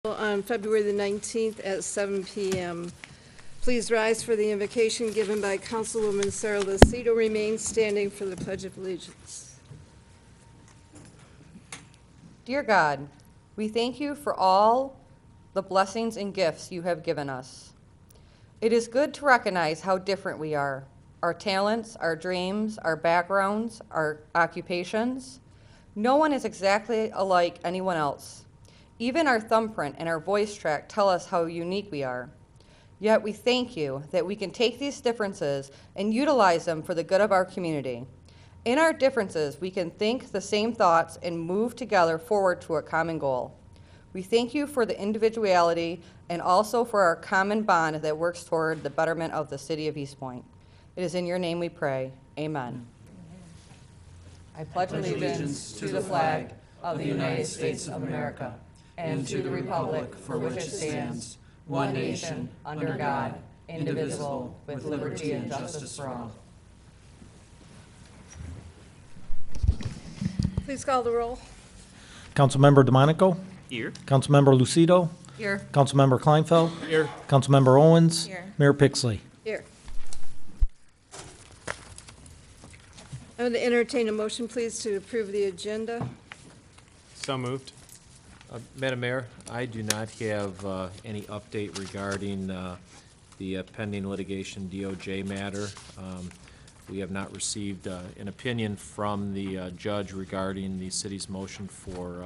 On February the 19th at 7 p.m. Please rise for the invocation given by Councilwoman Sarah Lucido. Remain standing for the Pledge of Allegiance. Dear God, we thank you for all the blessings and gifts you have given us. It is good to recognize how different we are, our talents, our dreams, our backgrounds, our occupations. No one is exactly alike anyone else. Even our thumbprint and our voice track tell us how unique we are. Yet we thank you that we can take these differences and utilize them for the good of our community. In our differences, we can think the same thoughts and move together forward to a common goal. We thank you for the individuality and also for our common bond that works toward the betterment of the city of East Point. It is in your name we pray. Amen. I pledge allegiance to the flag of the United States of America and to the republic for which it stands, one nation, under God, indivisible, with liberty and justice for all. Please call the roll. Councilmember DeMonico? Here. Councilmember Lucido? Here. Councilmember Kleinfeld? Here. Councilmember Owens? Here. Mayor Pixley? Here. I would entertain a motion, please, to approve the agenda. So moved. Madam Mayor, I do not have any update regarding the pending litigation DOJ matter. We have not received an opinion from the judge regarding the city's motion for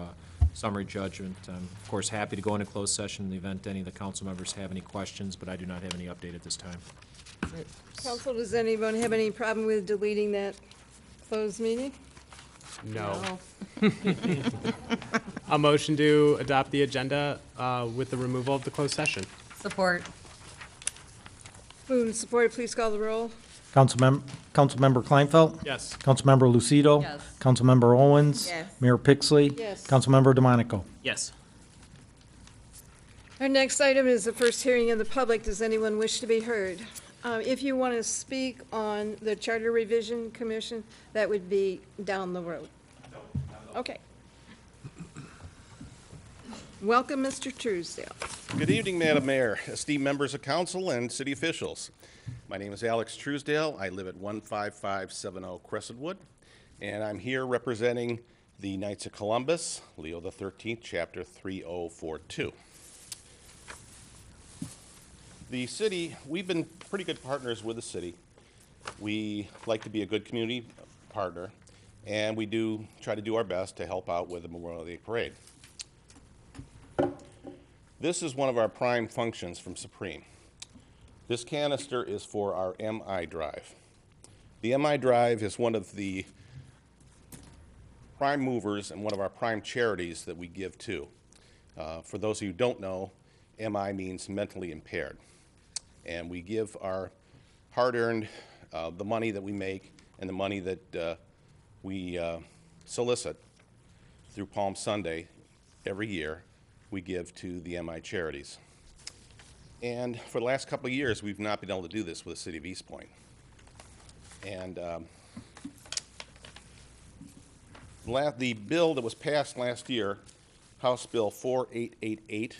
summary judgment. I'm, of course, happy to go into closed session in the event any of the council members have any questions, but I do not have any update at this time. Council, does anyone have any problem with deleting that closed meeting? No. A motion to adopt the agenda with the removal of the closed session. Support. Moved and supported. Please call the roll. Councilmember Kleinfeld? Yes. Councilmember Lucido? Yes. Councilmember Owens? Yes. Mayor Pixley? Yes. Councilmember DeMonico? Yes. Our next item is the first hearing of the public. Does anyone wish to be heard? If you want to speak on the Charter Revision Commission, that would be down the road. Okay. Welcome, Mr. Truesdale. Good evening, Madam Mayor, esteemed members of council and city officials. My name is Alex Truesdale. I live at 15570 Crescentwood, and I'm here representing the Knights of Columbus, Leo the 13th, Chapter 3042. The city, we've been pretty good partners with the city. We like to be a good community partner, and we do try to do our best to help out with the Memorial Day Parade. This is one of our prime functions from Supreme. This canister is for our MI drive. The MI drive is one of the prime movers and one of our prime charities that we give to. For those of you who don't know, MI means mentally impaired. And we give our hard-earned, the money that we make and the money that we solicit through Palm Sunday every year, we give to the MI charities. And for the last couple of years, we've not been able to do this with the city of East Point. And the bill that was passed last year, House Bill 4888,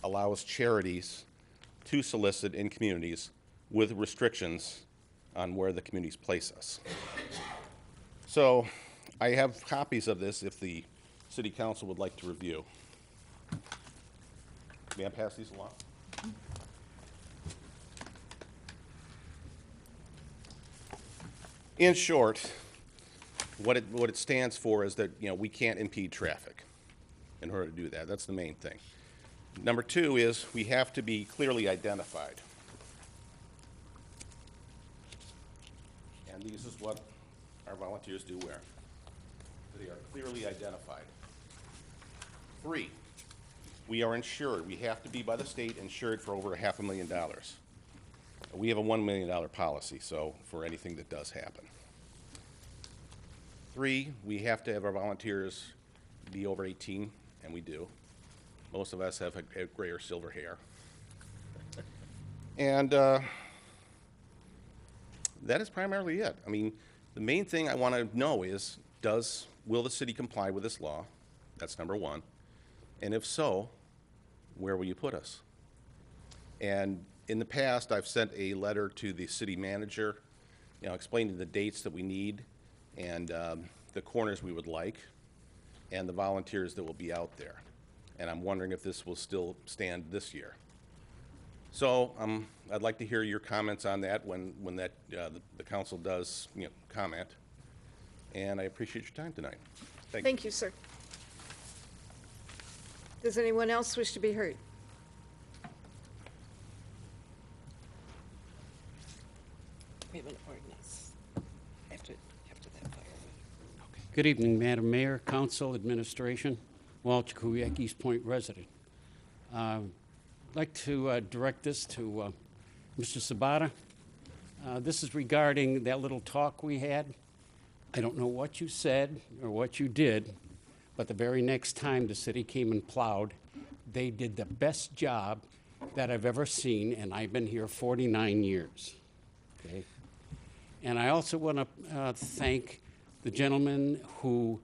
allows charities to solicit in communities with restrictions on where the communities place us. So I have copies of this if the City Council would like to review. May I pass these along? In short, what it stands for is that, we can't impede traffic in order to do that. That's the main thing. Number two is we have to be clearly identified. And this is what our volunteers do wear. They are clearly identified. 3, we are insured. We have to be by the state insured for over $500,000. We have a $1 million policy, so for anything that does happen. 3, we have to have our volunteers be over 18, and we do. Most of us have gray or silver hair. And that is primarily it. I mean, the main thing I want to know is, will the city comply with this law? That's number one. And if so, where will you put us? And in the past, I've sent a letter to the city manager, explaining the dates that we need and the corners we would like and the volunteers that will be out there. And I'm wondering if this will still stand this year. So I'd like to hear your comments on that when the council does comment. And I appreciate your time tonight. Thank you. Thank you, sir. Does anyone else wish to be heard? We have an ordinance after that fire. Good evening, Madam Mayor, Council, Administration. Walter Kuyak, East Point resident. I'd like to direct this to Mr. Sabata. This is regarding that little talk we had. I don't know what you said or what you did, but the very next time the city came and plowed, they did the best job that I've ever seen, and I've been here 49 years. Okay? And I also want to thank the gentlemen who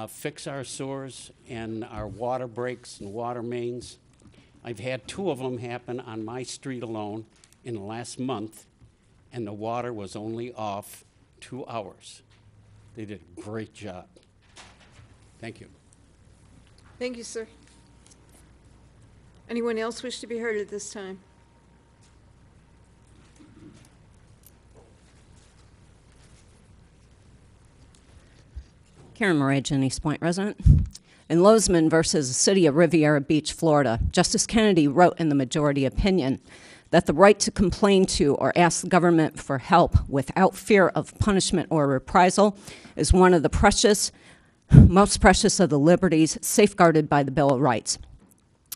fix our sewers and our water breaks and water mains. I've had 2 of them happen on my street alone in the last month, and the water was only off 2 hours. They did a great job. Thank you. Thank you, sir. Anyone else wish to be heard at this time? Karen Moragan, East Point resident. In Lozman versus the City of Riviera Beach, Florida, Justice Kennedy wrote in the majority opinion that the right to complain to or ask the government for help without fear of punishment or reprisal is one of the most precious of the liberties safeguarded by the Bill of Rights.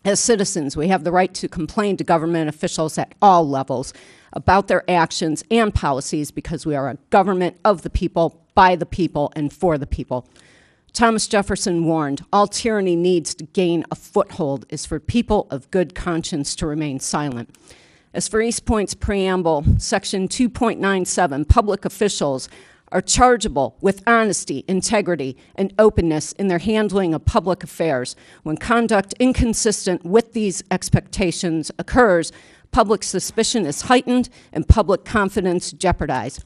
As citizens, we have the right to complain to government officials at all levels about their actions and policies because we are a government of the people, by the people, and for the people. Thomas Jefferson warned, all tyranny needs to gain a foothold is for people of good conscience to remain silent. As for East Point's preamble, section 2.97, public officials are chargeable with honesty, integrity, and openness in their handling of public affairs. When conduct inconsistent with these expectations occurs, public suspicion is heightened and public confidence jeopardized.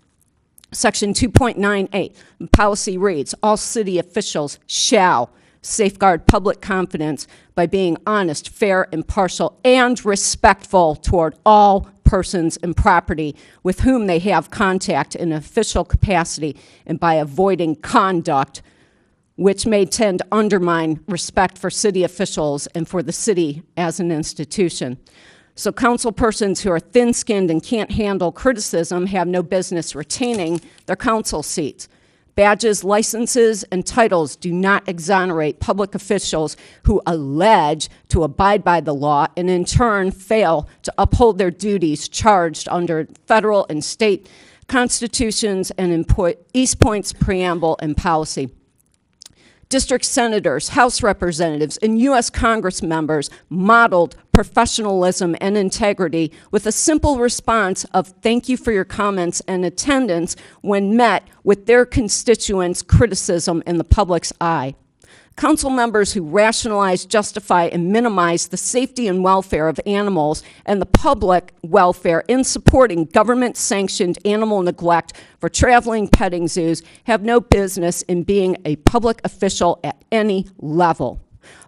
Section 2.98, the policy reads, all city officials shall safeguard public confidence by being honest, fair, impartial, and respectful toward all persons and property with whom they have contact in official capacity and by avoiding conduct which may tend to undermine respect for city officials and for the city as an institution. So council persons who are thin-skinned and can't handle criticism have no business retaining their council seats. Badges, licenses, and titles do not exonerate public officials who allege to abide by the law and in turn fail to uphold their duties charged under federal and state constitutions and East Point's preamble and policy. District senators, House representatives, and U.S. Congress members modeled professionalism and integrity with a simple response of thank you for your comments and attendance when met with their constituents' criticism in the public's eye. Council members who rationalize, justify, and minimize the safety and welfare of animals and the public welfare in supporting government-sanctioned animal neglect for traveling petting zoos have no business in being a public official at any level.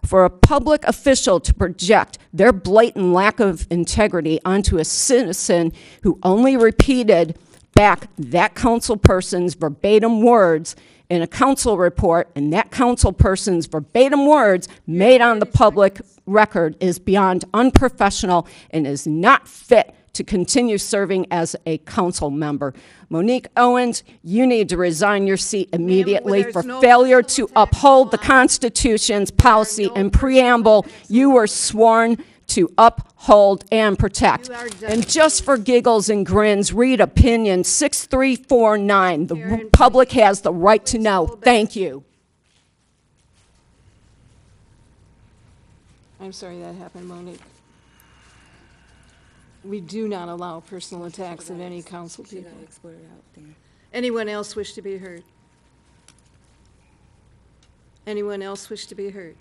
For a public official to project their blatant lack of integrity onto a citizen who only repeated back that council person's verbatim words in a council report, and that council person's verbatim words made on the public record is beyond unprofessional and is not fit to continue serving as a council member. Monique Owens, you need to resign your seat immediately for failure to uphold the Constitution's policy and preamble you were sworn to uphold and protect. And just for giggles and grins, read opinion 6349. The public has the right to know. Thank you. I'm sorry that happened, Monique. We do not allow personal attacks of any council people. Anyone else wish to be heard? Anyone else wish to be heard?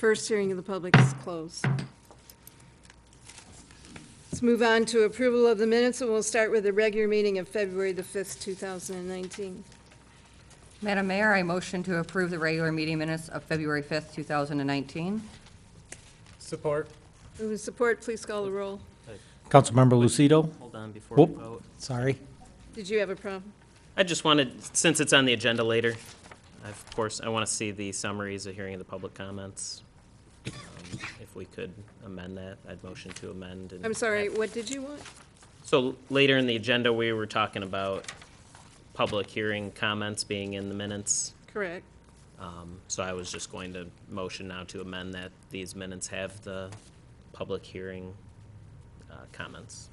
First hearing of the public is closed. Let's move on to approval of the minutes, and we'll start with the regular meeting of February the 5th, 2019. Madam Mayor, I motion to approve the regular meeting minutes of February 5th, 2019. Support. Move with support, please call the roll. Councilmember Lucido? Hold on before we Whoop. vote. Sorry. Did you have a problem? I just wanted, since it's on the agenda later, of course, I want to see the summaries of hearing of the public comments. If we could amend that, I'd motion to amend. And I'm sorry, what did you want? So later in the agenda, we were talking about public hearing comments being in the minutes. Correct. So I was just going to motion now to amend that these minutes have the public hearing comments.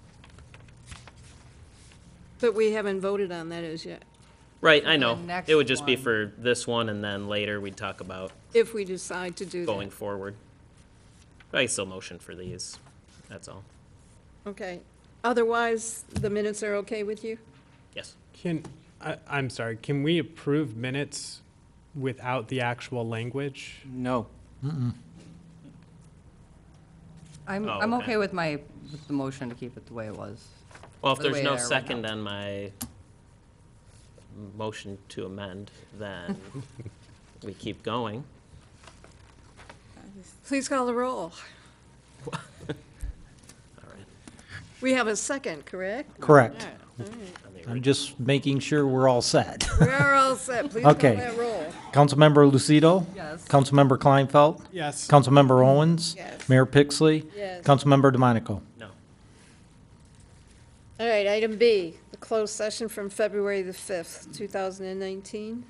But we haven't voted on that as yet, Right, I know. next It would just be one. for this one, and then later we'd talk about if we decide to do that. going forward. But I still motion for these, that's all. Okay. Otherwise, the minutes are okay with you? Yes. I'm sorry, can we approve minutes without the actual language? No. I'm Oh, okay. okay with with the motion to keep it the way it was. Well, if Or the there's way no they are right second now. on my motion to amend, then we keep going. Please call the roll. All right. We have a second, correct? Correct. All right. On the I'm original. just making sure we're all set. We're all set. Please call Okay. that roll. Councilmember Lucido? Yes. Councilmember Kleinfeld? Yes. Councilmember Owens? Yes. Mayor Pixley? Yes. Councilmember DeMonico? No. All right, item B, the closed session from February the 5th, 2019.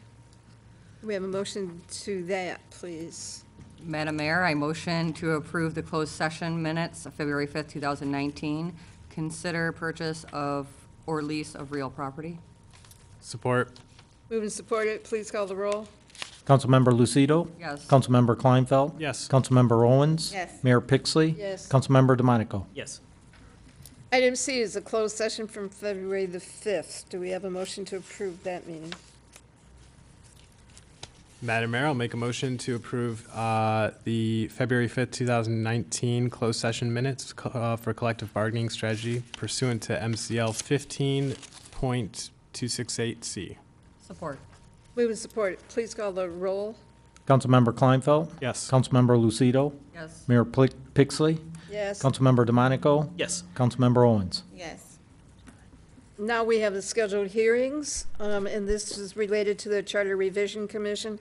We have a motion to that, please. Madam Mayor, I motion to approve the closed session minutes of February 5th, 2019. Consider purchase of or lease of real property. Support. Move and support it. Please call the roll. Councilmember Lucido? Yes. Councilmember Kleinfeld? Yes. Councilmember Owens? Yes. Mayor Pixley? Yes. Councilmember DeMonico? Yes. Item C is a closed session from February the 5th. Do we have a motion to approve that meeting? Madam Mayor, I'll make a motion to approve the February 5th, 2019 closed session minutes for collective bargaining strategy pursuant to MCL 15.268C. Support. Move and support it. Please call the roll. Councilmember Kleinfeld? Yes. Councilmember Lucido? Yes. Mayor Pixley? Yes. Councilmember DeMonico? Yes. Councilmember Owens? Yes. Now we have the scheduled hearings, and this is related to the Charter Revision Commission,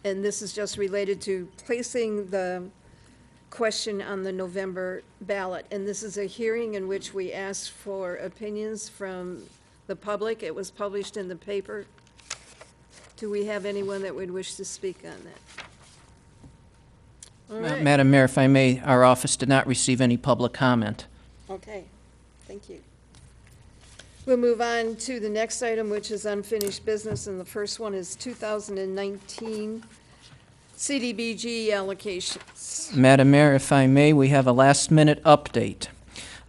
and this is just related to placing the question on the November ballot. And this is a hearing in which we asked for opinions from the public. It was published in the paper. Do we have anyone that would wish to speak on that? All right. Madam Mayor, if I may, our office did not receive any public comment. Okay, thank you. We'll move on to the next item, which is unfinished business, and the first one is 2019 CDBG allocations. Madam Mayor, if I may, we have a last-minute update.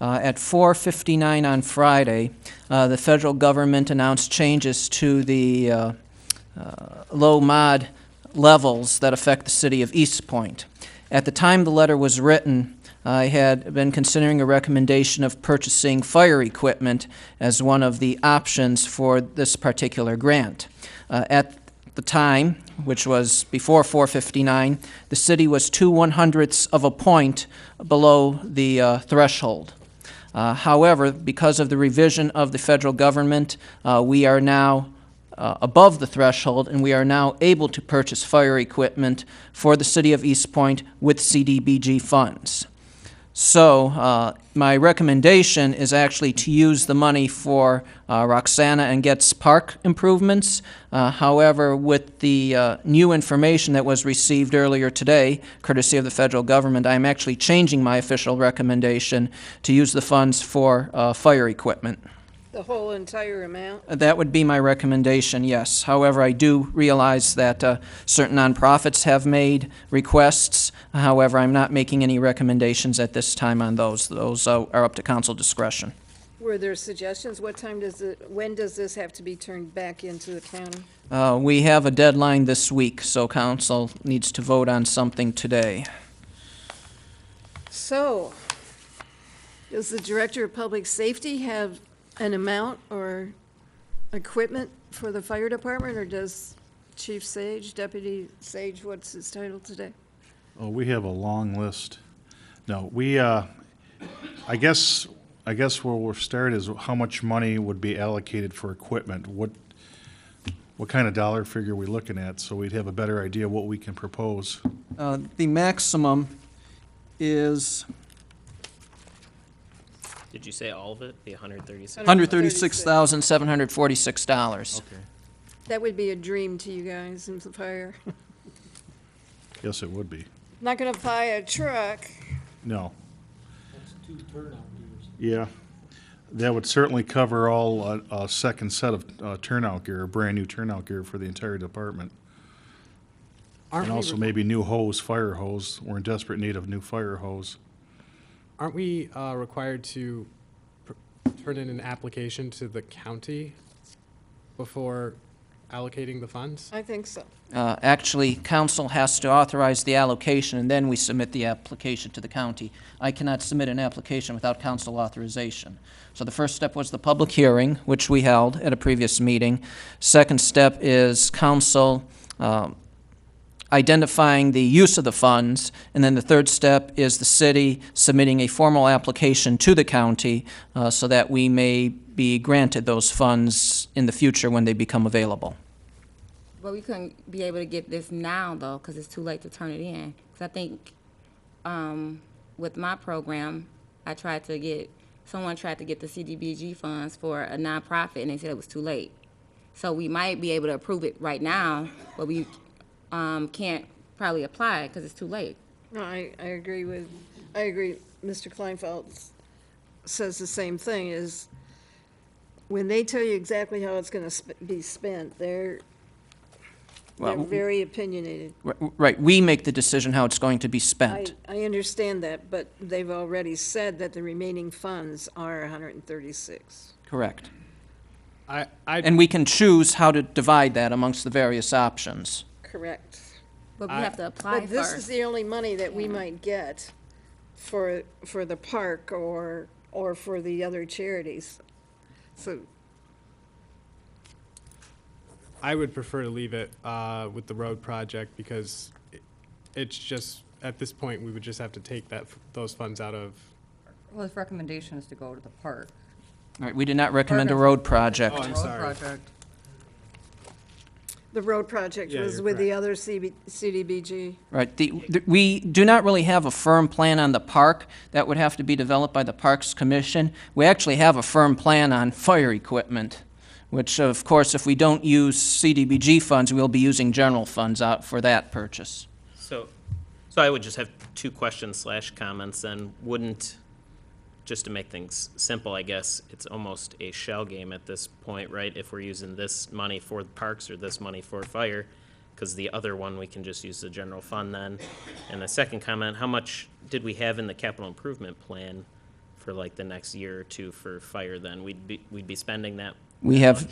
At 4:59 on Friday, the federal government announced changes to the low mod levels that affect the city of East Point. At the time the letter was written, I had been considering a recommendation of purchasing fire equipment as one of the options for this particular grant. At the time, which was before 4:59, the city was 2/100ths of a point below the threshold. However, because of the revision of the federal government, we are now above the threshold, and we are now able to purchase fire equipment for the city of East Point with CDBG funds. So my recommendation is actually to use the money for Roxana and Getz Park improvements. However, with the new information that was received earlier today, courtesy of the federal government, I'm actually changing my official recommendation to use the funds for fire equipment. The whole entire amount? That would be my recommendation, yes. However, I do realize that certain nonprofits have made requests. However, I'm not making any recommendations at this time on those. Those are up to council discretion. Were there suggestions? When does this have to be turned back into the county? We have a deadline this week, so council needs to vote on something today. So, does the Director of Public Safety have an amount or equipment for the fire department, or does Chief Sage, Deputy Sage, what's his title today? Oh, we have a long list. No, we, I guess where we'll start is how much money would be allocated for equipment? What kind of dollar figure are we looking at, so we'd have a better idea what we can propose? The maximum is Did you say all of it, the 136? $136,746. Okay. That would be a dream to you guys in the fire. Yes, it would be. Not gonna buy a truck. No. Yeah, that would certainly cover all, a second set of turnout gear, brand-new turnout gear for the entire department. And also maybe new hose, fire hose. We're in desperate need of new fire hose. Aren't we required to turn in an application to the county before allocating the funds? I think so. Actually, council has to authorize the allocation, and then we submit the application to the county. I cannot submit an application without council authorization. So the first step was the public hearing, which we held at a previous meeting. Second step is council identifying the use of the funds, and then the third step is the city submitting a formal application to the county so that we may be granted those funds in the future when they become available. But we couldn't be able to get this now, though, because it's too late to turn it in. Because I think with my program, someone tried to get the CDBG funds for a nonprofit, and they said it was too late. So we might be able to approve it right now, but we can't probably apply it because it's too late. No, I agree. Mr. Kleinfeld says the same thing, is when they tell you exactly how it's gonna be spent, they're very opinionated. Right, we make the decision how it's going to be spent. I understand that, but they've already said that the remaining funds are 136. Correct. I And we can choose how to divide that amongst the various options. Correct. But we have to apply But first. this is the only money that we might get for the park or for the other charities. So, I would prefer to leave it with the road project because it's just, at this point, we would just have to take those funds out of. Well, his recommendation is to go to the park. All right, we did not recommend a road project. Oh, I'm sorry. the road project Yeah, was you're with the other CDBG. Right. We do not really have a firm plan on the park. That would have to be developed by the Parks Commission. We actually have a firm plan on fire equipment, which, of course, if we don't use CDBG funds, we'll be using general funds out for that purchase. So I would just have two questions / comments then. Wouldn't, just to make things simple, I guess, it's almost a shell game at this point, right? If we're using this money for the parks or this money for fire, because the other one, we can just use the general fund then. And the second comment, how much did we have in the capital improvement plan for like the next year or two for fire then? We'd be spending that. We have,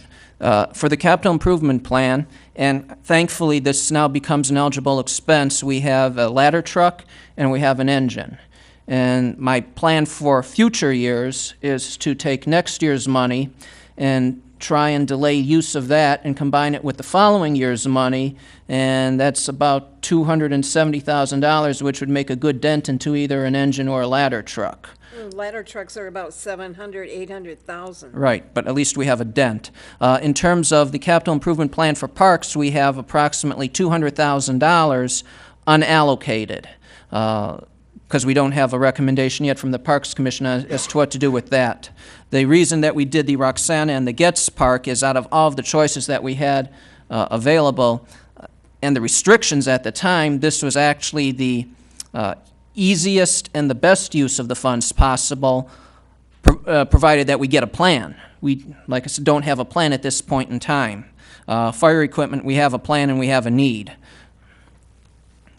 for the capital improvement plan, and thankfully this now becomes an eligible expense, we have a ladder truck and we have an engine. And my plan for future years is to take next year's money and try and delay use of that and combine it with the following year's money, and that's about $270,000, which would make a good dent into either an engine or a ladder truck. Ladder trucks are about 700, 800,000. Right, but at least we have a dent. In terms of the capital improvement plan for parks, we have approximately $200,000 unallocated, because we don't have a recommendation yet from the Parks Commission as to what to do with that. The reason that we did the Roxana and the Getz Park is out of all of the choices that we had available and the restrictions at the time, this was actually the easiest and the best use of the funds possible, provided that we get a plan. We, like I said, don't have a plan at this point in time. Fire equipment, we have a plan and we have a need,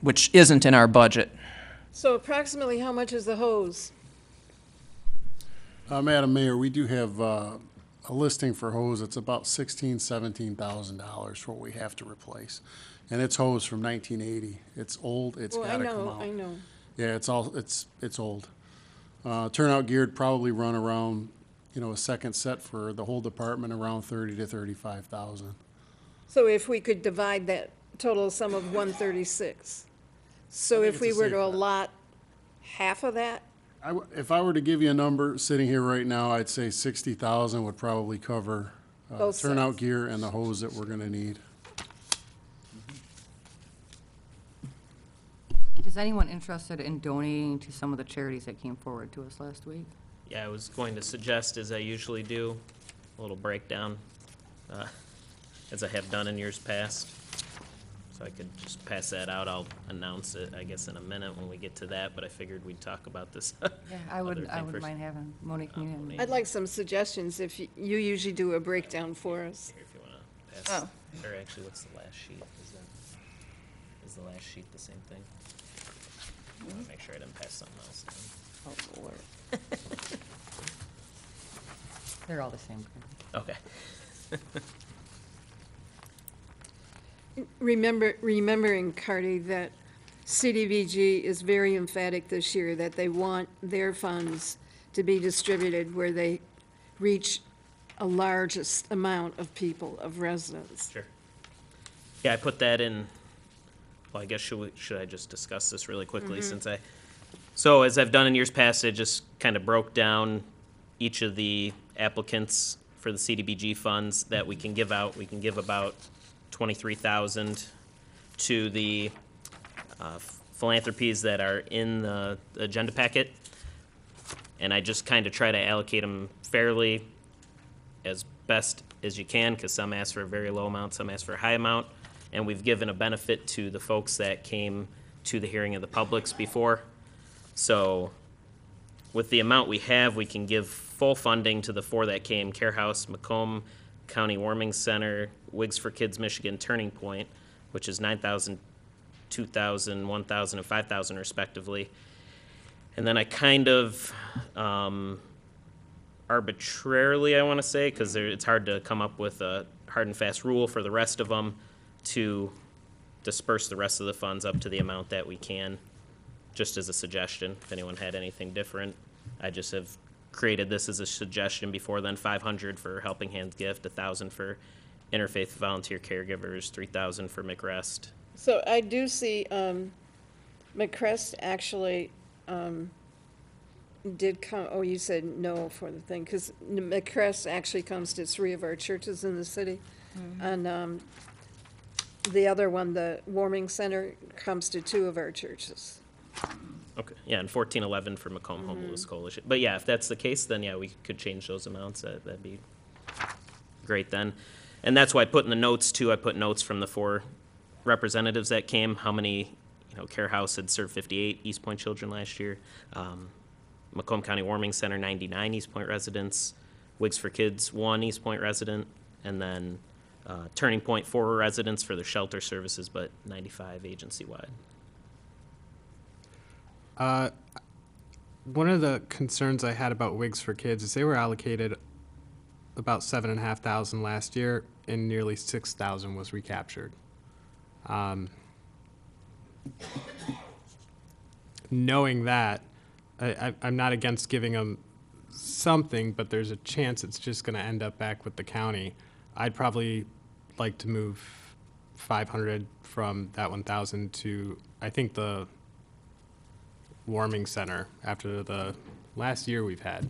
which isn't in our budget. So approximately how much is the hose? Madam Mayor, we do have a listing for hose. It's about $16,000, $17,000 for what we have to replace. And it's hose from 1980. It's old, it's Well, gotta come out. I know. Yeah, it's old. Turnout gear'd probably run around, a second set for the whole department around 30 to 35,000. So if we could divide that total sum of 136. So I think if it's we a were safe to bet. allot half of that, If I were to give you a number sitting here right now, I'd say 60,000 would probably cover Both turnout sets. gear and the hose that we're gonna need. Is anyone interested in donating to some of the charities that came forward to us last week? Yeah, I was going to suggest, as I usually do, a little breakdown, as I have done in years past. So I could just pass that out. I'll announce it, I guess, in a minute when we get to that, but I figured we'd talk about this. Yeah, I other would thing first. mind having Monique. I'd like some suggestions if you usually do a breakdown for us. Here, if you want to pass. Oh. Or actually, what's the last sheet? Is the last sheet the same thing? I want to make sure I didn't pass something else down. Oh, Lord. They're all the same. Okay. Remembering, Carty, that CDBG is very emphatic this year that they want their funds to be distributed where they reach a largest amount of people, of residents. Sure. Yeah, I put that in, well, I guess should I just discuss this really quickly since so as I've done in years past, I just kind of broke down each of the applicants for the CDBG funds that we can give out. We can give about 23,000 to the philanthropies that are in the agenda packet. And I just kind of try to allocate them fairly as best as you can, because some ask for a very low amount, some ask for a high amount. And we've given a benefit to the folks that came to the hearing of the publics before. So with the amount we have, we can give full funding to the four that came: Care House, Macomb County Warming Center, Wigs for Kids Michigan, Turning Point, which is 9,000, 2,000, 1,000, and 5,000 respectively. And then I kind of arbitrarily, I want to say, because it's hard to come up with a hard and fast rule for the rest of them, to disperse the rest of the funds up to the amount that we can, just as a suggestion. If anyone had anything different, I just have created this as a suggestion before then. 500 for Helping Hands Gift, 1,000 for Interfaith Volunteer Caregivers, 3,000 for McRest. So I do see McCrest actually did come, oh, you said no for the thing, because McCrest actually comes to 3 of our churches in the city. And the other one, the Warming Center, comes to 2 of our churches. Okay, yeah, and 1411 for Macomb Homeless Coalition. But yeah, if that's the case, then yeah, we could change those amounts. That'd be great then. And that's why I put in the notes too, I put notes from the 4 representatives that came, how many, Care House had served 58 East Point children last year. Macomb County Warming Center, 99 East Point residents. Wigs for Kids, 1 East Point resident. And then Turning Point, 4 residents for their shelter services, but 95 agency-wide. One of the concerns I had about Wigs for Kids is they were allocated about 7,500 last year, and nearly 6,000 was recaptured. Knowing that, I'm not against giving them something, but there's a chance it's just going to end up back with the county. I'd probably like to move 500 from that 1,000 to, I think, the Warming Center after the last year we've had.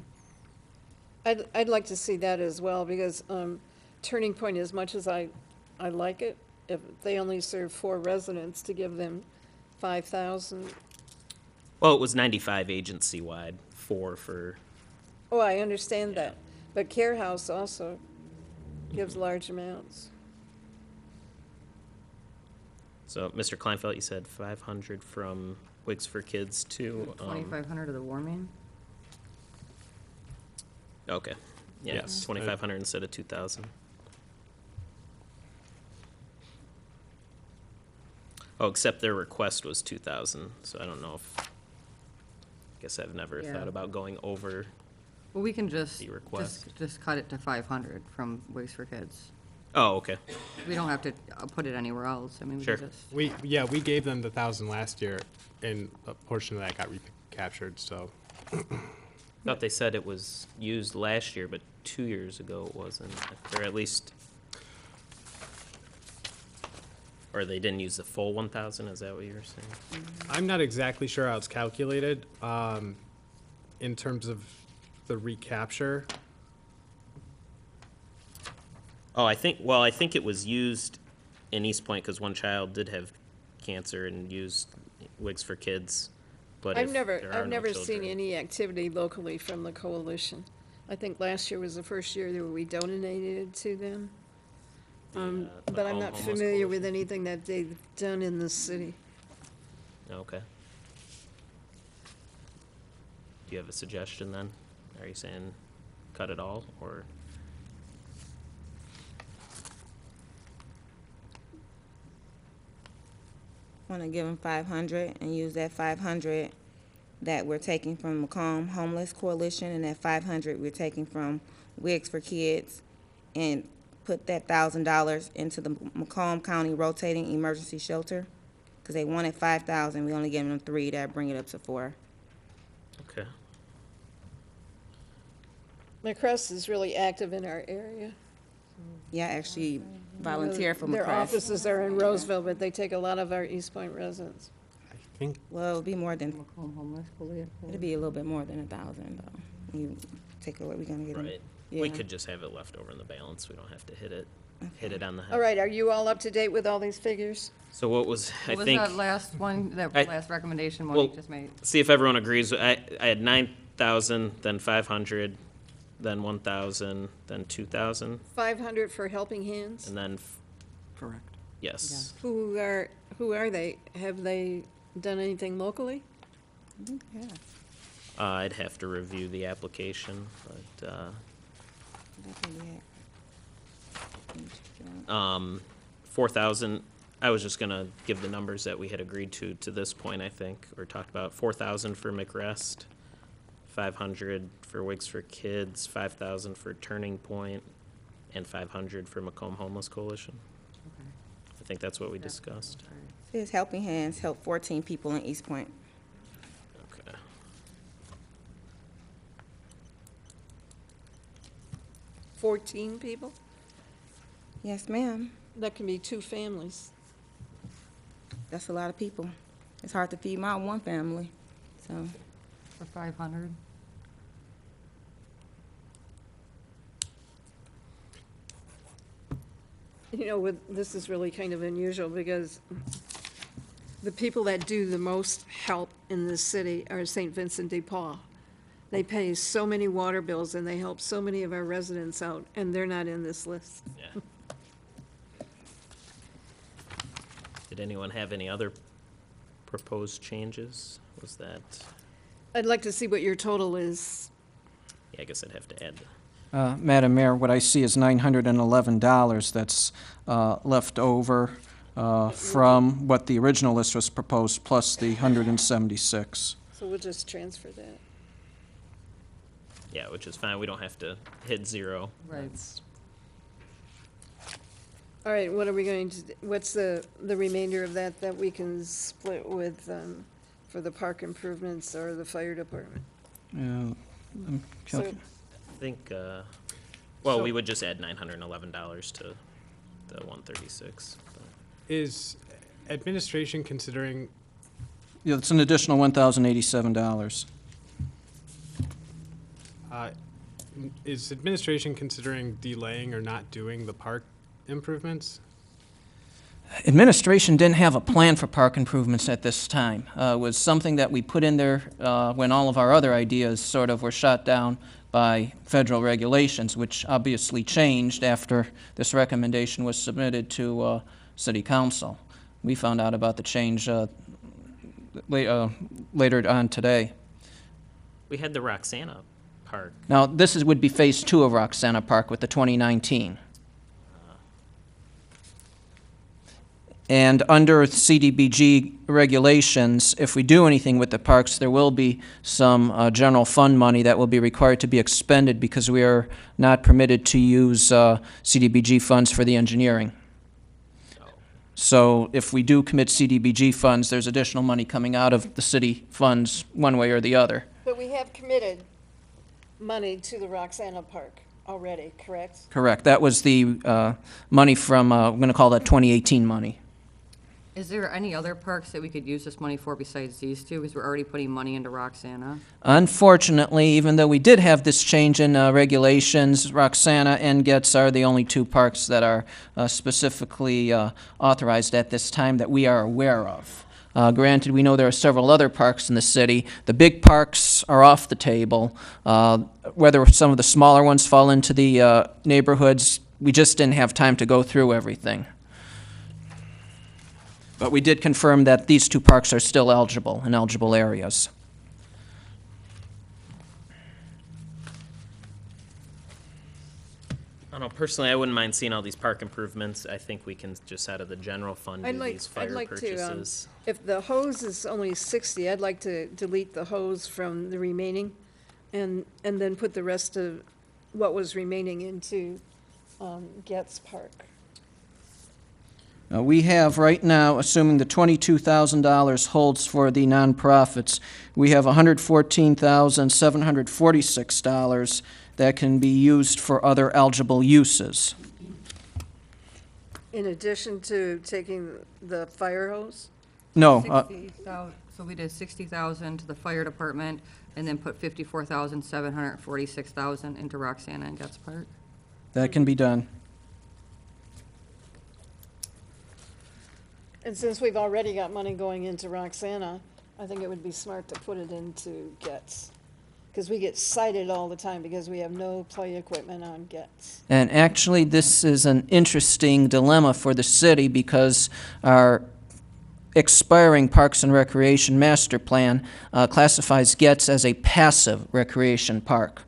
I'd like to see that as well, because Turning Point, as much as I like it, if they only serve 4 residents, to give them 5,000. Well, it was 95 agency-wide, 4 for, Oh, I understand that, but Care House also gives large amounts. so Mr. Kleinfeld, you said 500 from Wigs for Kids to, 2,500 of the warming? okay, yeah, Yes. 2,500 instead of 2,000. Oh, except their request was 2,000, so I don't know if, I guess I've never Yeah. thought about going over. Well, we can just, The request. just cut it to 500 from Wigs for Kids. Oh, okay, We don't have to put it anywhere else. I mean, we Sure. can just. We gave them the 1,000 last year, and a portion of that got recaptured, so. Thought they said it was used last year, but 2 years ago it wasn't, or at least, or they didn't use the full 1,000, is that what you were saying? I'm not exactly sure how it's calculated, in terms of the recapture. Oh, I think it was used in East Point because one child did have cancer and used Wigs for Kids. But I've if never, there are I've no never seen children- any activity locally from the coalition. I think last year was the first year that we donated it to them. the But I'm Home- not Homeless familiar with Coalition? anything that they've done in the city. Okay. Do you have a suggestion then? Are you saying cut it all, or? Want to give them 500 and use that 500 that we're taking from Macomb Homeless Coalition, and that 500 we're taking from Wigs for Kids, and put that $1,000 into the Macomb County Rotating Emergency Shelter, because they wanted 5,000. We only gave them 3. That bring it up to 4. Okay. McCrest is really active in our area. Yeah, I actually volunteer for Their McCrest. offices are in Roseville, but they take a lot of our East Point residents. I think, Well, it'll be more than. It'll be a little bit more than 1,000 though. You take away, we're gonna get them. Right. We Yeah. could just have it left over in the balance. We don't have to hit it on the head. All right, are you all up to date with all these figures? So what was, I What was think, that last one, that I- last recommendation well, Monique just made? see if everyone agrees. I had 9,000, then 500, then 1,000, then 2,000, 500 for Helping Hands? and then, Correct. yes. Who are they? Have they done anything locally? I'd have to review the application, but, 4,000, I was just gonna give the numbers that we had agreed to this point, I think, or talked about. 4,000 for McRest, 500 for Wigs for Kids, 5,000 for Turning Point, and 500 for Macomb Homeless Coalition. I think that's what we discussed. Says Helping Hands helped 14 people in East Point. Okay. $14 people? Yes, ma'am. That can be 2 families. That's a lot of people. It's hard to feed my one family, so. For 500? You know, this is really kind of unusual because the people that do the most help in this city are St. Vincent de Paul. They pay so many water bills and they help so many of our residents out, and they're not in this list. Yeah. Did anyone have any other proposed changes? Was that, I'd like to see what your total is. yeah, I guess I'd have to add. Madam Mayor, what I see is $911 that's left over from what the original list was proposed, plus the 176. So we'll just transfer that. Yeah, which is fine. We don't have to hit 0. Right. That's- All right, what are we going to, what's the remainder of that we can split with, for the park improvements or the fire department? So, I think, well, we would just add $911 to the 136. is administration considering, Yeah, it's an additional $1,087. is administration considering delaying or not doing the park improvements? Administration didn't have a plan for park improvements at this time. It was something that we put in there when all of our other ideas sort of were shot down by federal regulations, which obviously changed after this recommendation was submitted to City Council. We found out about the change later on today. We had the Roxana Park. Now, would be Phase 2 of Roxana Park with the 2019. And under CDBG regulations, if we do anything with the parks, there will be some general fund money that will be required to be expended because we are not permitted to use CDBG funds for the engineering. So if we do commit CDBG funds, there's additional money coming out of the city funds one way or the other. But we have committed money to the Roxana Park already, correct? Correct. That was the money from, I'm going to call that 2018 money. Is there any other parks that we could use this money for besides these two? Because we're already putting money into Roxana. Unfortunately, even though we did have this change in regulations, Roxana and Getz are the only two parks that are specifically authorized at this time that we are aware of. Granted, we know there are several other parks in the city. The big parks are off the table. Whether some of the smaller ones fall into the neighborhoods, we just didn't have time to go through everything. But we did confirm that these two parks are still eligible in eligible areas. I don't know, personally, I wouldn't mind seeing all these park improvements. I think we can just out of the general fund do these I'd fire like purchases. to, if the hose is only 60, I'd like to delete the hose from the remaining and then put the rest of what was remaining into Getz Park. We have right now, assuming the $22,000 holds for the nonprofits, we have $114,746 that can be used for other eligible uses. In addition to taking the fire hose? No, 60,000, so we did 60,000 to the fire department, and then put 54,746,000 into Roxana and Getz Park. that can be done. And since we've already got money going into Roxana, I think it would be smart to put it into Getz. Because we get cited all the time because we have no play equipment on Getz. And actually, this is an interesting dilemma for the city because our expiring Parks and Recreation Master Plan classifies Getz as a passive recreation park.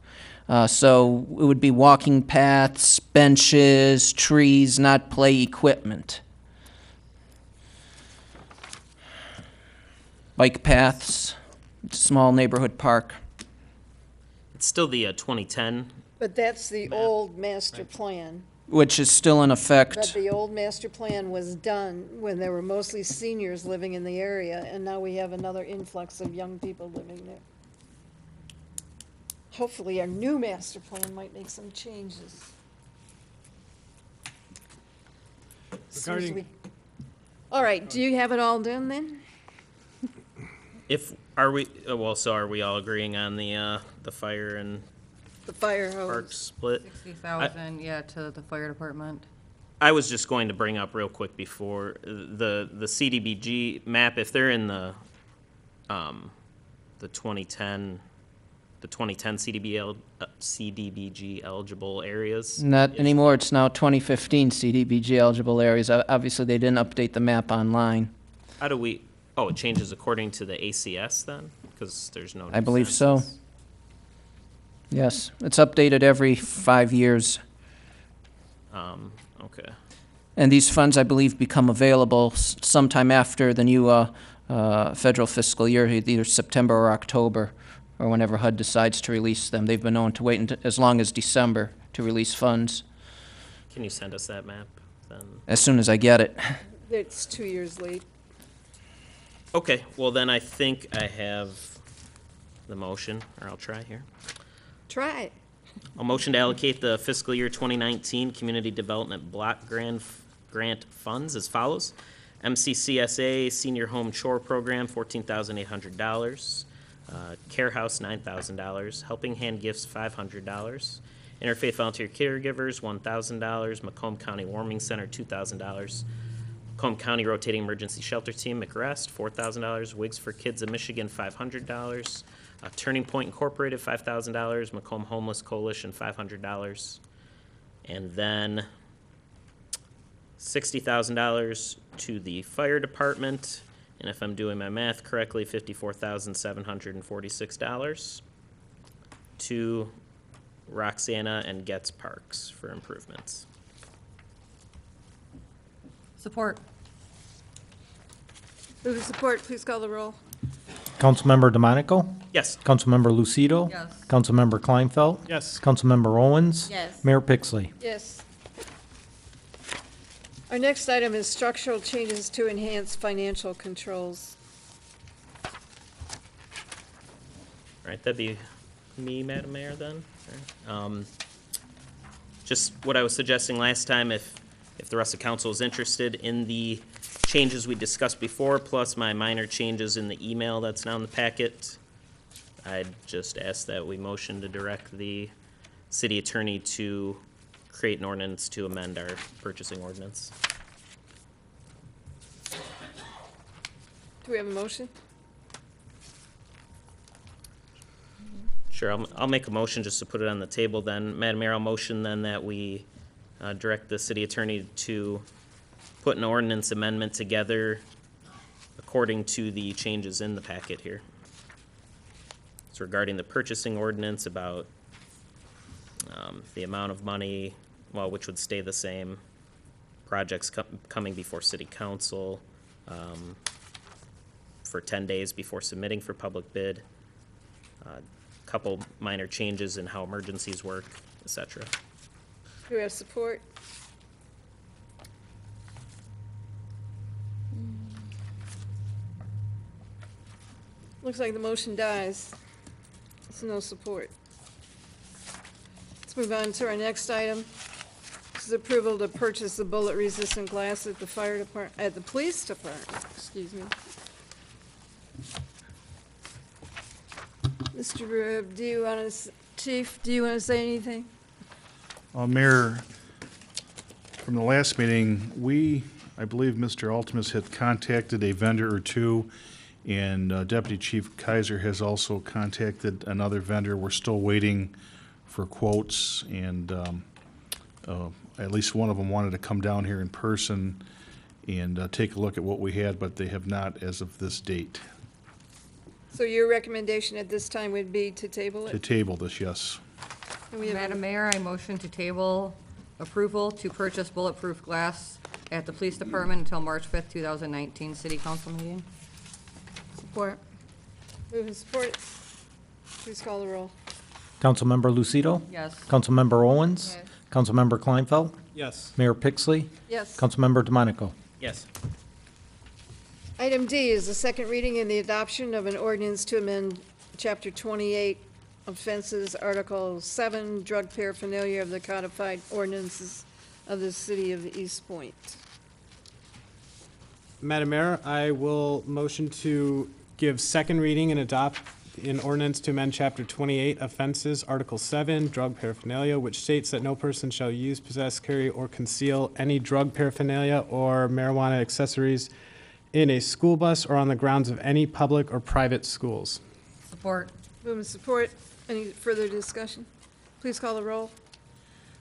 So it would be walking paths, benches, trees, not play equipment. Bike paths, small neighborhood park. It's still the 2010. But that's the old master plan. Which is still in But effect. the old master plan was done when there were mostly seniors living in the area, and now we have another influx of young people living there. Hopefully, our new master plan might make some changes. Regarding- All right, do you have it all done then? If, are we, well, so are we all agreeing on the fire and The fire park hose? split? 60,000, yeah, to the fire department. I was just going to bring up real quick before, the CDBG map, if they're in the 2010 CDBG eligible areas. Not anymore, it's now 2015 CDBG eligible areas. Obviously, they didn't update the map online. How do we, oh, it changes according to the ACS then? Because there's no. I believe so. Yes, it's updated every 5 years. Okay. And these funds, I believe, become available sometime after the new federal fiscal year, either September or October, or whenever HUD decides to release them. They've been known to wait as long as December to release funds, Can you send us that map then? as soon as I get it. It's 2 years late. Okay, well then I think I have the motion, or I'll try here. Try it. A motion to allocate the fiscal year 2019 Community Development Block Grant funds as follows. MCCSA Senior Home Chore Program, $14,800. Care House, $9,000. Helping Hand Gifts, $500. Interfaith Volunteer Caregivers, $1,000. Macomb County Warming Center, $2,000. Macomb County Rotating Emergency Shelter Team, McRest, $4,000. Wigs for Kids of Michigan, $500. Turning Point Incorporated, $5,000. Macomb Homeless Coalition, $500. And then $60,000 to the fire department. And if I'm doing my math correctly, $54,746 to Roxana and Getz Parks for improvements. Support. Move to support, please call the roll. Councilmember DeMonico? Yes. Councilmember Lucido? Yes. Councilmember Kleinfeld? Yes. Councilmember Owens? Yes. Mayor Pixley? Yes. Our next item is structural changes to enhance financial controls. All right, that'd be me, Madam Mayor, then. Just what I was suggesting last time, if the rest of council is interested in the changes we discussed before, plus my minor changes in the email that's now in the packet, I'd just ask that we motion to direct the city attorney to create an ordinance to amend our purchasing ordinance. Do we have a motion? Sure, I'll make a motion just to put it on the table then. Madam Mayor, I'll motion then that we direct the city attorney to put an ordinance amendment together according to the changes in the packet here. It's regarding the purchasing ordinance about the amount of money, well, which would stay the same, projects coming before city council for 10 days before submitting for public bid, couple minor changes in how emergencies work, et cetera. Do we have support? Looks like the motion dies. There's no support. Let's move on to our next item. This is approval to purchase the bullet-resistant glass at the fire department, at the police department, excuse me. Mr. Rube, Chief, do you want to say anything? Mayor, from the last meeting, I believe Mr. Altimus had contacted a vendor or two, and Deputy Chief Kaiser has also contacted another vendor. We're still waiting for quotes, and at least one of them wanted to come down here in person and take a look at what we had, but they have not as of this date. So your recommendation at this time would be to table it? To table this, yes. And we have a- Madam Mayor, I motion to table approval to purchase bulletproof glass at the police department until March 5th, 2019 city council meeting. Support. Move and support. Please call the roll. Councilmember Lucido? Yes. Councilmember Owens? Yes. Councilmember Kleinfeld? Yes. Mayor Pixley? Yes. Councilmember DeMonico? Yes. Item D is the second reading and the adoption of an ordinance to amend Chapter 28 offenses, Article 7, drug paraphernalia of the codified ordinances of the city of East Point. Madam Mayor, I will motion to give second reading and adopt an ordinance to amend Chapter 28 offenses, Article 7, drug paraphernalia, which states that no person shall use, possess, carry, or conceal any drug paraphernalia or marijuana accessories in a school bus or on the grounds of any public or private schools. Support. Move and support. Any further discussion? Please call the roll.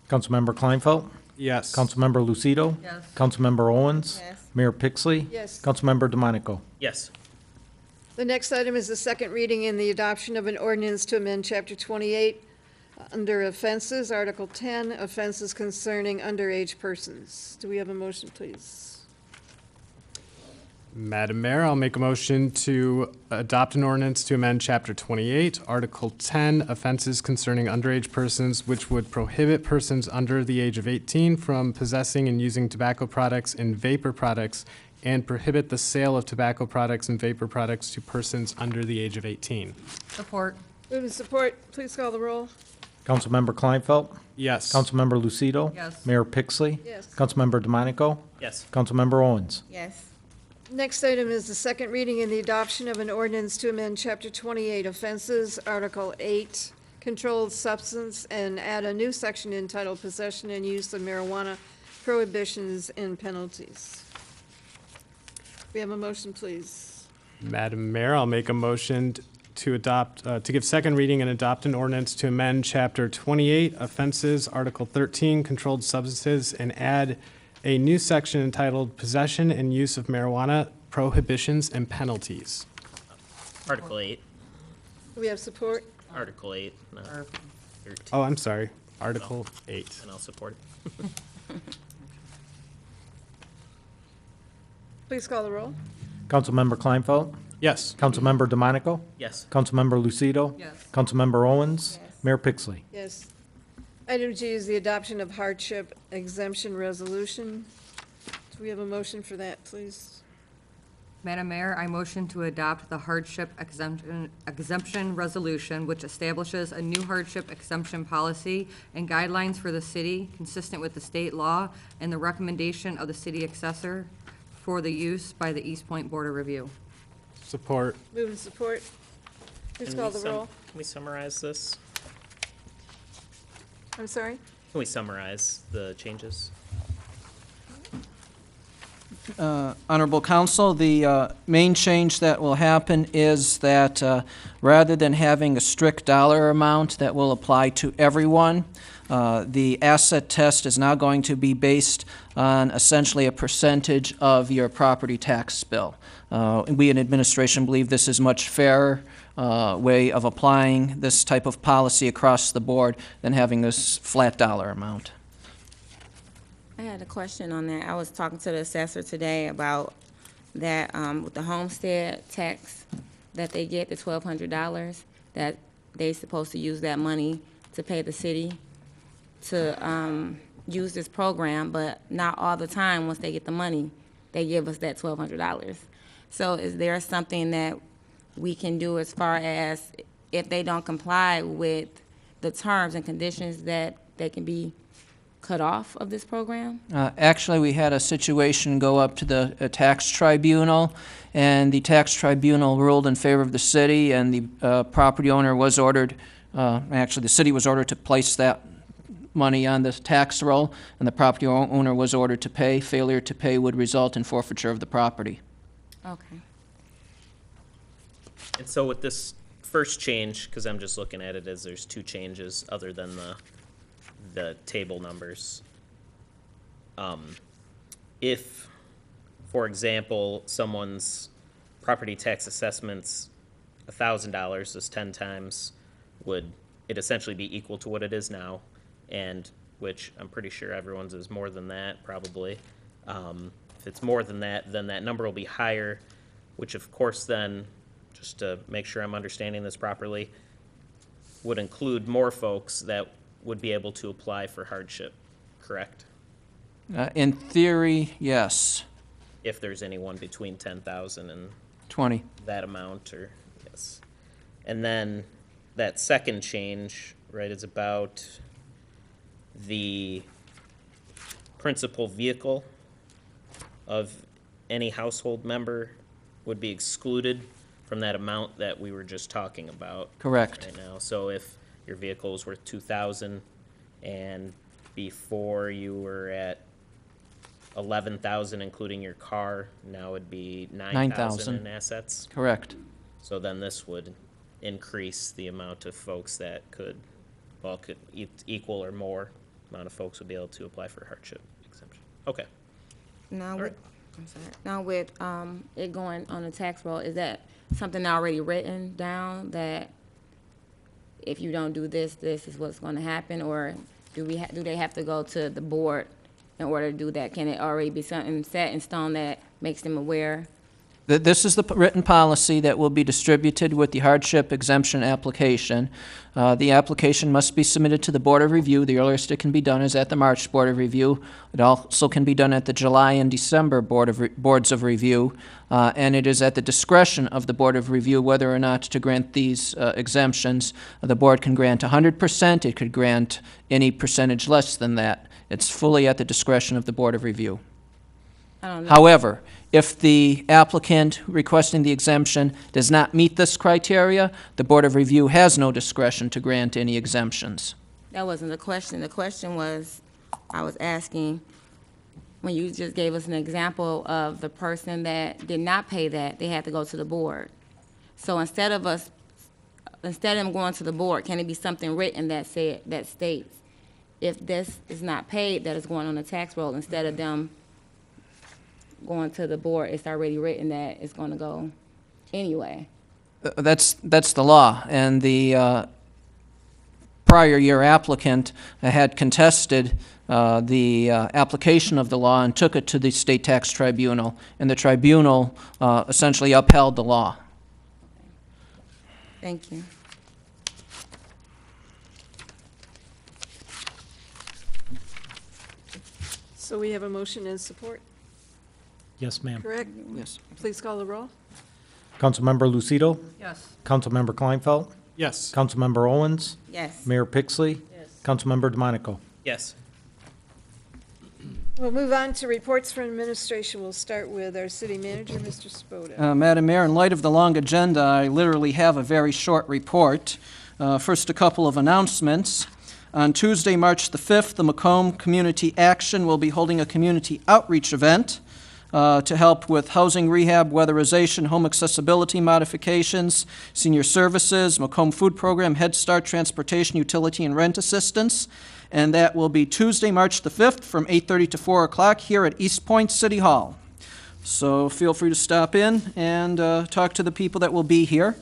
Councilmember Kleinfeld? Yes. Councilmember Lucido? Yes. Councilmember Owens? Yes. Mayor Pixley? Yes. Councilmember DeMonico? Yes. The next item is the second reading and the adoption of an ordinance to amend Chapter 28 under offenses, Article 10, offenses concerning underage persons. Do we have a motion, please? Madam Mayor, I'll make a motion to adopt an ordinance to amend Chapter 28, Article 10, offenses concerning underage persons, which would prohibit persons under the age of 18 from possessing and using tobacco products and vapor products, and prohibit the sale of tobacco products and vapor products to persons under the age of 18. Support. Move and support. Please call the roll. Councilmember Kleinfeld? Yes. Councilmember Lucido? Yes. Mayor Pixley? Yes. Councilmember DeMonico? Yes. Councilmember Owens? Yes. Next item is the second reading and the adoption of an ordinance to amend Chapter 28 offenses, Article 8, controlled substance, and add a new section entitled Possession and Use of Marijuana, Prohibitions and Penalties. We have a motion, please. Madam Mayor, I'll make a motion to adopt, to give second reading and adopt an ordinance to amend Chapter 28 offenses, Article 13, controlled substances, and add a new section entitled Possession and Use of Marijuana, Prohibitions and Penalties. Article 8. Do we have support? Article 8, not 13. Oh, I'm sorry, Article 8. And I'll support it. Please call the roll. Councilmember Kleinfeld? Yes. Councilmember DeMonico? Yes. Councilmember Lucido? Yes. Councilmember Owens? Yes. Mayor Pixley? Yes. Item G is the adoption of hardship exemption resolution. Do we have a motion for that, please? Madam Mayor, I motion to adopt the hardship exemption resolution, which establishes a new hardship exemption policy and guidelines for the city consistent with the state law and the recommendation of the city assessor for the use by the East Point Board of Review. Support. Move and support. Please Can call we the roll. Can we summarize this? I'm sorry? Can we summarize the changes? Honorable Council, the main change that will happen is that rather than having a strict dollar amount that will apply to everyone, the asset test is now going to be based on essentially a percentage of your property tax bill. We in administration believe this is much fairer way of applying this type of policy across the board than having this flat dollar amount. I had a question on that. I was talking to the assessor today about that, with the homestead tax that they get, the $1,200, that they supposed to use that money to pay the city to use this program, but not all the time, once they get the money, they give us that $1,200. So is there something that we can do as far as if they don't comply with the terms and conditions that they can be cut off of this program? Actually, we had a situation go up to the tax tribunal, and the tax tribunal ruled in favor of the city, and the property owner was ordered, actually the city was ordered to place that money on the tax roll, and the property owner was ordered to pay. Failure to pay would result in forfeiture of the property. Okay. And so with this first change, because I'm just looking at it as there's two changes other than the table numbers. If, for example, someone's property tax assessment's $1,000, this 10 times, would it essentially be equal to what it is now? And which I'm pretty sure everyone's is more than that, probably. If it's more than that, then that number will be higher, which of course then, just to make sure I'm understanding this properly, would include more folks that would be able to apply for hardship, correct? In theory, yes. If there's anyone between 10,000 and 20. that amount, or, yes. And then that second change, right, is about the principal vehicle of any household member would be excluded from that amount that we were just talking about. Correct. Right now. So if your vehicle is worth 2,000 and before you were at 11,000 including your car, now it'd be 9,000 in assets. Correct. So then this would increase the amount of folks that could equal or more amount of folks would be able to apply for hardship exemption. Okay. Now, All I'm sorry. Now with it going on the tax roll, is that something already written down that if you don't do this, this is what's going to happen, or do they have to go to the board in order to do that? Can it already be something set in stone that makes them aware? This is the written policy that will be distributed with the hardship exemption application. The application must be submitted to the Board of Review. The earliest it can be done is at the March Board of Review. It also can be done at the July and December Boards of Review, and it is at the discretion of the Board of Review whether or not to grant these exemptions. The board can grant 100%. It could grant any percentage less than that. It's fully at the discretion of the Board of Review. I don't know. However, if the applicant requesting the exemption does not meet this criteria, the Board of Review has no discretion to grant any exemptions. That wasn't the question. The question was, I was asking, when you just gave us an example of the person that did not pay that, they had to go to the board. So instead of them going to the board, can it be something written that states, if this is not paid, that is going on the tax roll, instead of them going to the board, it's already written that it's going to go anyway? That's the law, and the prior year applicant had contested the application of the law and took it to the state tax tribunal, and the tribunal essentially upheld the law. Thank you. So we have a motion and support. Yes, ma'am. correct? Yes. Please call the roll. Councilmember Lucido? Yes. Councilmember Kleinfeld? Yes. Councilmember Owens? Yes. Mayor Pixley? Yes. Councilmember DeMonico? Yes. We'll move on to reports from administration. We'll start with our city manager, Mr. Spoda. Madam Mayor, in light of the long agenda, I literally have a very short report. First, a couple of announcements. On Tuesday, March the 5th, the Macomb Community Action will be holding a community outreach event to help with housing rehab, weatherization, home accessibility modifications, senior services, Macomb Food Program, Head Start, transportation, utility, and rent assistance. And that will be Tuesday, March the 5th, from 8:30 to 4 o'clock here at East Point City Hall. So feel free to stop in and talk to the people that will be here.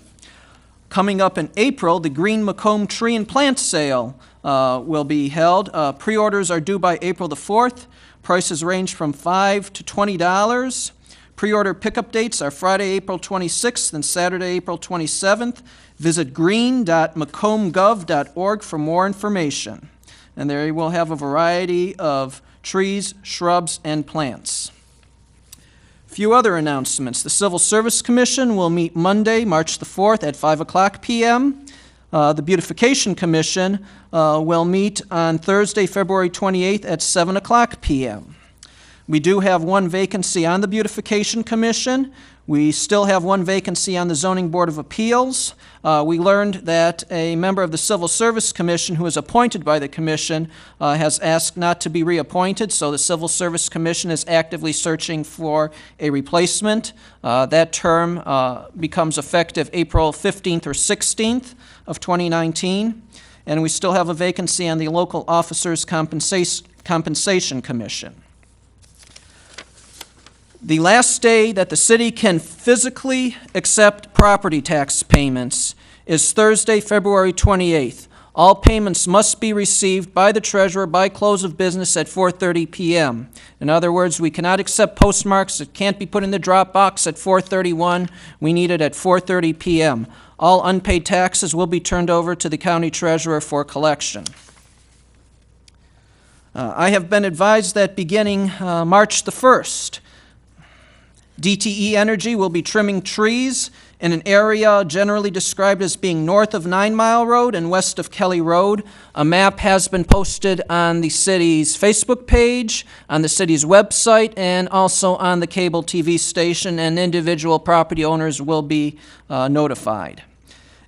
Coming up in April, the Green Macomb Tree and Plant Sale will be held. Pre-orders are due by April the 4th. Prices range from $5 to $20. Pre-order pickup dates are Friday, April 26th and Saturday, April 27th. Visit green.macombgov.org for more information. And there you will have a variety of trees, shrubs, and plants. A few other announcements. The Civil Service Commission will meet Monday, March the 4th at 5 o'clock p.m. The Beautification Commission will meet on Thursday, February 28th at 7 o'clock p.m. We do have one vacancy on the Beautification Commission. We still have one vacancy on the Zoning Board of Appeals. We learned that a member of the Civil Service Commission who is appointed by the Commission has asked not to be reappointed, so the Civil Service Commission is actively searching for a replacement. That term becomes effective April 15th or 16th of 2019. And we still have a vacancy on the Local Officers Compensation Commission. The last day that the city can physically accept property tax payments is Thursday, February 28th. All payments must be received by the treasurer by close of business at 4:30 p.m. In other words, we cannot accept postmarks. It can't be put in the drop box at 4:31. We need it at 4:30 p.m. All unpaid taxes will be turned over to the county treasurer for collection. I have been advised that beginning March the 1st, DTE Energy will be trimming trees in an area generally described as being north of 9 Mile Road and west of Kelly Road. A map has been posted on the city's Facebook page, on the city's website, and also on the cable TV station, and individual property owners will be notified.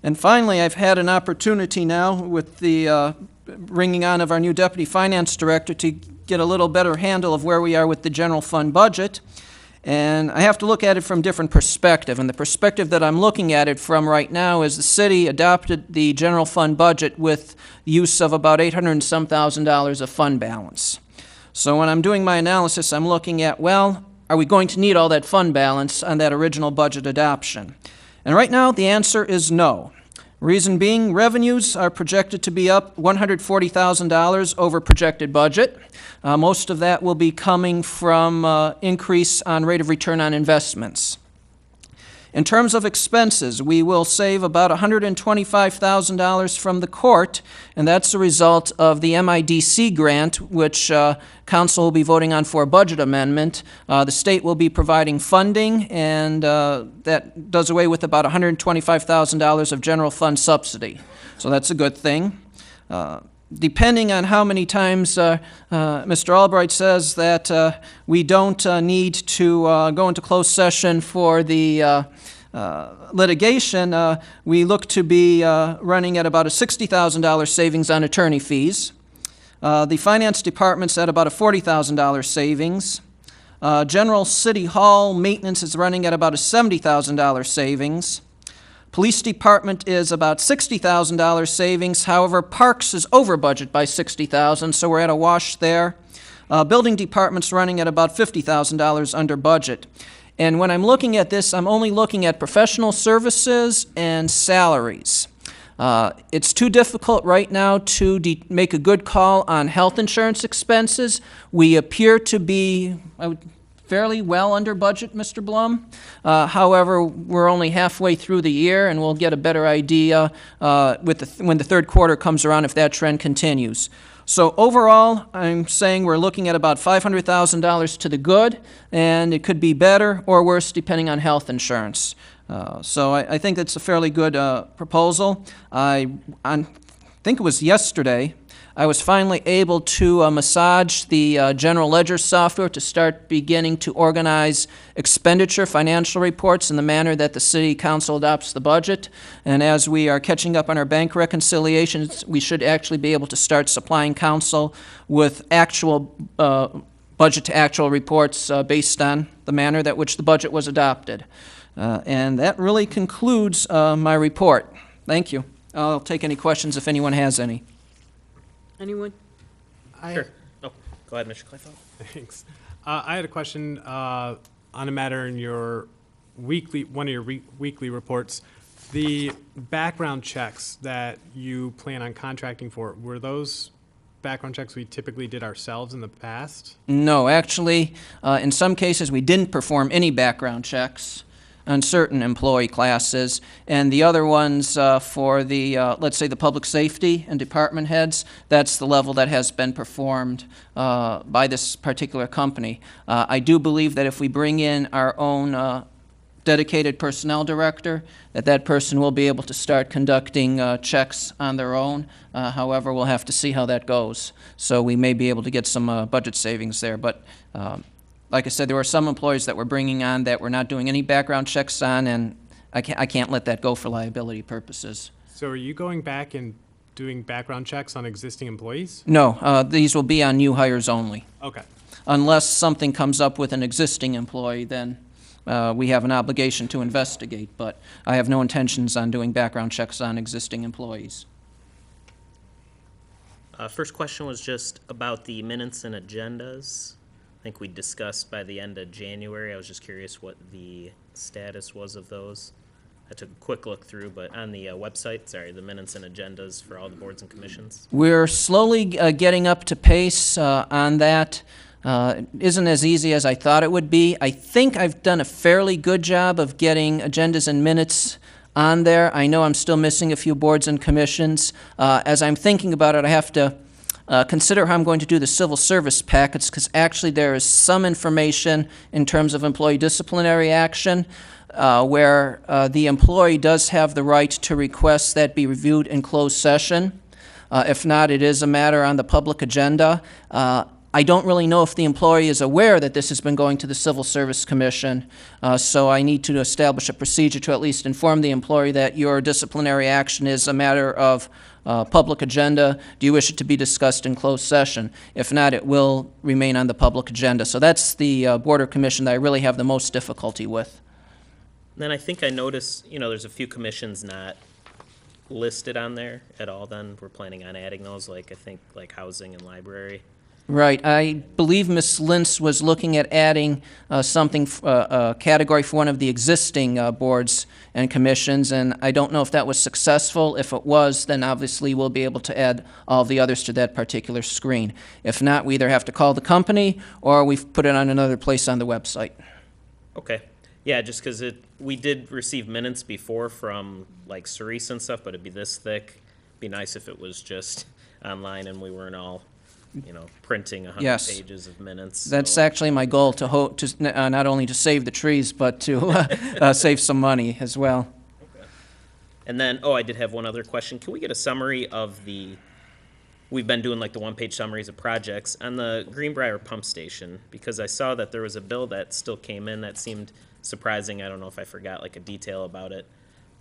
And finally, I've had an opportunity now with the bringing on of our new Deputy Finance Director to get a little better handle of where we are with the general fund budget. And I have to look at it from different perspective. And the perspective that I'm looking at it from right now is the city adopted the general fund budget with the use of about $800 and some thousand of fund balance. So when I'm doing my analysis, I'm looking at, well, are we going to need all that fund balance on that original budget adoption? And right now, the answer is no. Reason being, revenues are projected to be up $140,000 over projected budget. Most of that will be coming from increase on rate of return on investments. In terms of expenses, we will save about $125,000 from the court, and that's a result of the MIDC grant, which Council will be voting on for a budget amendment. The state will be providing funding, and that does away with about $125,000 of general fund subsidy. So that's a good thing. Depending on how many times Mr. Albright says that we don't need to go into closed session for the litigation, we look to be running at about a $60,000 savings on attorney fees. The finance department's at about a $40,000 savings. General City Hall maintenance is running at about a $70,000 savings. Police department is about $60,000 savings. However, Parks is over budget by $60,000, so we're at a wash there. Building department's running at about $50,000 under budget. And when I'm looking at this, I'm only looking at professional services and salaries. It's too difficult right now to make a good call on health insurance expenses. We appear to be fairly well under budget, Mr. Blum. However, we're only halfway through the year, and we'll get a better idea when the third quarter comes around if that trend continues. So overall, I'm saying we're looking at about $500,000 to the good, and it could be better or worse depending on health insurance. So I think it's a fairly good proposal. I think it was yesterday, I was finally able to massage the general ledger software to start beginning to organize expenditure financial reports in the manner that the city council adopts the budget. And as we are catching up on our bank reconciliations, we should actually be able to start supplying council with actual budget to actual reports based on the manner that which the budget was adopted. And that really concludes my report. Thank you. I'll take any questions if anyone has any. Anyone? Sure. Oh, go ahead, Mr. Clayfeld. Thanks. I had a question on a matter in your one of your weekly reports. The background checks that you plan on contracting for, were those background checks we typically did ourselves in the past? No, actually, in some cases, we didn't perform any background checks on certain employee classes, and the other ones for the, let's say, the public safety and department heads, that's the level that has been performed by this particular company. I do believe that if we bring in our own dedicated personnel director, that person will be able to start conducting checks on their own. However, we'll have to see how that goes. So we may be able to get some budget savings there, but like I said, there were some employees that we're bringing on that we're not doing any background checks on, and I can't let that go for liability purposes. So are you going back and doing background checks on existing employees? No, these will be on new hires only. Okay. Unless something comes up with an existing employee, then we have an obligation to investigate, but I have no intentions on doing background checks on existing employees. First question was just about the minutes and agendas. I think we discussed by the end of January. I was just curious what the status was of those. I took a quick look through, but on the website, sorry, the minutes and agendas for all the boards and commissions. We're slowly getting up to pace on that. It isn't as easy as I thought it would be. I think I've done a fairly good job of getting agendas and minutes on there. I know I'm still missing a few boards and commissions. As I'm thinking about it, I have to consider how I'm going to do the civil service packets, because actually there is some information in terms of employee disciplinary action where the employee does have the right to request that be reviewed in closed session. If not, it is a matter on the public agenda. I don't really know if the employee is aware that this has been going to the Civil Service Commission, so I need to establish a procedure to at least inform the employee that your disciplinary action is a matter of public agenda. Do you wish it to be discussed in closed session? If not, it will remain on the public agenda. So that's the Board or Commission that I really have the most difficulty with. Then I think I noticed, there's a few commissions not listed on there at all then. We're planning on adding those, like housing and library. Right. I believe Ms. Lintz was looking at adding something, a category for one of the existing boards and commissions, and I don't know if that was successful. If it was, then obviously we'll be able to add all the others to that particular screen. If not, we either have to call the company or we've put it on another place on the website. Okay. Yeah, just because we did receive minutes before from like Cerise and stuff, but it'd be this thick. Be nice if it was just online and we weren't all printing 100 Yes. pages of minutes. That's so. actually my goal, to not only to save the trees, but to save some money as well. Okay. And then, I did have one other question. Can we get a summary of we've been doing like the one-page summaries of projects on the Greenbrier pump station, because I saw that there was a bill that still came in that seemed surprising. I don't know if I forgot like a detail about it,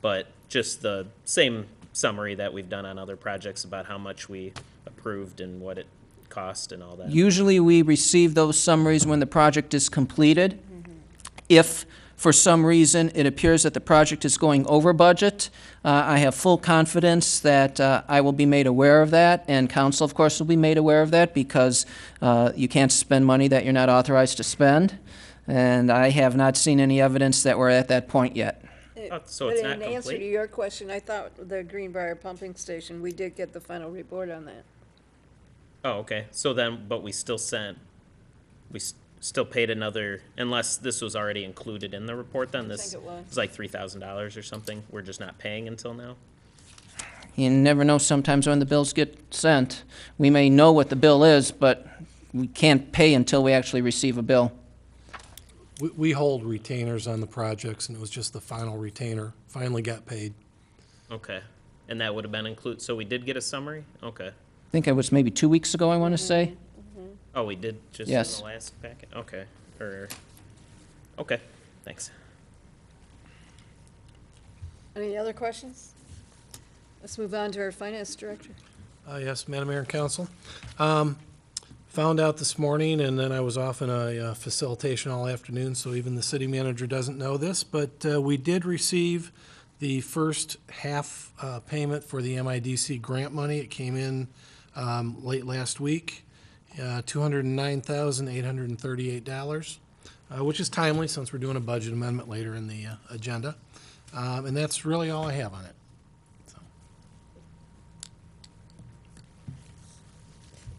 but just the same summary that we've done on other projects about how much we approved and what it cost and all that. Usually we receive those summaries when the project is completed. If for some reason it appears that the project is going over budget, I have full confidence that I will be made aware of that, and council, of course, will be made aware of that, because you can't spend money that you're not authorized to spend, and I have not seen any evidence that we're at that point yet. So it's not But in answer to complete? your question, I thought the Greenbrier pumping station, we did get the final report on that. Oh, okay. So then, but we still sent, still paid another, unless this was already included in the report, then I this think it was. is like $3,000 or something. We're just not paying until now. You never know sometimes when the bills get sent. We may know what the bill is, but we can't pay until we actually receive a bill. We hold retainers on the projects, and it was just the final retainer finally got paid. Okay. And that would have been included, so we did get a summary? Okay. I think it was maybe 2 weeks ago, I want to say. Oh, we did just in Yes. the last packet? Okay. Okay, thanks. Any other questions? Let's move on to our finance director. Yes, Madam Mayor and Council. Found out this morning, and then I was off in a facilitation all afternoon, so even the city manager doesn't know this, but we did receive the first half payment for the MIDC grant money. It came in late last week, $209,838, which is timely since we're doing a budget amendment later in the agenda. And that's really all I have on it.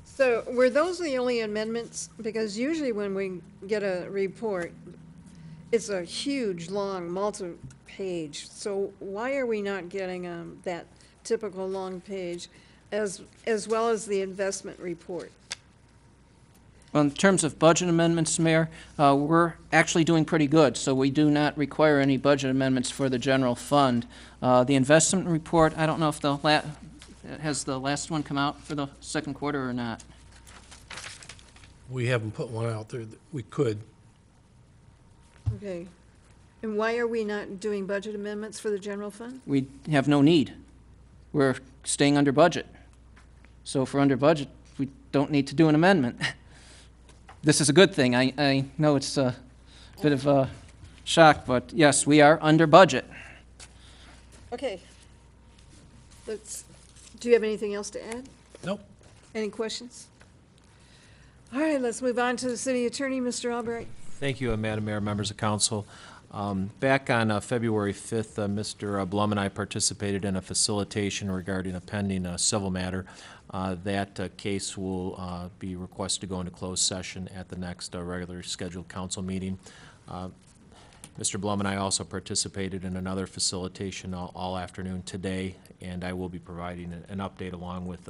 So were those the only amendments? Because usually when we get a report, it's a huge, long, multi-page. So why are we not getting that typical long page as well as the investment report? Well, in terms of budget amendments, Mayor, we're actually doing pretty good, so we do not require any budget amendments for the general fund. The investment report, I don't know if has the last one come out for the second quarter or not? We haven't put one out there that we could. Okay. And why are we not doing budget amendments for the general fund? We have no need. We're staying under budget. So if we're under budget, we don't need to do an amendment. This is a good thing. I know it's a bit of a shock, but yes, we are under budget. Okay. Do you have anything else to add? Nope. Any questions? All right, let's move on to the city attorney, Mr. Albright. Thank you, Madam Mayor, members of council. Back on February 5th, Mr. Blum and I participated in a facilitation regarding a pending civil matter. That case will be requested to go into closed session at the next regularly scheduled council meeting. Mr. Blum and I also participated in another facilitation all afternoon today, and I will be providing an update along with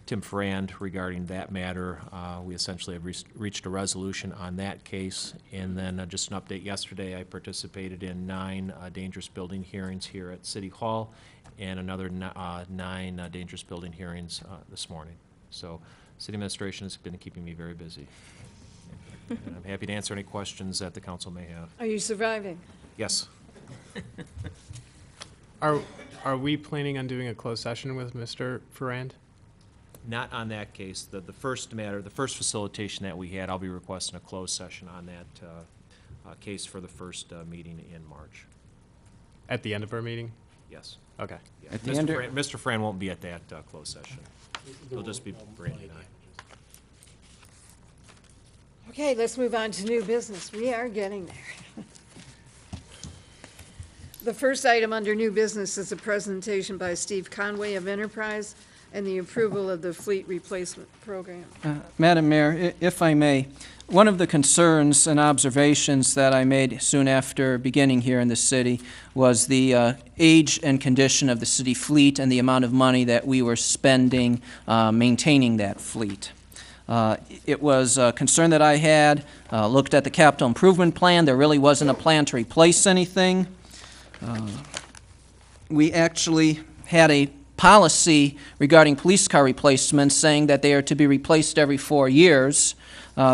Tim Frand regarding that matter. We essentially have reached a resolution on that case. And then just an update, yesterday I participated in 9 dangerous building hearings here at City Hall and another 9 dangerous building hearings this morning. So city administration has been keeping me very busy. And I'm happy to answer any questions that the council may have. Are you surviving? Yes. Are we planning on doing a closed session with Mr. Ferrand? Not on that case. The first matter, the first facilitation that we had, I'll be requesting a closed session on that case for the first meeting in March. At the end of our meeting? Yes. Okay. Yeah. At the end Mr. Fran won't be at that closed session. It'll just be Brandy and I. Okay, let's move on to new business. We are getting there. The first item under new business is a presentation by Steve Conway of Enterprise and the approval of the fleet replacement program. Madam Mayor, if I may, one of the concerns and observations that I made soon after beginning here in the city was the age and condition of the city fleet and the amount of money that we were spending maintaining that fleet. It was a concern that I had, looked at the capital improvement plan. There really wasn't a plan to replace anything. We actually had a policy regarding police car replacements saying that they are to be replaced every 4 years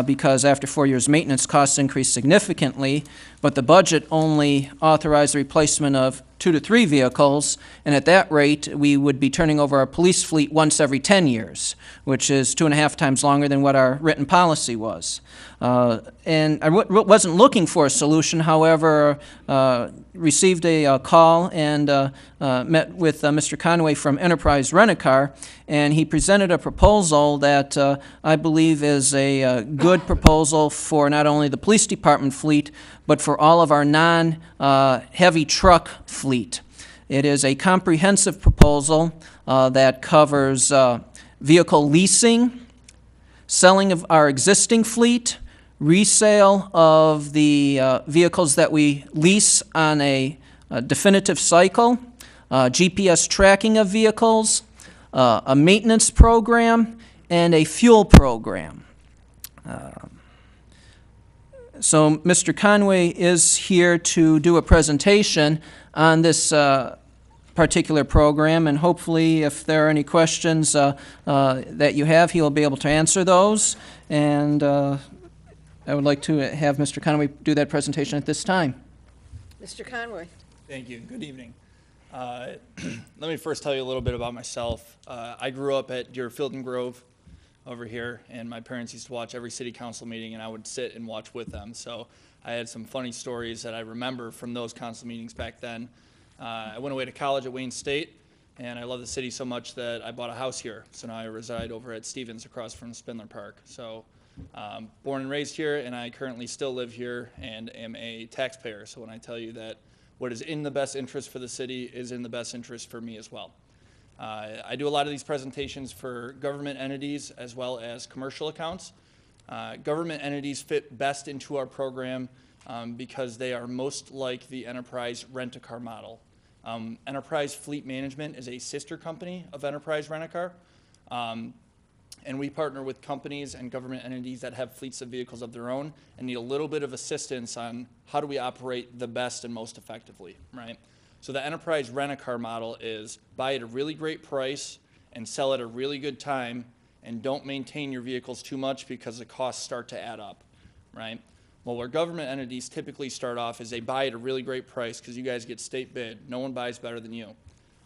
because after 4 years maintenance costs increase significantly, but the budget only authorized the replacement of 2 to 3 vehicles, and at that rate we would be turning over our police fleet once every 10 years, which is 2.5 times longer than what our written policy was. And I wasn't looking for a solution, however, received a call and met with Mr. Conway from Enterprise Rent-A-Car, and he presented a proposal that I believe is a good proposal for not only the police department fleet, but for all of our non-heavy truck fleet. It is a comprehensive proposal that covers vehicle leasing, selling of our existing fleet, resale of the vehicles that we lease on a definitive cycle, GPS tracking of vehicles, a maintenance program, and a fuel program. So Mr. Conway is here to do a presentation on this particular program, and hopefully if there are any questions that you have, he will be able to answer those. And I would like to have Mr. Conway do that presentation at this time. Mr. Conway. Thank you. Good evening. Let me first tell you a little bit about myself. I grew up at Deerfield and Grove over here, and my parents used to watch every city council meeting, and I would sit and watch with them. So I had some funny stories that I remember from those council meetings back then. I went away to college at Wayne State, and I love the city so much that I bought a house here. So now I reside over at Stevens across from Spindler Park. So born and raised here, and I currently still live here and am a taxpayer. So when I tell you that what is in the best interest for the city is in the best interest for me as well. I do a lot of these presentations for government entities as well as commercial accounts. Government entities fit best into our program because they are most like the enterprise rent-a-car model. Enterprise Fleet Management is a sister company of Enterprise Rent-A-Car, and we partner with companies and government entities that have fleets of vehicles of their own and need a little bit of assistance on how do we operate the best and most effectively, right? So the Enterprise Rent-A-Car model is buy at a really great price and sell at a really good time, and don't maintain your vehicles too much because the costs start to add up, right? Well, where government entities typically start off is they buy at a really great price because you guys get state bid. No one buys better than you.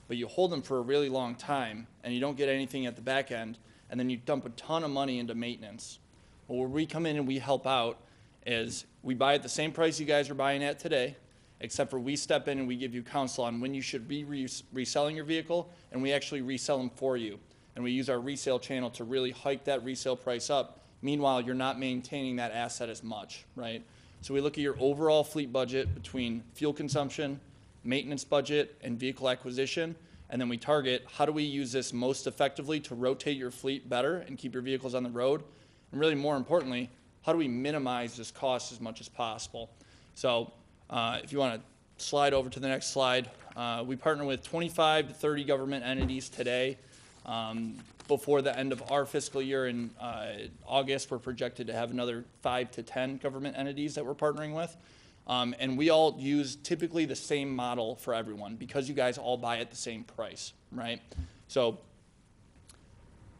But you hold them for a really long time, and you don't get anything at the back end, and then you dump a ton of money into maintenance. Well, where we come in and we help out is we buy at the same price you guys are buying at today, except for we step in and we give you counsel on when you should be reselling your vehicle, and we actually resell them for you. And we use our resale channel to really hike that resale price up. Meanwhile, you're not maintaining that asset as much, right? So we look at your overall fleet budget between fuel consumption, maintenance budget, and vehicle acquisition, and then we target how do we use this most effectively to rotate your fleet better and keep your vehicles on the road, and really more importantly, how do we minimize this cost as much as possible? So if you want to slide over to the next slide, we partner with 25 to 30 government entities today. Before the end of our fiscal year in August, we're projected to have another 5 to 10 government entities that we're partnering with. And we all use typically the same model for everyone because you guys all buy at the same price, right? So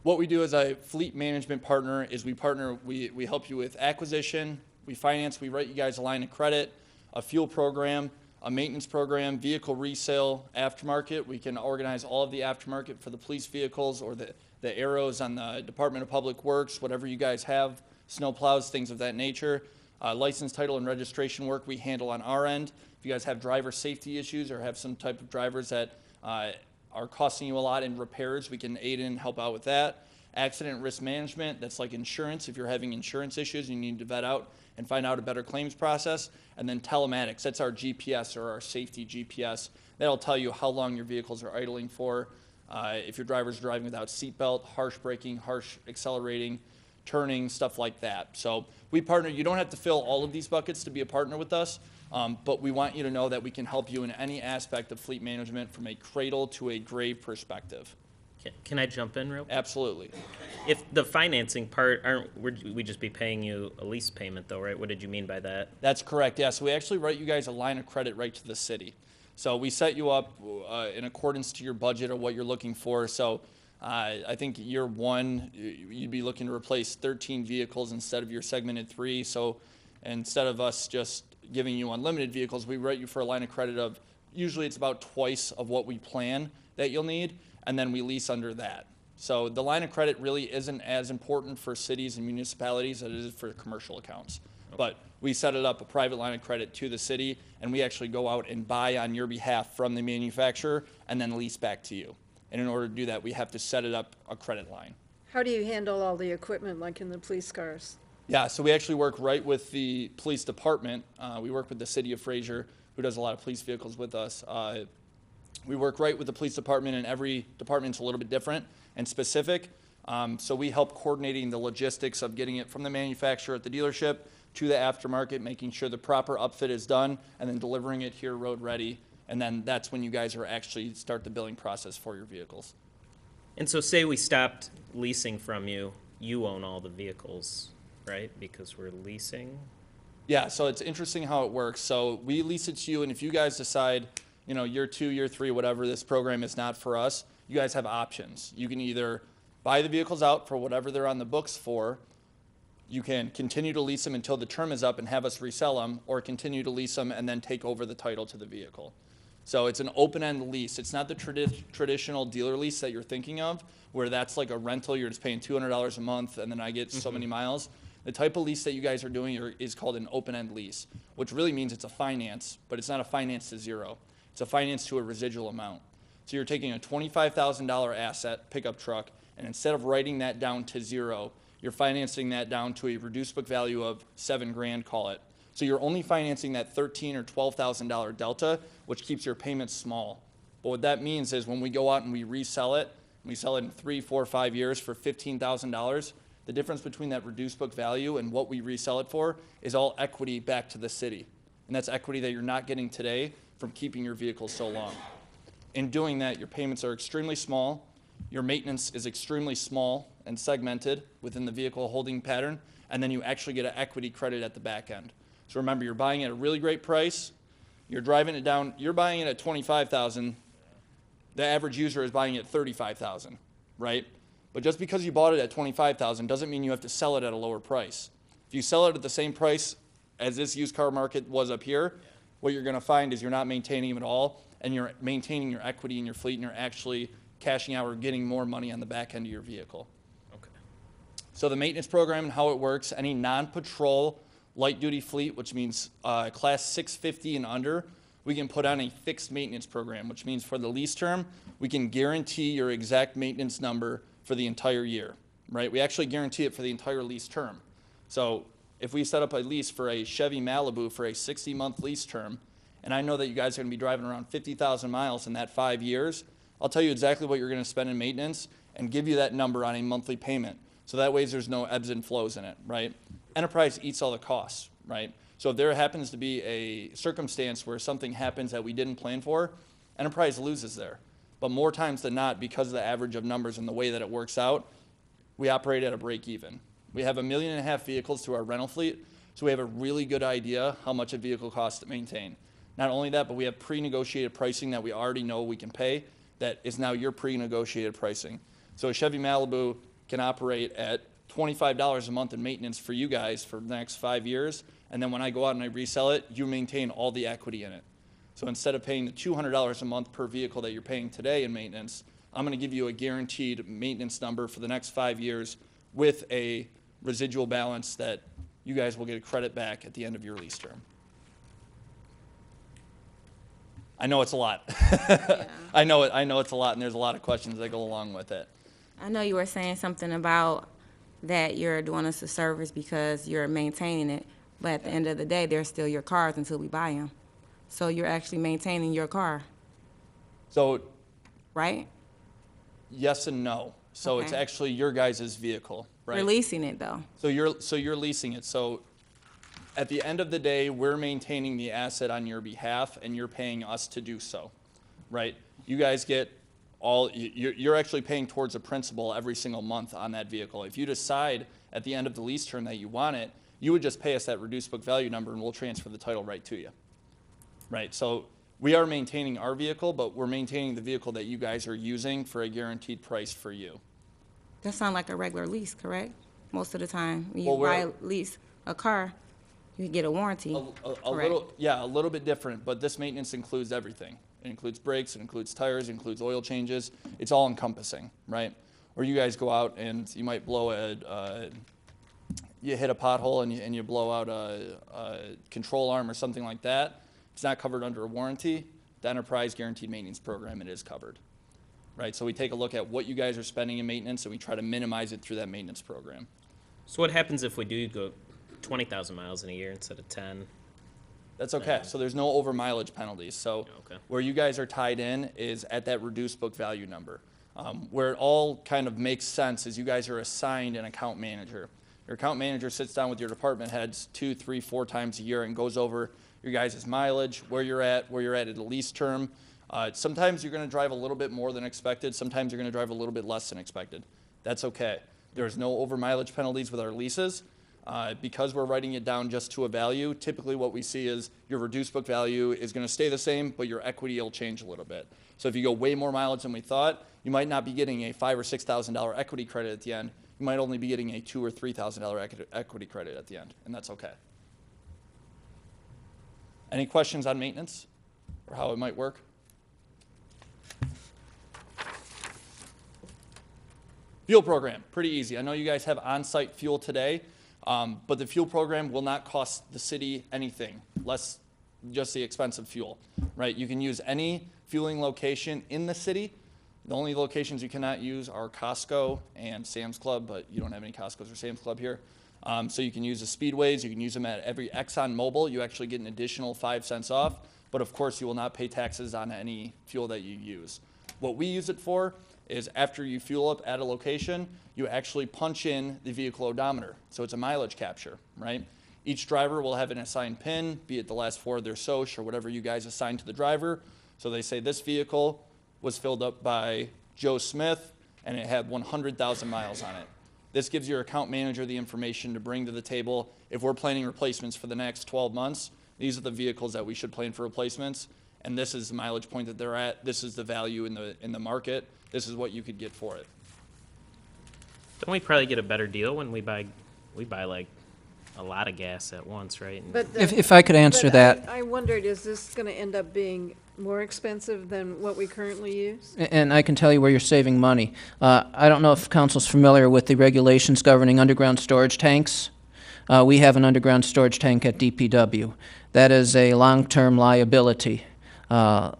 what we do as a fleet management partner is we help you with acquisition, we finance, we write you guys a line of credit, a fuel program, a maintenance program, vehicle resale, aftermarket. We can organize all of the aftermarket for the police vehicles or the arrows on the Department of Public Works, whatever you guys have, snow plows, things of that nature. License, title, and registration work we handle on our end. If you guys have driver safety issues or have some type of drivers that are costing you a lot in repairs, we can aid and help out with that. Accident risk management, that's like insurance. If you're having insurance issues, you need to vet out and find out a better claims process. And then telematics, that's our GPS or our safety GPS. That'll tell you how long your vehicles are idling for, if your driver's driving without seatbelt, harsh braking, harsh accelerating, turning, stuff like that. So we partner. You don't have to fill all of these buckets to be a partner with us, but we want you to know that we can help you in any aspect of fleet management from a cradle to a grave perspective. Can I jump in real quick? Absolutely. If the financing part, we just be paying you a lease payment though, right? What did you mean by that? That's correct, yeah. So we actually write you guys a line of credit right to the city. So we set you up in accordance to your budget or what you're looking for. So I think year one, you'd be looking to replace 13 vehicles instead of your segmented 3. So instead of us just giving you unlimited vehicles, we write you for a line of credit of, usually it's about twice of what we plan that you'll need, and then we lease under that. So the line of credit really isn't as important for cities and municipalities as it is for commercial accounts. Okay. But we set it up a private line of credit to the city, and we actually go out and buy on your behalf from the manufacturer and then lease back to you. And in order to do that, we have to set it up a credit line. How do you handle all the equipment like in the police cars? Yeah, so we actually work right with the police department. We work with the city of Fraser, who does a lot of police vehicles with us. We work right with the police department, and every department's a little bit different and specific. So we help coordinating the logistics of getting it from the manufacturer at the dealership to the aftermarket, making sure the proper upfit is done, and then delivering it here road ready. And then that's when you guys are actually start the billing process for your vehicles. And so say we stopped leasing from you, you own all the vehicles, right? Because we're leasing? Yeah, so it's interesting how it works. So we lease it to you, and if you guys decide, you know, year 2, year 3, whatever, this program is not for us, you guys have options. You can either buy the vehicles out for whatever they're on the books for. You can continue to lease them until the term is up and have us resell them, or continue to lease them and then take over the title to the vehicle. So it's an open-end lease. It's not the traditional dealer lease that you're thinking of, where that's like a rental, you're just paying $200 a month and then I get so many miles. The type of lease that you guys are doing is called an open-end lease, which really means it's a finance, but it's not a finance to zero. It's a finance to a residual amount. So you're taking a $25,000 asset, pickup truck, and instead of writing that down to zero, you're financing that down to a reduced book value of $7,000, call it. So you're only financing that $13,000 or $12,000 delta, which keeps your payments small. But what that means is when we go out and we resell it, we sell it in 3, 4, 5 years for $15,000, the difference between that reduced book value and what we resell it for is all equity back to the city. And that's equity that you're not getting today from keeping your vehicle so long. In doing that, your payments are extremely small, your maintenance is extremely small and segmented within the vehicle holding pattern, and then you actually get an equity credit at the back end. So remember, you're buying it at a really great price, you're driving it down, you're buying it at $25,000, the average user is buying it at $35,000, right? But just because you bought it at $25,000 doesn't mean you have to sell it at a lower price. If you sell it at the same price as this used car market was up here, what you're gonna find is you're not maintaining them at all, and you're maintaining your equity in your fleet, and you're actually cashing out or getting more money on the back end of your vehicle. Okay. So the maintenance program and how it works, any non-patrol light duty fleet, which means class 650 and under, we can put on a fixed maintenance program, which means for the lease term, we can guarantee your exact maintenance number for the entire year, right? We actually guarantee it for the entire lease term. So if we set up a lease for a Chevy Malibu for a 60-month lease term, and I know that you guys are gonna be driving around 50,000 miles in that 5 years, I'll tell you exactly what you're gonna spend in maintenance and give you that number on a monthly payment. So that way there's no ebbs and flows in it, right? Enterprise eats all the costs, right? So if there happens to be a circumstance where something happens that we didn't plan for, Enterprise loses there. But more times than not, because of the average of numbers and the way that it works out, we operate at a break even. We have 1.5 million vehicles through our rental fleet, so we have a really good idea how much a vehicle costs to maintain. Not only that, but we have pre-negotiated pricing that we already know we can pay that is now your pre-negotiated pricing. So a Chevy Malibu can operate at $25 a month in maintenance for you guys for the next 5 years, and then when I go out and I resell it, you maintain all the equity in it. So instead of paying the $200 a month per vehicle that you're paying today in maintenance, I'm gonna give you a guaranteed maintenance number for the next 5 years with a residual balance that you guys will get a credit back at the end of your lease term. I know it's a lot. Yeah. I know it's a lot, and there's a lot of questions that go along with it. I know you were saying something about that you're doing us a service because you're maintaining it, but at the end of the day, they're still your cars until we buy them. So you're actually maintaining your car, So right? yes and no. So it's Okay. actually your guys' vehicle, right? You're leasing it though. So you're leasing it. So at the end of the day, we're maintaining the asset on your behalf, and you're paying us to do so, right? You guys get you're actually paying towards a principal every single month on that vehicle. If you decide at the end of the lease term that you want it, you would just pay us that reduced book value number, and we'll transfer the title right to you, right? So we are maintaining our vehicle, but we're maintaining the vehicle that you guys are using for a guaranteed price for you. That sounds like a regular lease, correct? Most of the time, when Well, you buy lease a car, you get a warranty. A little bit different, but this maintenance includes everything. It includes brakes, it includes tires, it includes oil changes. It's all encompassing, right? Or you guys go out and you might blow you hit a pothole and you blow out a control arm or something like that. It's not covered under a warranty. The Enterprise Guaranteed Maintenance Program, it is covered, right? So we take a look at what you guys are spending in maintenance, and we try to minimize it through that maintenance program. So what happens if we do go 20,000 miles in a year instead of 10? That's okay. So there's no over mileage penalties. So Okay. where you guys are tied in is at that reduced book value number. Where it all kind of makes sense is you guys are assigned an account manager. Your account manager sits down with your department heads 2, 3, 4 times a year and goes over your guys' mileage, where you're at a lease term. Sometimes you're going to drive a little bit more than expected. Sometimes you're going to drive a little bit less than expected. That's okay. There's no over mileage penalties with our leases. Because we're writing it down just to a value, typically what we see is your reduced book value is going to stay the same, but your equity will change a little bit. So if you go way more mileage than we thought, you might not be getting a $5,000 or $6,000 equity credit at the end. You might only be getting a $2,000 or $3,000 equity credit at the end, and that's okay. Any questions on maintenance or how it might work? Fuel program, pretty easy. I know you guys have on-site fuel today, but the fuel program will not cost the city anything, less just the expense of fuel, right? You can use any fueling location in the city. The only locations you cannot use are Costco and Sam's Club, but you don't have any Costco's or Sam's Club here. So you can use the speedways, you can use them at every Exxon Mobil. You actually get an additional 5 cents off, but of course you will not pay taxes on any fuel that you use. What we use it for is after you fuel up at a location, you actually punch in the vehicle odometer. So it's a mileage capture, right? Each driver will have an assigned PIN, be it the last 4 of their SOCH or whatever you guys assign to the driver. So they say this vehicle was filled up by Joe Smith and it had 100,000 miles on it. This gives your account manager the information to bring to the table. If we're planning replacements for the next 12 months, these are the vehicles that we should plan for replacements. And this is the mileage point that they're at. This is the value in the market. This is what you could get for it. Don't we probably get a better deal when we buy like a lot of gas at once, right? And- But If I could answer but that. I wondered, is this going to end up being more expensive than what we currently use? And I can tell you where you're saving money. I don't know if council's familiar with the regulations governing underground storage tanks. We have an underground storage tank at DPW. That is a long-term liability. By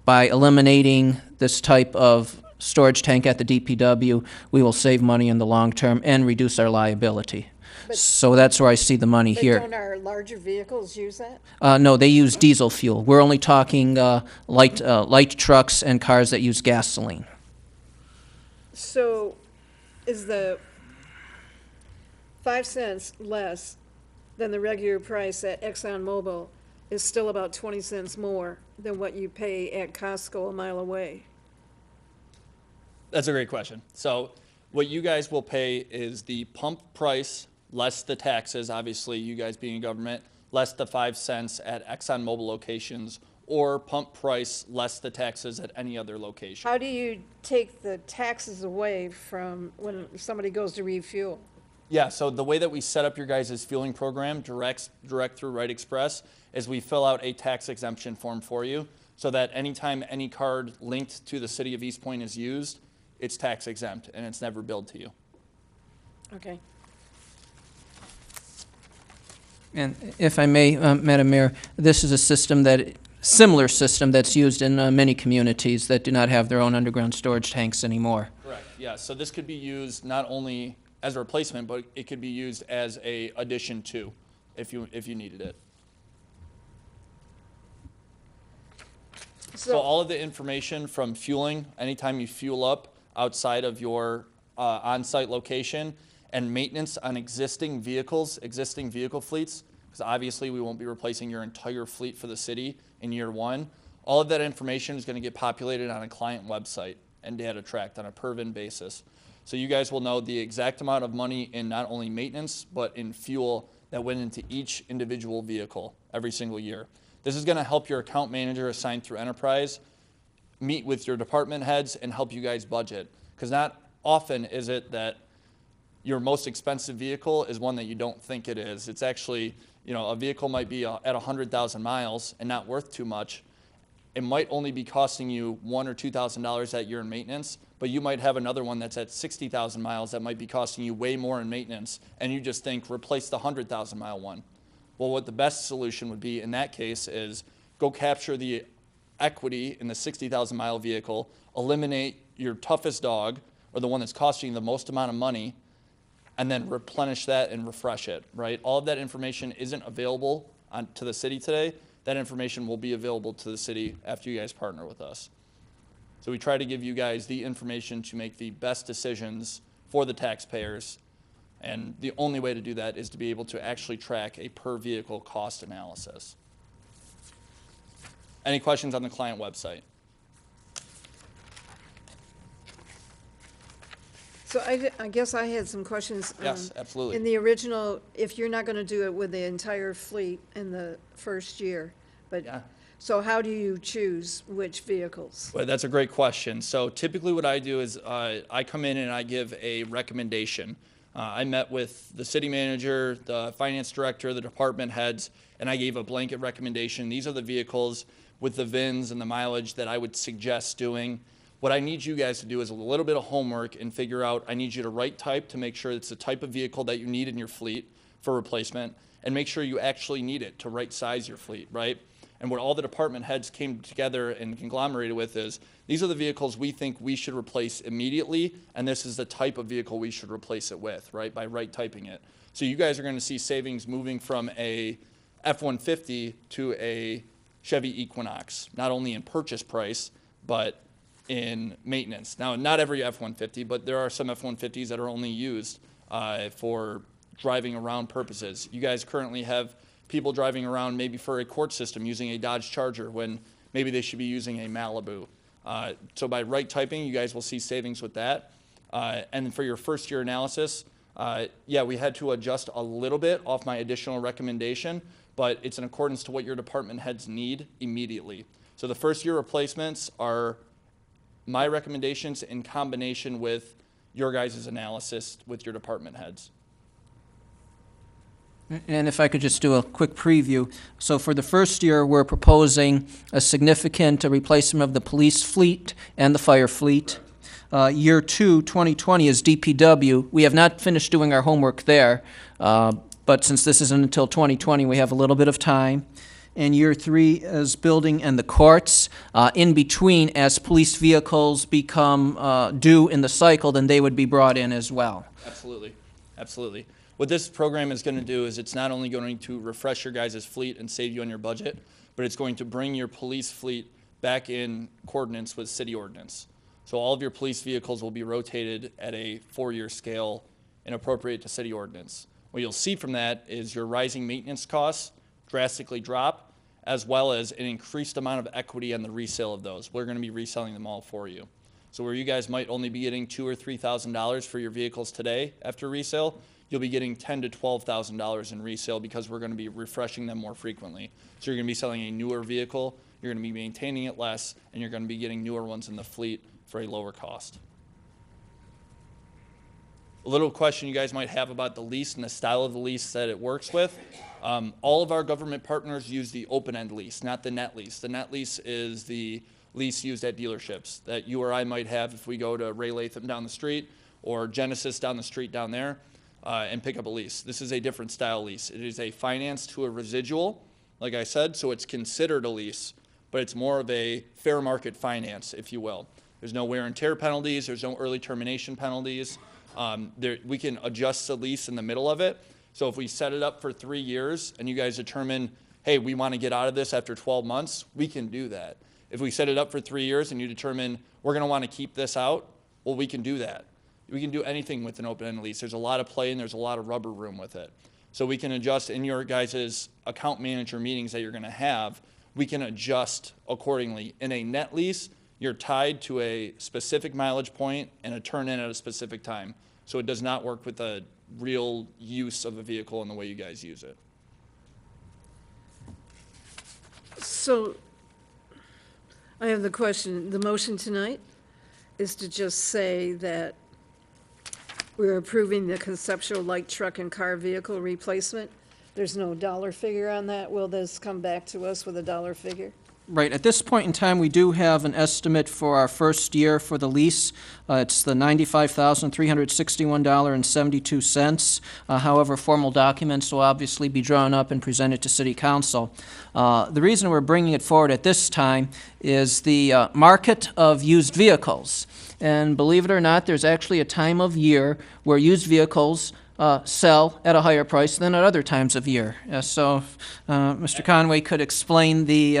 eliminating this type of storage tank at the DPW, we will save money in the long term and reduce our liability. So that's where I see the money But here. don't our larger vehicles use that? No, they use diesel fuel. We're only talking light trucks and cars that use gasoline. So is the 5 cents less than the regular price at ExxonMobil is still about 20 cents more than what you pay at Costco a mile away? That's a great question. So what you guys will pay is the pump price less the taxes, obviously you guys being a government, less the 5 cents at ExxonMobil locations, or pump price less the taxes at any other location. How do you take the taxes away from when somebody goes to refuel? Yeah, so the way that we set up your guys' fueling program direct through Right Express is we fill out a tax exemption form for you so that anytime any card linked to the city of East Point is used, it's tax exempt and it's never billed to you. Okay. And if I may, Madam Mayor, this is a similar system that's used in many communities that do not have their own underground storage tanks anymore. Correct, yeah, so this could be used not only as a replacement, but it could be used as a addition to, if you needed it. So all of the information from fueling, anytime you fuel up outside of your on-site location, and maintenance on existing vehicles, existing vehicle fleets, because obviously we won't be replacing your entire fleet for the city in year 1. All of that information is going to get populated on a client website and data tracked on a per VIN basis. So you guys will know the exact amount of money in not only maintenance, but in fuel that went into each individual vehicle every single year. This is going to help your account manager assigned through Enterprise meet with your department heads and help you guys budget. Because not often is it that your most expensive vehicle is one that you don't think it is. It's actually, a vehicle might be at 100,000 miles and not worth too much. It might only be costing you $1,000 or $2,000 that year in maintenance, but you might have another one that's at 60,000 miles that might be costing you way more in maintenance, and you just think, replace the 100,000 mile one. Well, what the best solution would be in that case is go capture the equity in the 60,000 mile vehicle, eliminate your toughest dog, or the one that's costing you the most amount of money, and then replenish that and refresh it, right? All of that information isn't available to the city today. That information will be available to the city after you guys partner with us. So we try to give you guys the information to make the best decisions for the taxpayers. And the only way to do that is to be able to actually track a per vehicle cost analysis. Any questions on the client website? So I guess I had some questions. Yes, absolutely. In the original, if you're not going to do it with the entire fleet in the first year, but, Yeah. so how do you choose which vehicles? Well, that's a great question. So typically what I do is I come in and I give a recommendation. I met with the city manager, the finance director, the department heads, and I gave a blanket recommendation. These are the vehicles with the VINs and the mileage that I would suggest doing. What I need you guys to do is a little bit of homework and figure out, I need you to write type to make sure it's the type of vehicle that you need in your fleet for replacement, and make sure you actually need it to right size your fleet, right? And what all the department heads came together and conglomerated with is, these are the vehicles we think we should replace immediately, and this is the type of vehicle we should replace it with, right, by right typing it. So you guys are going to see savings moving from a F-150 to a Chevy Equinox, not only in purchase price, but in maintenance. Now, not every F-150, but there are some F-150s that are only used for driving around purposes. You guys currently have people driving around maybe for a court system using a Dodge Charger when maybe they should be using a Malibu. So by right typing, you guys will see savings with that. And for your first year analysis, yeah, we had to adjust a little bit off my additional recommendation, but it's in accordance to what your department heads need immediately. So the first year replacements are my recommendations in combination with your guys' analysis with your department heads. And if I could just do a quick preview. So for the first year, we're proposing a significant replacement of the police fleet and the fire fleet. Year 2, 2020, is DPW. We have not finished doing our homework there, but since this isn't until 2020, we have a little bit of time. And year 3 is building and the courts. In between, as police vehicles become due in the cycle, then they would be brought in as well. Absolutely, absolutely. What this program is going to do is it's not only going to refresh your guys' fleet and save you on your budget, but it's going to bring your police fleet back in coordinates with city ordinance. So all of your police vehicles will be rotated at a 4-year scale and appropriate to city ordinance. What you'll see from that is your rising maintenance costs drastically drop, as well as an increased amount of equity on the resale of those. We're going to be reselling them all for you. So where you guys might only be getting $2,000 or $3,000 for your vehicles today after resale, you'll be getting $10,000 to $12,000 in resale because we're going to be refreshing them more frequently. So you're going to be selling a newer vehicle, you're going to be maintaining it less, and you're going to be getting newer ones in the fleet for a lower cost. A little question you guys might have about the lease and the style of the lease that it works with. All of our government partners use the open-end lease, not the net lease. The net lease is the lease used at dealerships that you or I might have if we go to Ray Latham down the street or Genesis down the street down there and pick up a lease. This is a different style lease. It is a finance to a residual, like I said, so it's considered a lease, but it's more of a fair market finance, if you will. There's no wear and tear penalties. There's no early termination penalties. We can adjust the lease in the middle of it. So if we set it up for 3 years and you guys determine, hey, we want to get out of this after 12 months, we can do that. If we set it up for 3 years and you determine we're going to want to keep this out, well, we can do that. We can do anything with an open-end lease. There's a lot of play and there's a lot of rubber room with it. So we can adjust in your guys' account manager meetings that you're going to have, we can adjust accordingly. In a net lease, you're tied to a specific mileage point and a turn in at a specific time. So it does not work with the real use of a vehicle and the way you guys use it. So I have the question. The motion tonight is to just say that we're approving the conceptual light truck and car vehicle replacement. There's no dollar figure on that. Will this come back to us with a dollar figure? Right. At this point in time, we do have an estimate for our first year for the lease. It's the $95,361.72. However, formal documents will obviously be drawn up and presented to City Council. The reason we're bringing it forward at this time is the market of used vehicles. And believe it or not, there's actually a time of year where used vehicles sell at a higher price than at other times of year. So if, Mr. Conway could explain the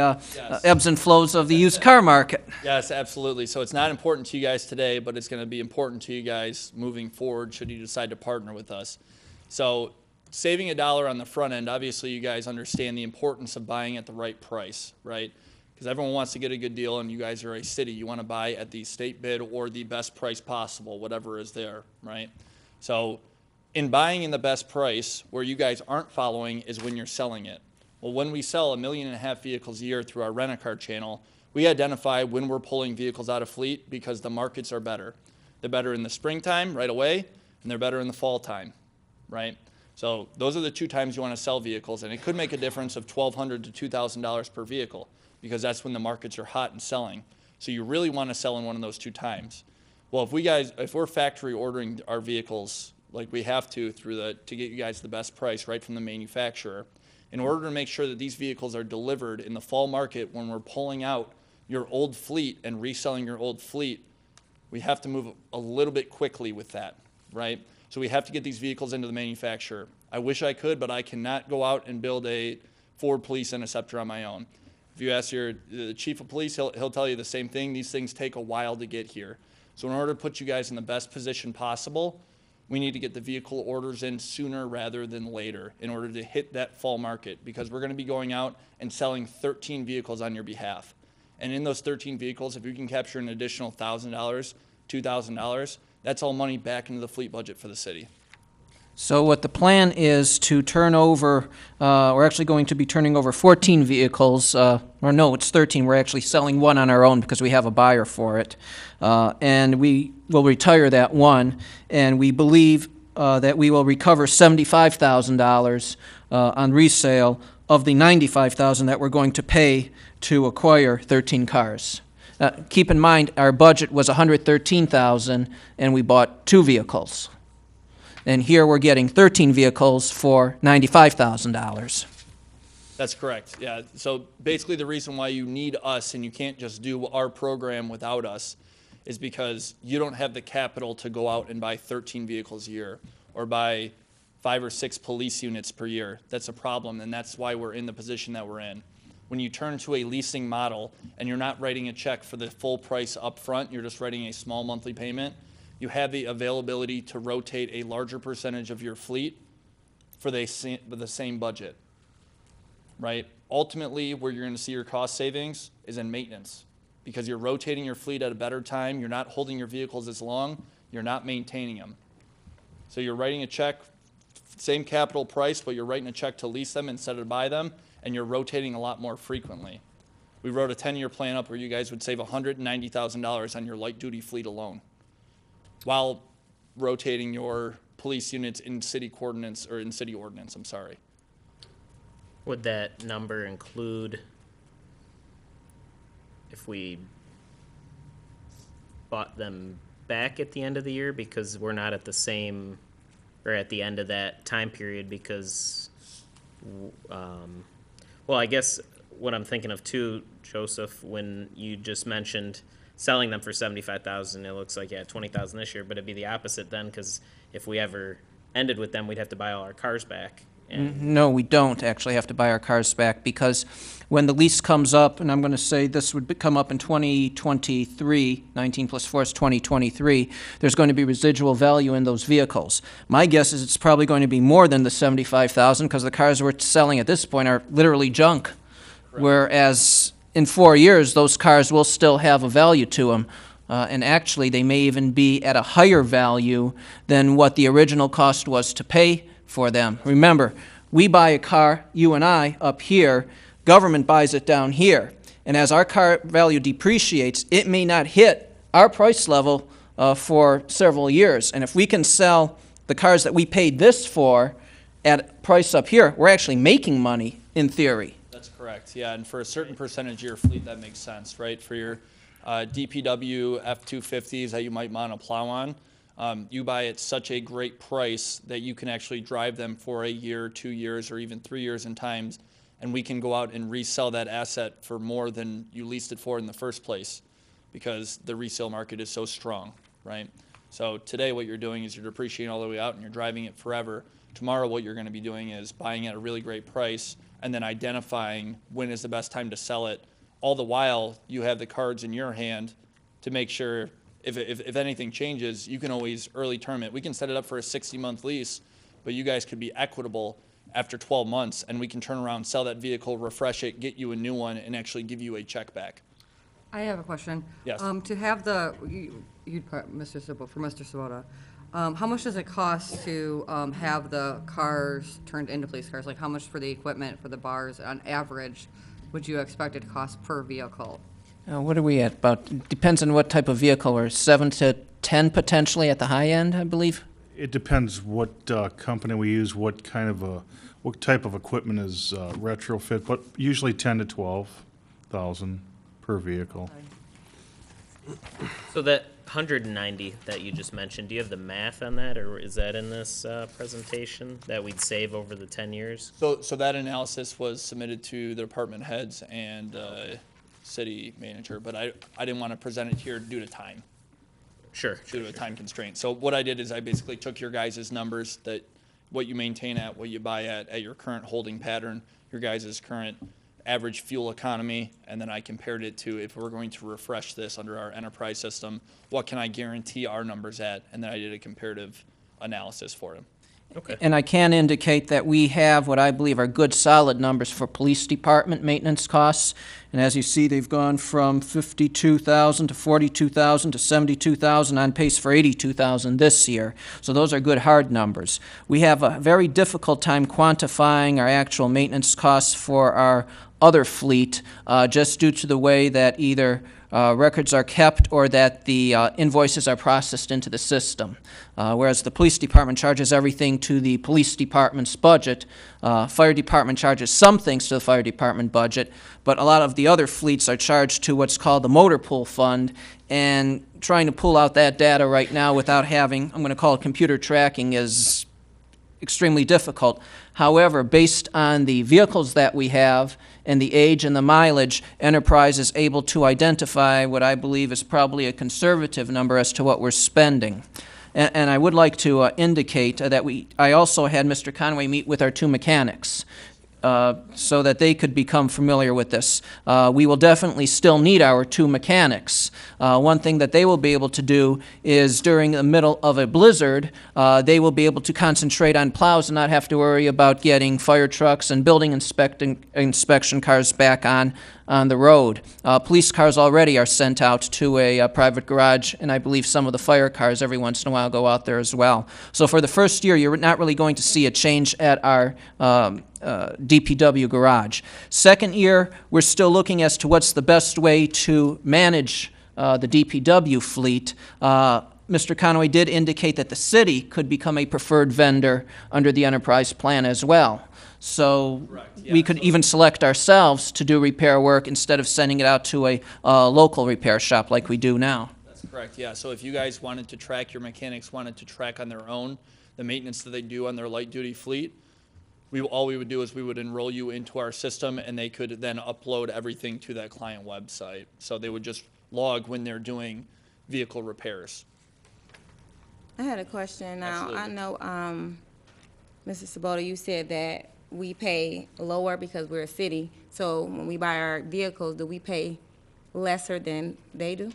ebbs and flows of the used car market. Yes, absolutely. So it's not important to you guys today, but it's going to be important to you guys moving forward should you decide to partner with us. So saving $1 on the front end, obviously you guys understand the importance of buying at the right price, right? Because everyone wants to get a good deal, and you guys are a city. You want to buy at the state bid or the best price possible, whatever is there, right? So in buying in the best price, where you guys aren't following is when you're selling it. Well, when we sell 1.5 million vehicles a year through our rent-a-car channel, we identify when we're pulling vehicles out of fleet because the markets are better. They're better in the springtime right away, and they're better in the fall time, right? So those are the 2 times you want to sell vehicles, and it could make a difference of $1,200 to $2,000 per vehicle because that's when the markets are hot and selling. So you really want to sell in one of those 2 times. Well, if we're factory ordering our vehicles like we have to to get you guys the best price right from the manufacturer, in order to make sure that these vehicles are delivered in the fall market when we're pulling out your old fleet and reselling your old fleet, we have to move a little bit quickly with that, right? So we have to get these vehicles into the manufacturer. I wish I could, but I cannot go out and build a Ford Police Interceptor on my own. If you ask the chief of police, he'll tell you the same thing. These things take a while to get here. So in order to put you guys in the best position possible, we need to get the vehicle orders in sooner rather than later in order to hit that fall market, because we're going to be going out and selling 13 vehicles on your behalf. And in those 13 vehicles, if you can capture an additional $1,000, $2,000, that's all money back into the fleet budget for the city. So what the plan is to turn over, we're actually going to be turning over 14 vehicles, or no, it's 13. We're actually selling one on our own because we have a buyer for it. And we will retire that one, and we believe that we will recover $75,000 on resale of the $95,000 that we're going to pay to acquire 13 cars. Keep in mind, our budget was $113,000, and we bought 2 vehicles. And here we're getting 13 vehicles for $95,000. That's correct, yeah. So basically the reason why you need us and you can't just do our program without us is because you don't have the capital to go out and buy 13 vehicles a year or buy 5 or 6 police units per year. That's a problem, and that's why we're in the position that we're in. When you turn to a leasing model and you're not writing a check for the full price up front, you're just writing a small monthly payment, you have the availability to rotate a larger percentage of your fleet for the same budget, right? Ultimately, where you're going to see your cost savings is in maintenance, because you're rotating your fleet at a better time, you're not holding your vehicles as long, you're not maintaining them. So you're writing a check, same capital price, but you're writing a check to lease them instead of buy them, and you're rotating a lot more frequently. We wrote a 10-year plan up where you guys would save $190,000 on your light-duty fleet alone, while rotating your police units in city coordinates, or in city ordinance, I'm sorry. Would that number include if we bought them back at the end of the year, because we're not at the same, or at the end of that time period, because, well, I guess what I'm thinking of too, Joseph, when you just mentioned selling them for $75,000, it looks like, yeah, $20,000 this year, but it'd be the opposite then, because if we ever ended with them, we'd have to buy all our cars back. No, we don't actually have to buy our cars back, because when the lease comes up, and I'm going to say this would come up in 2023, 19 plus 4 is 2023, there's going to be residual value in those vehicles. My guess is it's probably going to be more than the $75,000, because the cars we're selling at this point are literally junk. Correct. Whereas in 4 years, those cars will still have a value to them. And actually, they may even be at a higher value than what the original cost was to pay for them. Remember, we buy a car, you and I, up here, government buys it down here. And as our car value depreciates, it may not hit our price level for several years. And if we can sell the cars that we paid this for at a price up here, we're actually making money, in theory. That's correct, yeah, and for a certain percentage of your fleet, that makes sense, right? For your DPW F-250s that you might want to plow on, you buy at such a great price that you can actually drive them for a year, 2 years, or even 3 years in times, and we can go out and resell that asset for more than you leased it for in the first place, because the resale market is so strong, right? So today what you're doing is you're depreciating all the way out and you're driving it forever. Tomorrow what you're going to be doing is buying at a really great price and then identifying when is the best time to sell it. All the while you have the cards in your hand to make sure if anything changes, you can always early term it. We can set it up for a 60-month lease, but you guys could be equitable after 12 months, and we can turn around, sell that vehicle, refresh it, get you a new one, and actually give you a check back. I have a question. Yes. To have the, Mr. Sabota, how much does it cost to have the cars turned into police cars? Like how much for the equipment, for the bars, on average, would you expect it to cost per vehicle? What are we at? About, depends on what type of vehicle. We're 7 to 10 potentially at the high end, I believe. It depends what company we use, what type of equipment is retrofit, but usually 10 to 12,000 per vehicle. So that 190 that you just mentioned, do you have the math on that, or is that in this presentation that we'd save over the 10 years? So that analysis was submitted to the department heads and city manager, but I didn't want to present it here due to time. Sure. Due to a time constraint. So what I did is I basically took your guys' numbers, that what you maintain at, what you buy at your current holding pattern, your guys' current average fuel economy, and then I compared it to if we're going to refresh this under our enterprise system, what can I guarantee our numbers at? And then I did a comparative analysis for him. Okay. And I can indicate that we have what I believe are good, solid numbers for police department maintenance costs. And as you see, they've gone from 52,000 to 42,000 to 72,000, on pace for 82,000 this year. So those are good, hard numbers. We have a very difficult time quantifying our actual maintenance costs for our other fleet, just due to the way that either records are kept or that the invoices are processed into the system. Whereas the police department charges everything to the police department's budget, fire department charges some things to the fire department budget, but a lot of the other fleets are charged to what's called the motor pool fund, and trying to pull out that data right now without having, I'm going to call it computer tracking, is extremely difficult. However, based on the vehicles that we have and the age and the mileage, Enterprise is able to identify what I believe is probably a conservative number as to what we're spending. And I would like to indicate that I also had Mr. Conway meet with our two mechanics so that they could become familiar with this. We will definitely still need our two mechanics. One thing that they will be able to do is during the middle of a blizzard, they will be able to concentrate on plows and not have to worry about getting fire trucks and building inspection cars back on the road. Police cars already are sent out to a private garage, and I believe some of the fire cars every once in a while go out there as well. So for the first year, you're not really going to see a change at our DPW garage. Second year, we're still looking as to what's the best way to manage the DPW fleet. Mr. Conway did indicate that the city could become a preferred vendor under the enterprise plan as well. So we could even select ourselves to do repair work instead of sending it out to a local repair shop like we do now. That's correct, yeah. So if you guys wanted to track, your mechanics wanted to track on their own the maintenance that they do on their light-duty fleet, all we would do is we would enroll you into our system, and they could then upload everything to that client website. So they would just log when they're doing vehicle repairs. I had a question now. Absolutely. I know, Mr. Sabota, you said that we pay lower because we're a city. So when we buy our vehicles, do we pay lesser than they do?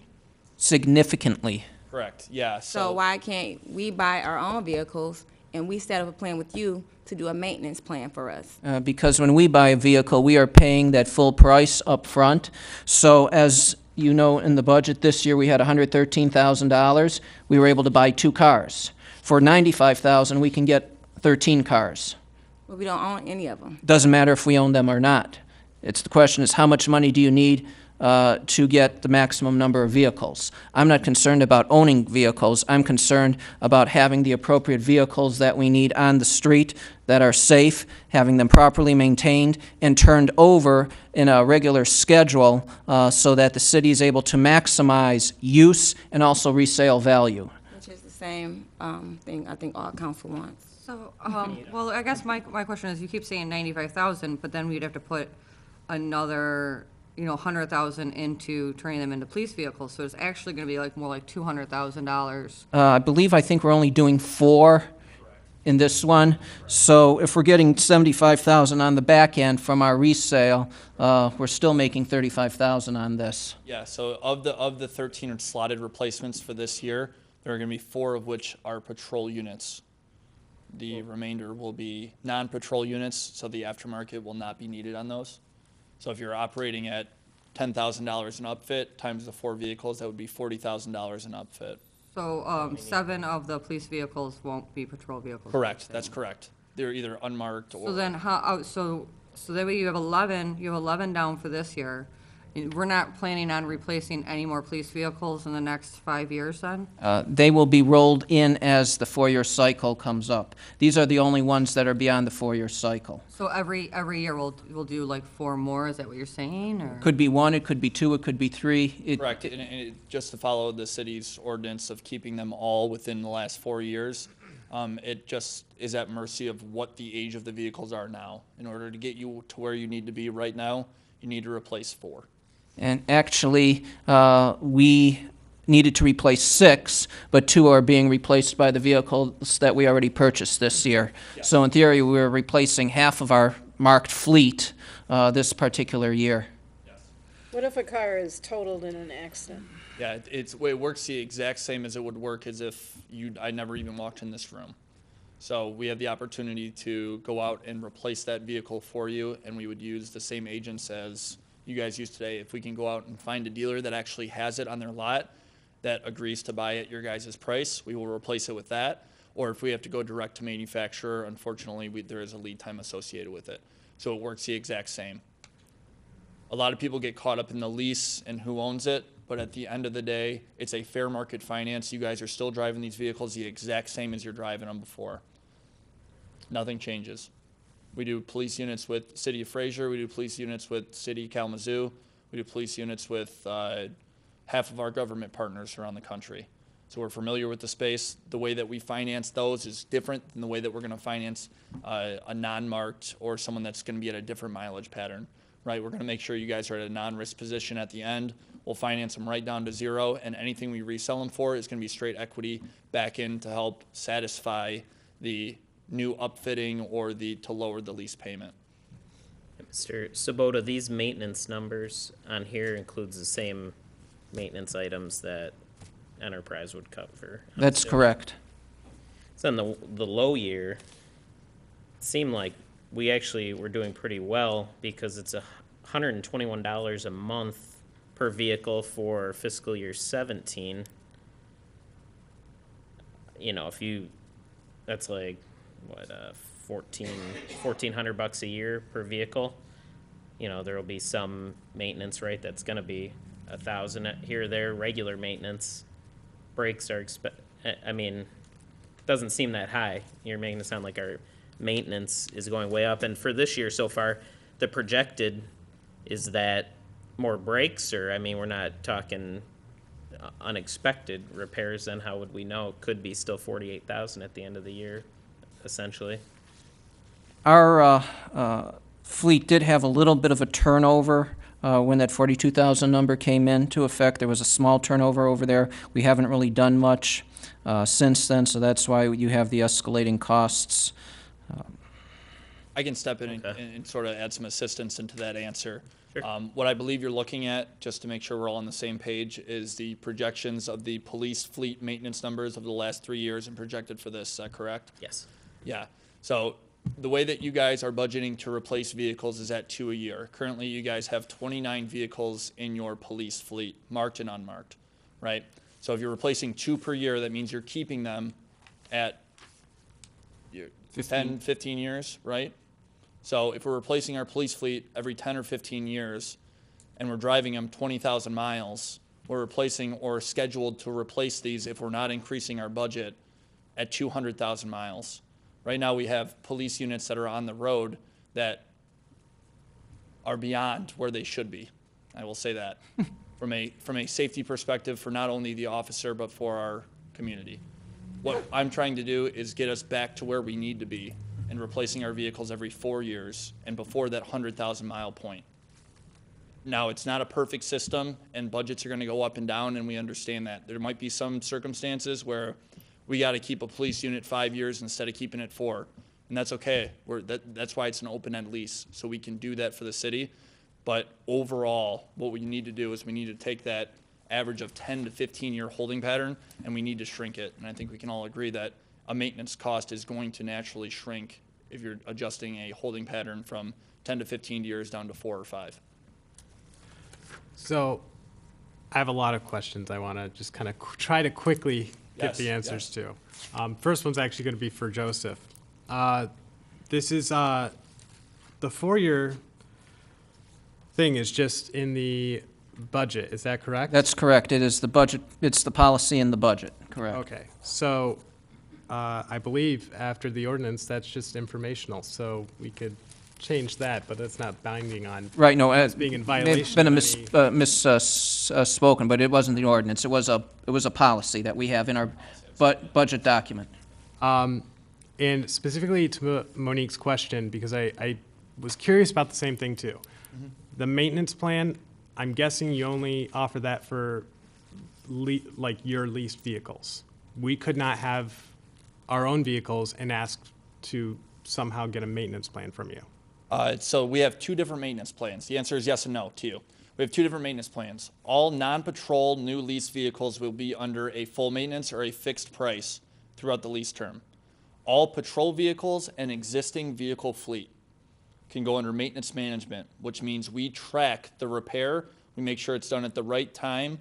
Significantly. Correct, yeah. So why can't we buy our own vehicles and we set up a plan with you to do a maintenance plan for us? Because when we buy a vehicle, we are paying that full price up front. So as you know, in the budget this year, we had $113,000. We were able to buy 2 cars. For $95,000, we can get 13 cars. But we don't own any of them. Doesn't matter if we own them or not. The question is, how much money do you need to get the maximum number of vehicles? I'm not concerned about owning vehicles. I'm concerned about having the appropriate vehicles that we need on the street that are safe, having them properly maintained and turned over in a regular schedule so that the city is able to maximize use and also resale value. Which is the same thing I think all council wants. So, well, I guess my question is, you keep saying 95,000, but then we'd have to put another, 100,000 into turning them into police vehicles, so it's actually gonna be like more like $200,000. I think we're only doing 4 in this one. So if we're getting 75,000 on the back end from our resale, we're still making 35,000 on this. Yeah, so of the 13 slotted replacements for this year, there are going to be 4 of which are patrol units. The remainder will be non-patrol units, so the aftermarket will not be needed on those. So if you're operating at $10,000 in upfit times the 4 vehicles, that would be $40,000 in upfit. So, 7 of the police vehicles won't be patrol vehicles. Correct, that's correct. They're either unmarked or. So then how, so that way you have 11 down for this year. And we're not planning on replacing any more police vehicles in the next 5 years then? They will be rolled in as the 4-year cycle comes up. These are the only ones that are beyond the 4-year cycle. So every year we'll do like 4 more, is that what you're saying, or? Could be 1, it could be 2, it could be 3. Correct, just to follow the city's ordinance of keeping them all within the last 4 years, it just is at mercy of what the age of the vehicles are now. In order to get you to where you need to be right now, you need to replace 4. And actually, we needed to replace 6, but 2 are being replaced by the vehicles that we already purchased this year. Yeah. So in theory, we're replacing half of our marked fleet this particular year. What if a car is totaled in an accident? Yeah, it works the exact same as it would work as if I never even walked in this room. So we have the opportunity to go out and replace that vehicle for you, and we would use the same agents as you guys use today. If we can go out and find a dealer that actually has it on their lot that agrees to buy at your guys' price, we will replace it with that. Or if we have to go direct to manufacturer, unfortunately, there is a lead time associated with it. So it works the exact same. A lot of people get caught up in the lease and who owns it, but at the end of the day, it's a fair market finance. You guys are still driving these vehicles the exact same as you're driving them before. Nothing changes. We do police units with City of Fraser. We do police units with City Kalamazoo. We do police units with half of our government partners around the country. So we're familiar with the space. The way that we finance those is different than the way that we're going to finance a non-marked or someone that's going to be at a different mileage pattern, right? We're going to make sure you guys are at a non-risk position at the end. We'll finance them right down to 0, and anything we resell them for is going to be straight equity back in to help satisfy the new upfitting or to lower the lease payment. Mr. Sabota, these maintenance numbers on here includes the same maintenance items that Enterprise would cover. That's correct. So in the low year, it seemed like we actually were doing pretty well because it's $121 a month per vehicle for fiscal year 17. You know, that's like, what, $1,400 a year per vehicle. You know, there'll be some maintenance, right, that's gonna be $1,000 here or there, regular maintenance. Brakes are doesn't seem that high. You're making it sound like our maintenance is going way up. And for this year so far, the projected, is that more brakes, or, we're not talking unexpected repairs, then how would we know? It could be still 48,000 at the end of the year, essentially. Our fleet did have a little bit of a turnover when that 42,000 number came into effect. There was a small turnover over there. We haven't really done much since then, so that's why you have the escalating costs. I can step in and sort of add some assistance into that answer. Sure. What I believe you're looking at, just to make sure we're all on the same page, is the projections of the police fleet maintenance numbers of the last 3 years and projected for this. Is that correct? Yes. Yeah. So the way that you guys are budgeting to replace vehicles is at 2 a year. Currently, you guys have 29 vehicles in your police fleet, marked and unmarked, right? So if you're replacing 2 per year, that means you're keeping them at 10, 15 years, right? So if we're replacing our police fleet every 10 or 15 years and we're driving them 20,000 miles, we're replacing or scheduled to replace these if we're not increasing our budget at 200,000 miles. Right now we have police units that are on the road that are beyond where they should be. I will say that from a safety perspective for not only the officer but for our community. What I'm trying to do is get us back to where we need to be and replacing our vehicles every 4 years and before that 100,000 mile point. Now, it's not a perfect system, and budgets are going to go up and down, and we understand that. There might be some circumstances where we got to keep a police unit 5 years instead of keeping it 4, and that's okay. That's why it's an open-end lease, so we can do that for the city. But overall, what we need to do is we need to take that average of 10 to 15-year holding pattern, and we need to shrink it. And I think we can all agree that a maintenance cost is going to naturally shrink if you're adjusting a holding pattern from 10 to 15 years down to 4 or 5. So I have a lot of questions I want to just kind of try to quickly get the Yes, answers to. First one's actually going to be for Joseph. This is the 4-year thing is just in the budget. Is that correct? That's correct. It is the budget, it's the policy in the budget, correct. Okay. So I believe after the ordinance, that's just informational. So we could change that, but it's not binding on Right, no, it's being in may have violation been a of any- misspoken, but it wasn't the ordinance. It was a policy that we have in our budget document. And specifically to Monique's question, because I was curious about the same thing too. The maintenance plan, I'm guessing you only offer that for like your leased vehicles. We could not have our own vehicles and ask to somehow get a maintenance plan from you. So we have 2 different maintenance plans. The answer is yes and no to you. We have 2 different maintenance plans. All non-patrol new lease vehicles will be under a full maintenance or a fixed price throughout the lease term. All patrol vehicles and existing vehicle fleet can go under maintenance management, which means we track the repair, we make sure it's done at the right time,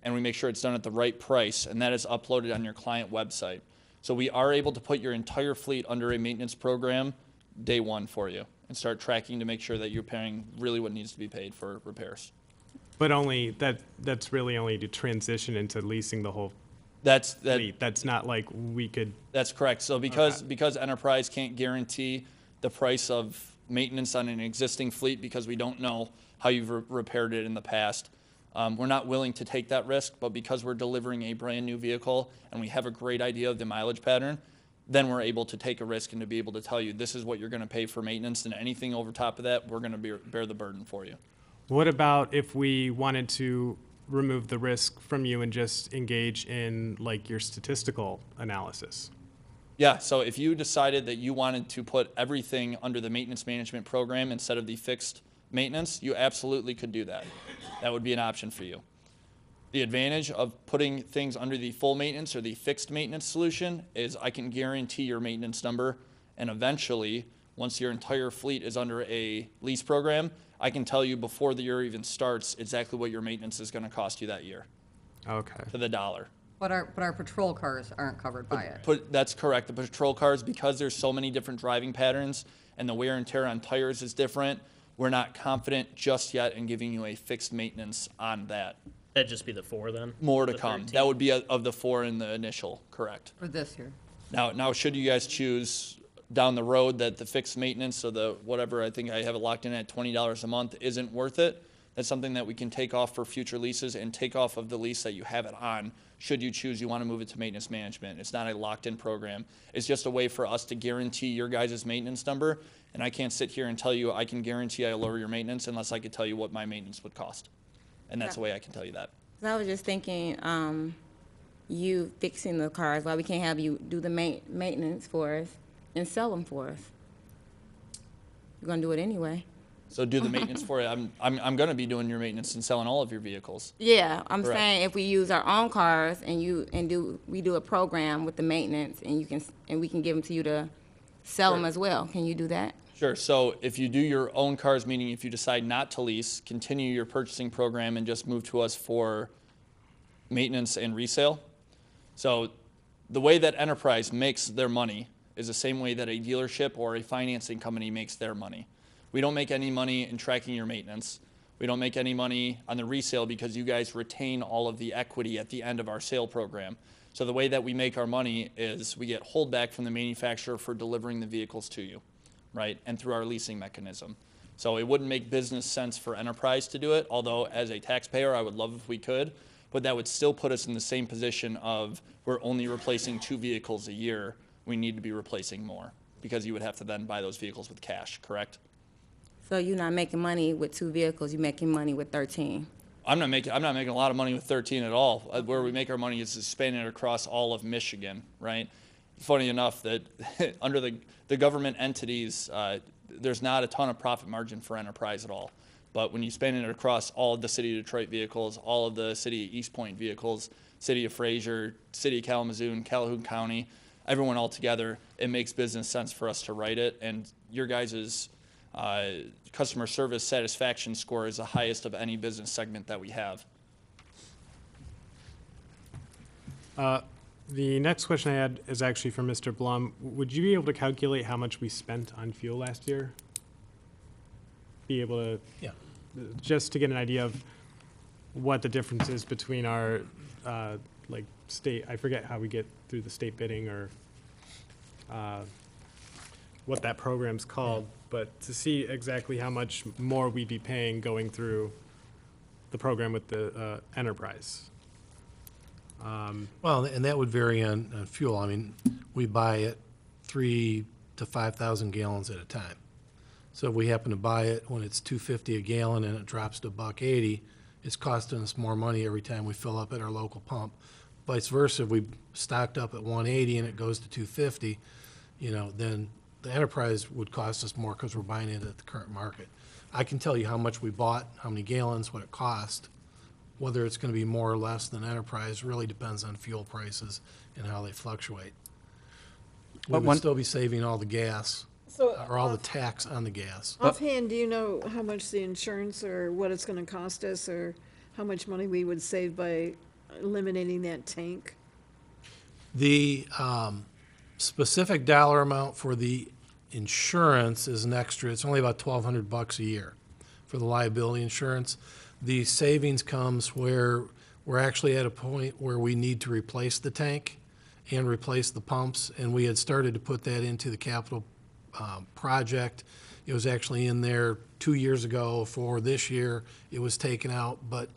and we make sure it's done at the right price, and that is uploaded on your client website. So we are able to put your entire fleet under a maintenance program day one for you and start tracking to make sure that you're paying really what needs to be paid for repairs. But only that's really only to transition into leasing the whole That's fleet. That's not like we could. That's correct. So because Enterprise can't guarantee the price of maintenance on an existing fleet because we don't know how you've repaired it in the past, we're not willing to take that risk. But because we're delivering a brand new vehicle and we have a great idea of the mileage pattern, then we're able to take a risk and to be able to tell you this is what you're going to pay for maintenance, and anything over top of that, we're going to bear the burden for you. What about if we wanted to remove the risk from you and just engage in like your statistical analysis? Yeah, so if you decided that you wanted to put everything under the maintenance management program instead of the fixed maintenance, you absolutely could do that. That would be an option for you. The advantage of putting things under the full maintenance or the fixed maintenance solution is I can guarantee your maintenance number, and eventually, once your entire fleet is under a lease program, I can tell you before the year even starts exactly what your maintenance is going to cost you that year. Okay. To the dollar. But our patrol cars aren't covered by it. That's correct. The patrol cars, because there's so many different driving patterns and the wear and tear on tires is different, we're not confident just yet in giving you a fixed maintenance on that. That'd just be the 4 then? More to The come. 13? That would be of the 4 in the initial, correct. For this year. Now, should you guys choose down the road that the fixed maintenance or the whatever, I think I have it locked in at $20 a month, isn't worth it, that's something that we can take off for future leases and take off of the lease that you have it on, should you choose you want to move it to maintenance management. It's not a locked-in program. It's just a way for us to guarantee your guys' maintenance number, and I can't sit here and tell you I can guarantee I lower your maintenance unless I could tell you what my maintenance would cost. And that's the way I can tell you that. I was just thinking, you fixing the cars, why we can't have you do the maintenance for us and sell them for us? You're gonna do it anyway. So do the maintenance for it. I'm going to be doing your maintenance and selling all of your vehicles. Yeah, I'm Correct. saying if we use our own cars and we do a program with the maintenance and we can give them to you to sell them as well. Can you do that? Sure. So if you do your own cars, meaning if you decide not to lease, continue your purchasing program and just move to us for maintenance and resale. So the way that Enterprise makes their money is the same way that a dealership or a financing company makes their money. We don't make any money in tracking your maintenance. We don't make any money on the resale because you guys retain all of the equity at the end of our sale program. So the way that we make our money is we get holdback from the manufacturer for delivering the vehicles to you, right? And through our leasing mechanism. So it wouldn't make business sense for Enterprise to do it, although as a taxpayer, I would love if we could, but that would still put us in the same position of we're only replacing 2 vehicles a year. We need to be replacing more because you would have to then buy those vehicles with cash, correct? So you're not making money with 2 vehicles, you're making money with 13. I'm not making a lot of money with 13 at all. Where we make our money is spanning it across all of Michigan, right? Funny enough that under the government entities, there's not a ton of profit margin for enterprise at all. But when you span it across all of the city of Detroit vehicles, all of the city of East Point vehicles, city of Fraser, city of Kalamazoo, Calhoun County, everyone all together, it makes business sense for us to write it. And your guys' customer service satisfaction score is the highest of any business segment that we have. The next question I had is actually for Mr. Blum. Would you be able to calculate how much we spent on fuel last year? Be able to, Yeah. just to get an idea of what the difference is between our, like, state, I forget how we get through the state bidding or what that program's called, but to see exactly how much more we'd be paying going through the program with the enterprise. Well, and that would vary on fuel. I mean, we buy it 3,000 to 5,000 gallons at a time. So if we happen to buy it when it's $2.50 a gallon and it drops to $1.80, it's costing us more money every time we fill up at our local pump. Vice versa, if we stocked up at $1.80 and it goes to $2.50, then the enterprise would cost us more because we're buying it at the current market. I can tell you how much we bought, how many gallons, what it cost. Whether it's going to be more or less than enterprise really depends on fuel prices and how they fluctuate. We would still be saving all the gas, or all the tax on the gas. Offhand, do you know how much the insurance or what it's gonna cost us, or how much money we would save by eliminating that tank? The specific dollar amount for the insurance is an extra. It's only about $1,200 a year for the liability insurance. The savings comes where we're actually at a point where we need to replace the tank and replace the pumps, and we had started to put that into the capital project. It was actually in there 2 years ago. For this year, it was taken out, but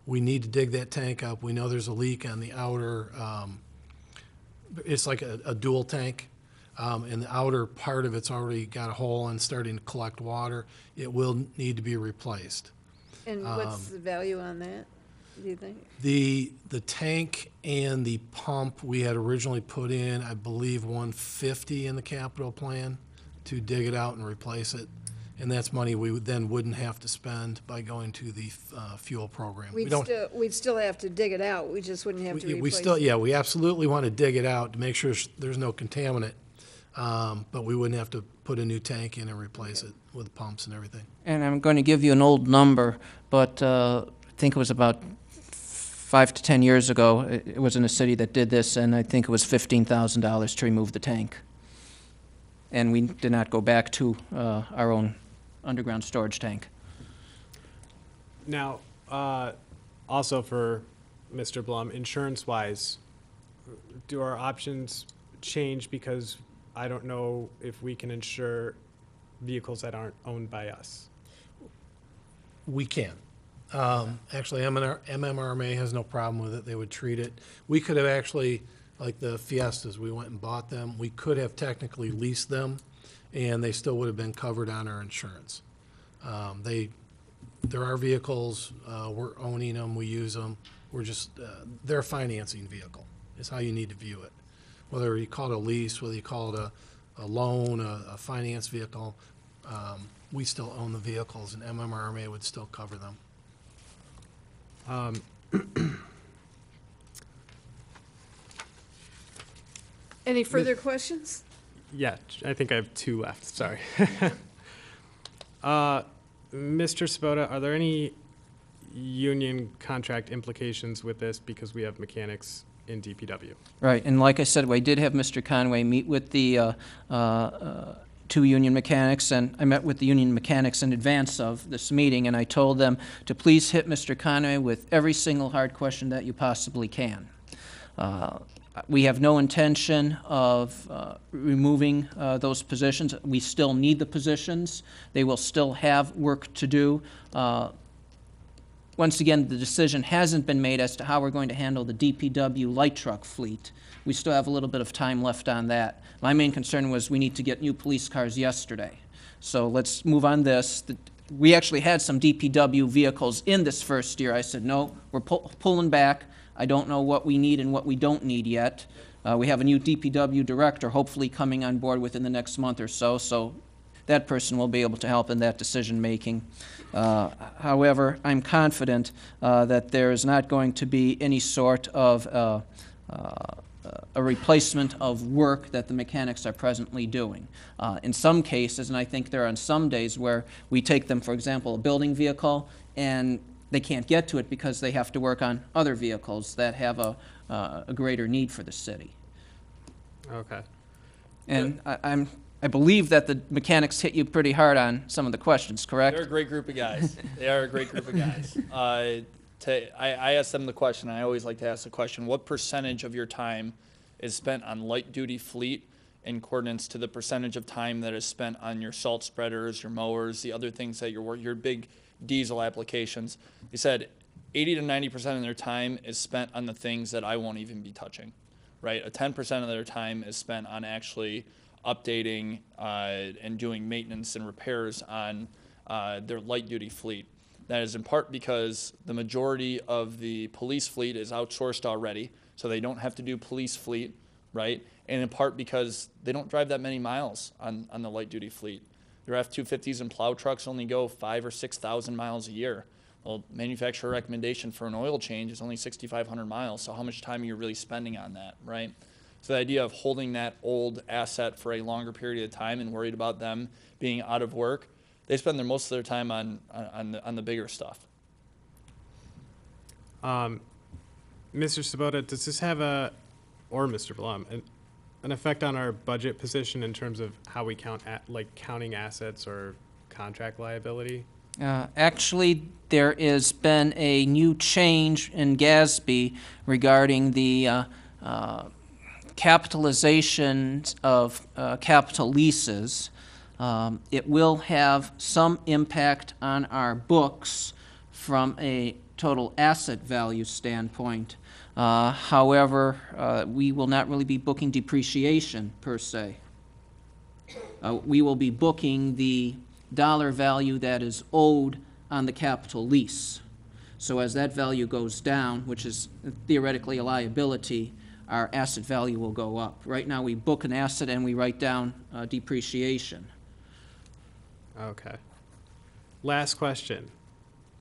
we need to dig that tank up. We know there's a leak on the outer, it's like a dual tank, and the outer part of it's already got a hole and starting to collect water. It will need to be replaced. And what's the value on that, do you think? The tank and the pump, we had originally put in, I believe, $150 in the capital plan to dig it out and replace it. And that's money we then wouldn't have to spend by going to the fuel program. We'd still have to dig it out, we just wouldn't have to replace it. Yeah, we absolutely want to dig it out to make sure there's no contaminant, but we wouldn't have to put a new tank in and replace it with pumps and everything. And I'm going to give you an old number, but I think it was about 5 to 10 years ago. It was in a city that did this, and I think it was $15,000 to remove the tank. And we did not go back to our own underground storage tank. Now, also for Mr. Blum, insurance-wise, do our options change because I don't know if we can insure vehicles that aren't owned by us? We can. Actually, MMRMA has no problem with it. They would treat it. We could have actually, like the Fiestas, we went and bought them. We could have technically leased them, and they still would have been covered on our insurance. They're our vehicles. We're owning them. We use them. We're just, they're a financing vehicle is how you need to view it. Whether you call it a lease, whether you call it a loan, a finance vehicle, we still own the vehicles, and MMRMA would still cover them. Any further questions? Yeah, I think I have 2 left, sorry. Mr. Sabota, are there any union contract implications with this because we have mechanics in DPW? Right, and like I said, we did have Mr. Conway meet with the 2 union mechanics, and I met with the union mechanics in advance of this meeting, and I told them to please hit Mr. Conway with every single hard question that you possibly can. We have no intention of removing those positions. We still need the positions. They will still have work to do. Once again, the decision hasn't been made as to how we're going to handle the DPW light truck fleet. We still have a little bit of time left on that. My main concern was we need to get new police cars yesterday. So let's move on this. We actually had some DPW vehicles in this first year. I said, no, we're pulling back. I don't know what we need and what we don't need yet. We have a new DPW director hopefully coming on board within the next month or so, so that person will be able to help in that decision-making. However, I'm confident that there is not going to be any sort of a replacement of work that the mechanics are presently doing. In some cases, and I think there are on some days where we take them, for example, a building vehicle, and they can't get to it because they have to work on other vehicles that have a greater need for the city. Okay. And I believe that the mechanics hit you pretty hard on some of the questions, correct? They're a great group of guys. They are a great group of guys. I asked them the question, I always like to ask the question, what percentage of your time is spent on light-duty fleet in accordance to the percentage of time that is spent on your salt spreaders, your mowers, the other things that your big diesel applications? They said 80 to 90% of their time is spent on the things that I won't even be touching, right? 10% of their time is spent on actually updating and doing maintenance and repairs on their light-duty fleet. That is in part because the majority of the police fleet is outsourced already, so they don't have to do police fleet, right? And in part because they don't drive that many miles on the light-duty fleet. Their F-250s and plow trucks only go 5,000 or 6,000 miles a year. Well, manufacturer recommendation for an oil change is only 6,500 miles, so how much time are you really spending on that, right? So the idea of holding that old asset for a longer period of time and worried about them being out of work, they spend most of their time on the bigger stuff. Mr. Sabota, does this have or Mr. Blum, an effect on our budget position in terms of how we count counting assets or contract liability? Actually, there has been a new change in GASB regarding the capitalization of capital leases. It will have some impact on our books from a total asset value standpoint. However, we will not really be booking depreciation per se. We will be booking the dollar value that is owed on the capital lease. So as that value goes down, which is theoretically a liability, our asset value will go up. Right now we book an asset and we write down depreciation. Okay. Last question.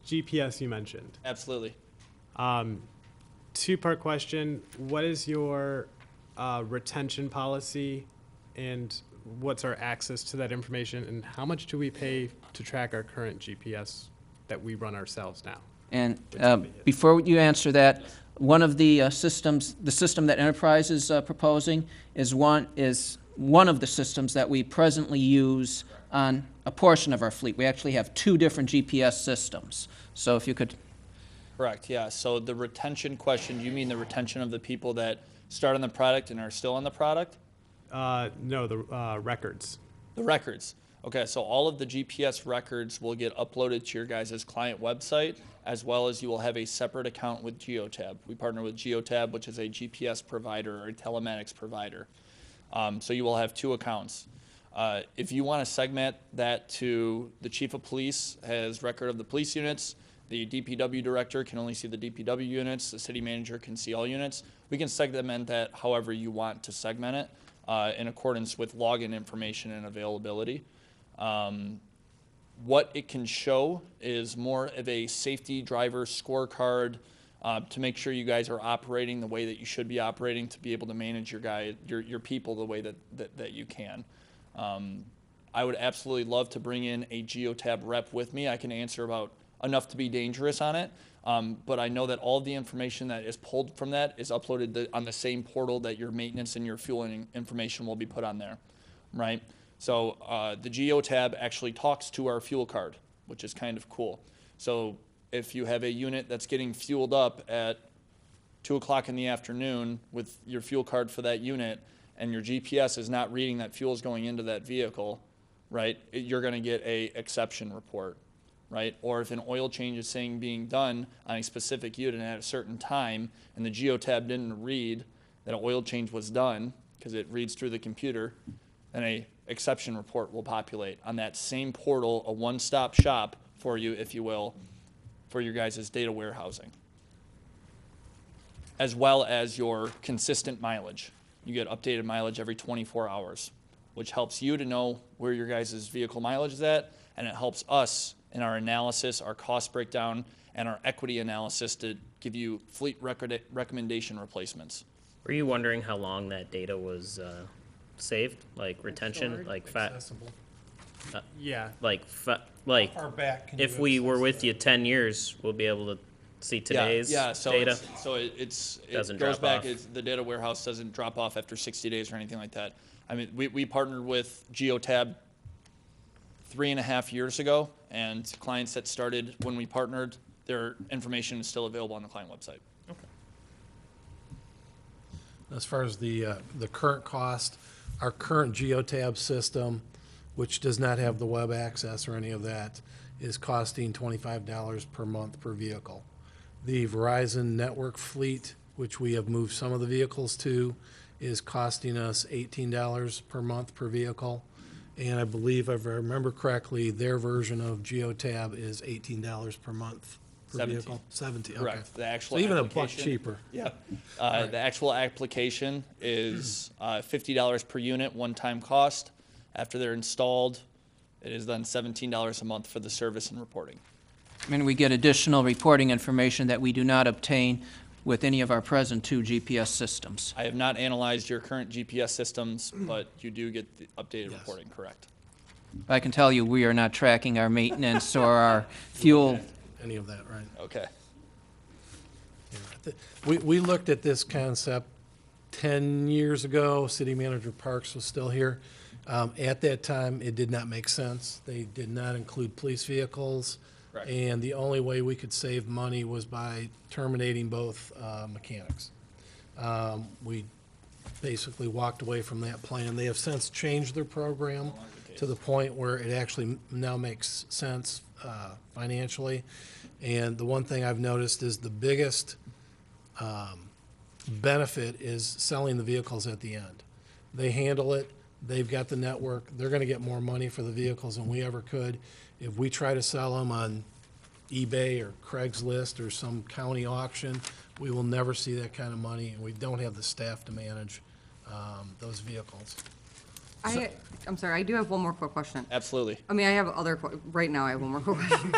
GPS you mentioned. Absolutely. Two-part question. What is your retention policy, and what's our access to that information, and how much do we pay to track our current GPS that we run ourselves now? And before you answer that, one of the systems, the system that Enterprise is proposing, is one of the systems that we presently use on a portion of our fleet. We actually have two different GPS systems. So if you could. Correct, yeah. So the retention question, do you mean the retention of the people that start on the product and are still on the product? No, the records. The records. Okay, so all of the GPS records will get uploaded to your guys' client website, as well as you will have a separate account with Geotab. We partner with Geotab, which is a GPS provider or a telematics provider. So you will have two accounts. If you want to segment that to the chief of police has record of the police units, the DPW director can only see the DPW units, the city manager can see all units. We can segment that however you want to segment it in accordance with login information and availability. What it can show is more of a safety driver scorecard to make sure you guys are operating the way that you should be operating to be able to manage your people the way that you can. I would absolutely love to bring in a Geotab rep with me. I can answer about enough to be dangerous on it, but I know that all the information that is pulled from that is uploaded on the same portal that your maintenance and your fueling information will be put on there, right? So the Geotab actually talks to our fuel card, which is kind of cool. So if you have a unit that's getting fueled up at 2 o'clock in the afternoon with your fuel card for that unit, and your GPS is not reading that fuel is going into that vehicle, right, you're going to get a exception report, right? Or if an oil change is saying being done on a specific unit at a certain time, and the Geotab didn't read that an oil change was done, because it reads through the computer, and a exception report will populate on that same portal, a one-stop shop for you, if you will, for your guys' data warehousing, as well as your consistent mileage. You get updated mileage every 24 hours, which helps you to know where your guys' vehicle mileage is at, and it helps us in our analysis, our cost breakdown, and our equity analysis to give you fleet recommendation replacements. Were you wondering how long that data was saved, like retention, like Accessible. Yeah. like far back can if you we were access with that? you 10 years, we'll be able to see today's so data. It Doesn't goes drop back. off. The data warehouse doesn't drop off after 60 days or anything like that. I mean, we partnered with Geotab 3.5 years ago, and clients that started when we partnered, their information is still available on the client website. As far as the current cost, our current Geotab system, which does not have the web access or any of that, is costing $25 per month per vehicle. The Verizon network fleet, which we have moved some of the vehicles to, is costing us $18 per month per vehicle. And I believe, if I remember correctly, their version of Geotab is $18 per month per 17. vehicle. 17, Correct. okay. The actual So even a buck application- cheaper. Yeah. The actual application is $50 per unit, one-time cost. After they're installed, it is then $17 a month for the service and reporting. And we get additional reporting information that we do not obtain with any of our present 2 GPS systems. I have not analyzed your current GPS systems, but you do get the updated reporting, correct? I can tell you, we are not tracking our maintenance or our fuel. Any of that, right? Okay. We looked at this concept 10 years ago. City Manager Parks was still here. At that time, it did not make sense. They did not include police vehicles. Correct. And the only way we could save money was by terminating both mechanics. We basically walked away from that plan. They have since changed their program to the point where it actually now makes sense financially. And the one thing I've noticed is the biggest benefit is selling the vehicles at the end. They handle it. They've got the network. They're going to get more money for the vehicles than we ever could. If we try to sell them on eBay or Craigslist or some county auction, we will never see that kind of money, and we don't have the staff to manage those vehicles. I'm sorry, I do have one more quick question. Absolutely. I mean, I have other, right now I have one more quick question.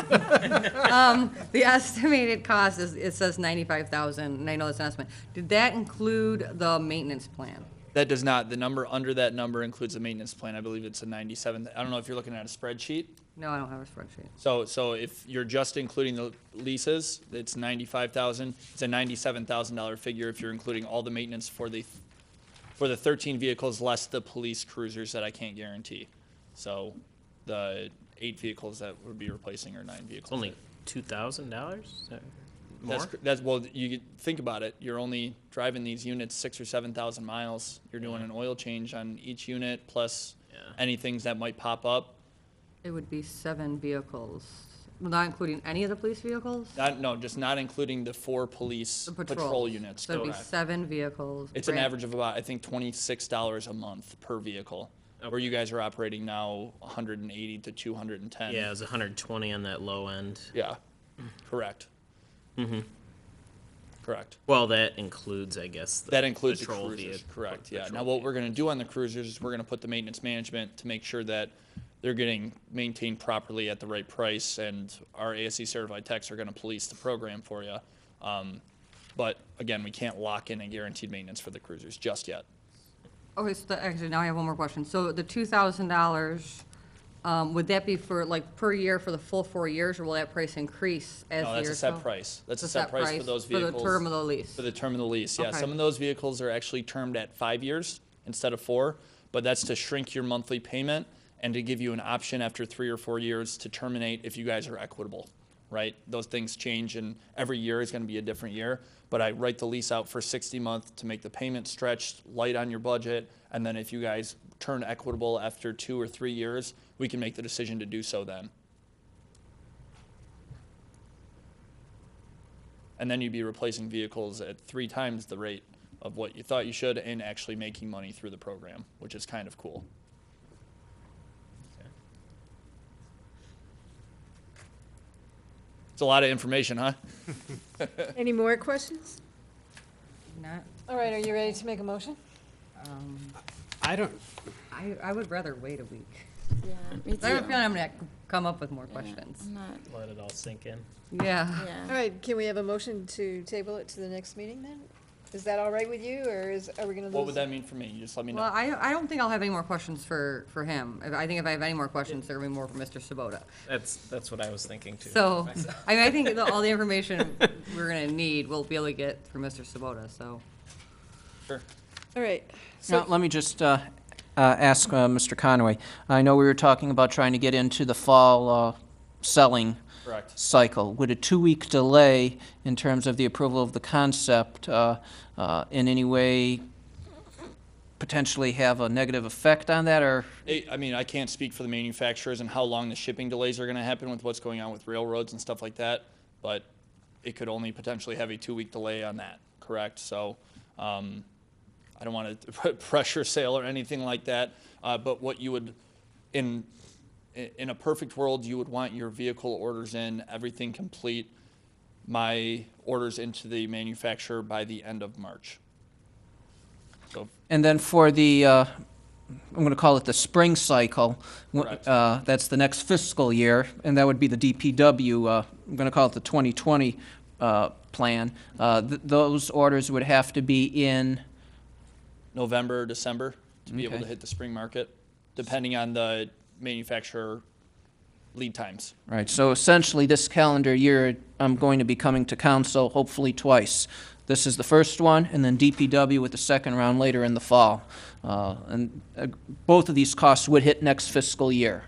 The estimated cost is, it says 95,000, and I know that's an estimate. Did that include the maintenance plan? That does not. The number under that number includes a maintenance plan. I believe it's a 97. I don't know if you're looking at a spreadsheet. No, I don't have a spreadsheet. So if you're just including the leases, it's 95,000. It's a $97,000 figure if you're including all the maintenance for the 13 vehicles less the police cruisers that I can't guarantee. So the 8 vehicles that would be replacing or 9 vehicles. It's only $2,000? More? That's well, you think about it. You're only driving these units 6,000 or 7,000 miles. You're doing an oil change on each unit plus any things that might pop up. It would be 7 vehicles, not including any of the police vehicles? Just not including the 4 police The patrol units. So it'd be correct. 7 vehicles. It's an average of about, I think, $26 a month per vehicle. Where you guys are operating now 180 to 210. Yeah, it was 120 on that low end. Yeah, correct. Mm-hmm. Correct. Well, that includes, I guess, the That includes the patrol cruisers, vehicle. correct, yeah. Now, what we're gonna do on the cruisers is we're gonna put the maintenance management to make sure that they're getting maintained properly at the right price, and our ASC certified techs are gonna police the program for you. But again, we can't lock in a guaranteed maintenance for the cruisers just yet. Okay, so actually, now I have one more question. So the $2,000, would that be for, like, per year for the full 4 years, or will that price increase as the No, that's years a set go? price. That's a It's set price for those vehicles. For the term of the lease? For the term of the lease, yeah. Okay. Some of those vehicles are actually termed at 5 years instead of 4, but that's to shrink your monthly payment and to give you an option after 3 or 4 years to terminate if you guys are equitable, right? Those things change, and every year is gonna be a different year, but I write the lease out for 60 months to make the payment stretched, light on your budget, and then if you guys turn equitable after 2 or 3 years, we can make the decision to do so then. And then you'd be replacing vehicles at 3 times the rate of what you thought you should and actually making money through the program, which is kind of cool. It's a lot of information, huh? Any more questions? Not, All right, are you ready to make a motion? I don't, I would rather wait a week. Yeah, me I have a too. feeling I'm gonna come up with more questions. I'm not, Let it all sink in. Yeah. All yeah. right, can we have a motion to table it to the next meeting then? Is that all right with you, or are we gonna lose? What would that mean for me? You just let me know. Well, I don't think I'll have any more questions for him. I think if I have any more questions, there will be more for Mr. Sabota. That's what I was thinking too. So, I think all the information we're gonna need, we'll be able to get through Mr. Sabota, so. Sure. All right. Now, let me just ask Mr. Conway. I know we were talking about trying to get into the fall selling Correct. cycle. Would a 2-week delay in terms of the approval of the concept in any way potentially have a negative effect on that, or? I mean, I can't speak for the manufacturers and how long the shipping delays are going to happen with what's going on with railroads and stuff like that, but it could only potentially have a 2-week delay on that, correct? So I don't want to pressure sale or anything like that, but what you would, in a perfect world, you would want your vehicle orders in, everything complete, my orders into the manufacturer by the end of March. So, And then for the, I'm going to call it the spring cycle, Correct. that's the next fiscal year, and that would be the DPW, I'm going to call it the 2020 plan. Those orders would have to be in, November, December, to be able Okay. to hit the spring market, depending on the manufacturer lead times. right, so essentially this calendar year, I'm going to be coming to council hopefully twice. This is the first one, and then DPW with the second round later in the fall. And both of these costs would hit next fiscal year.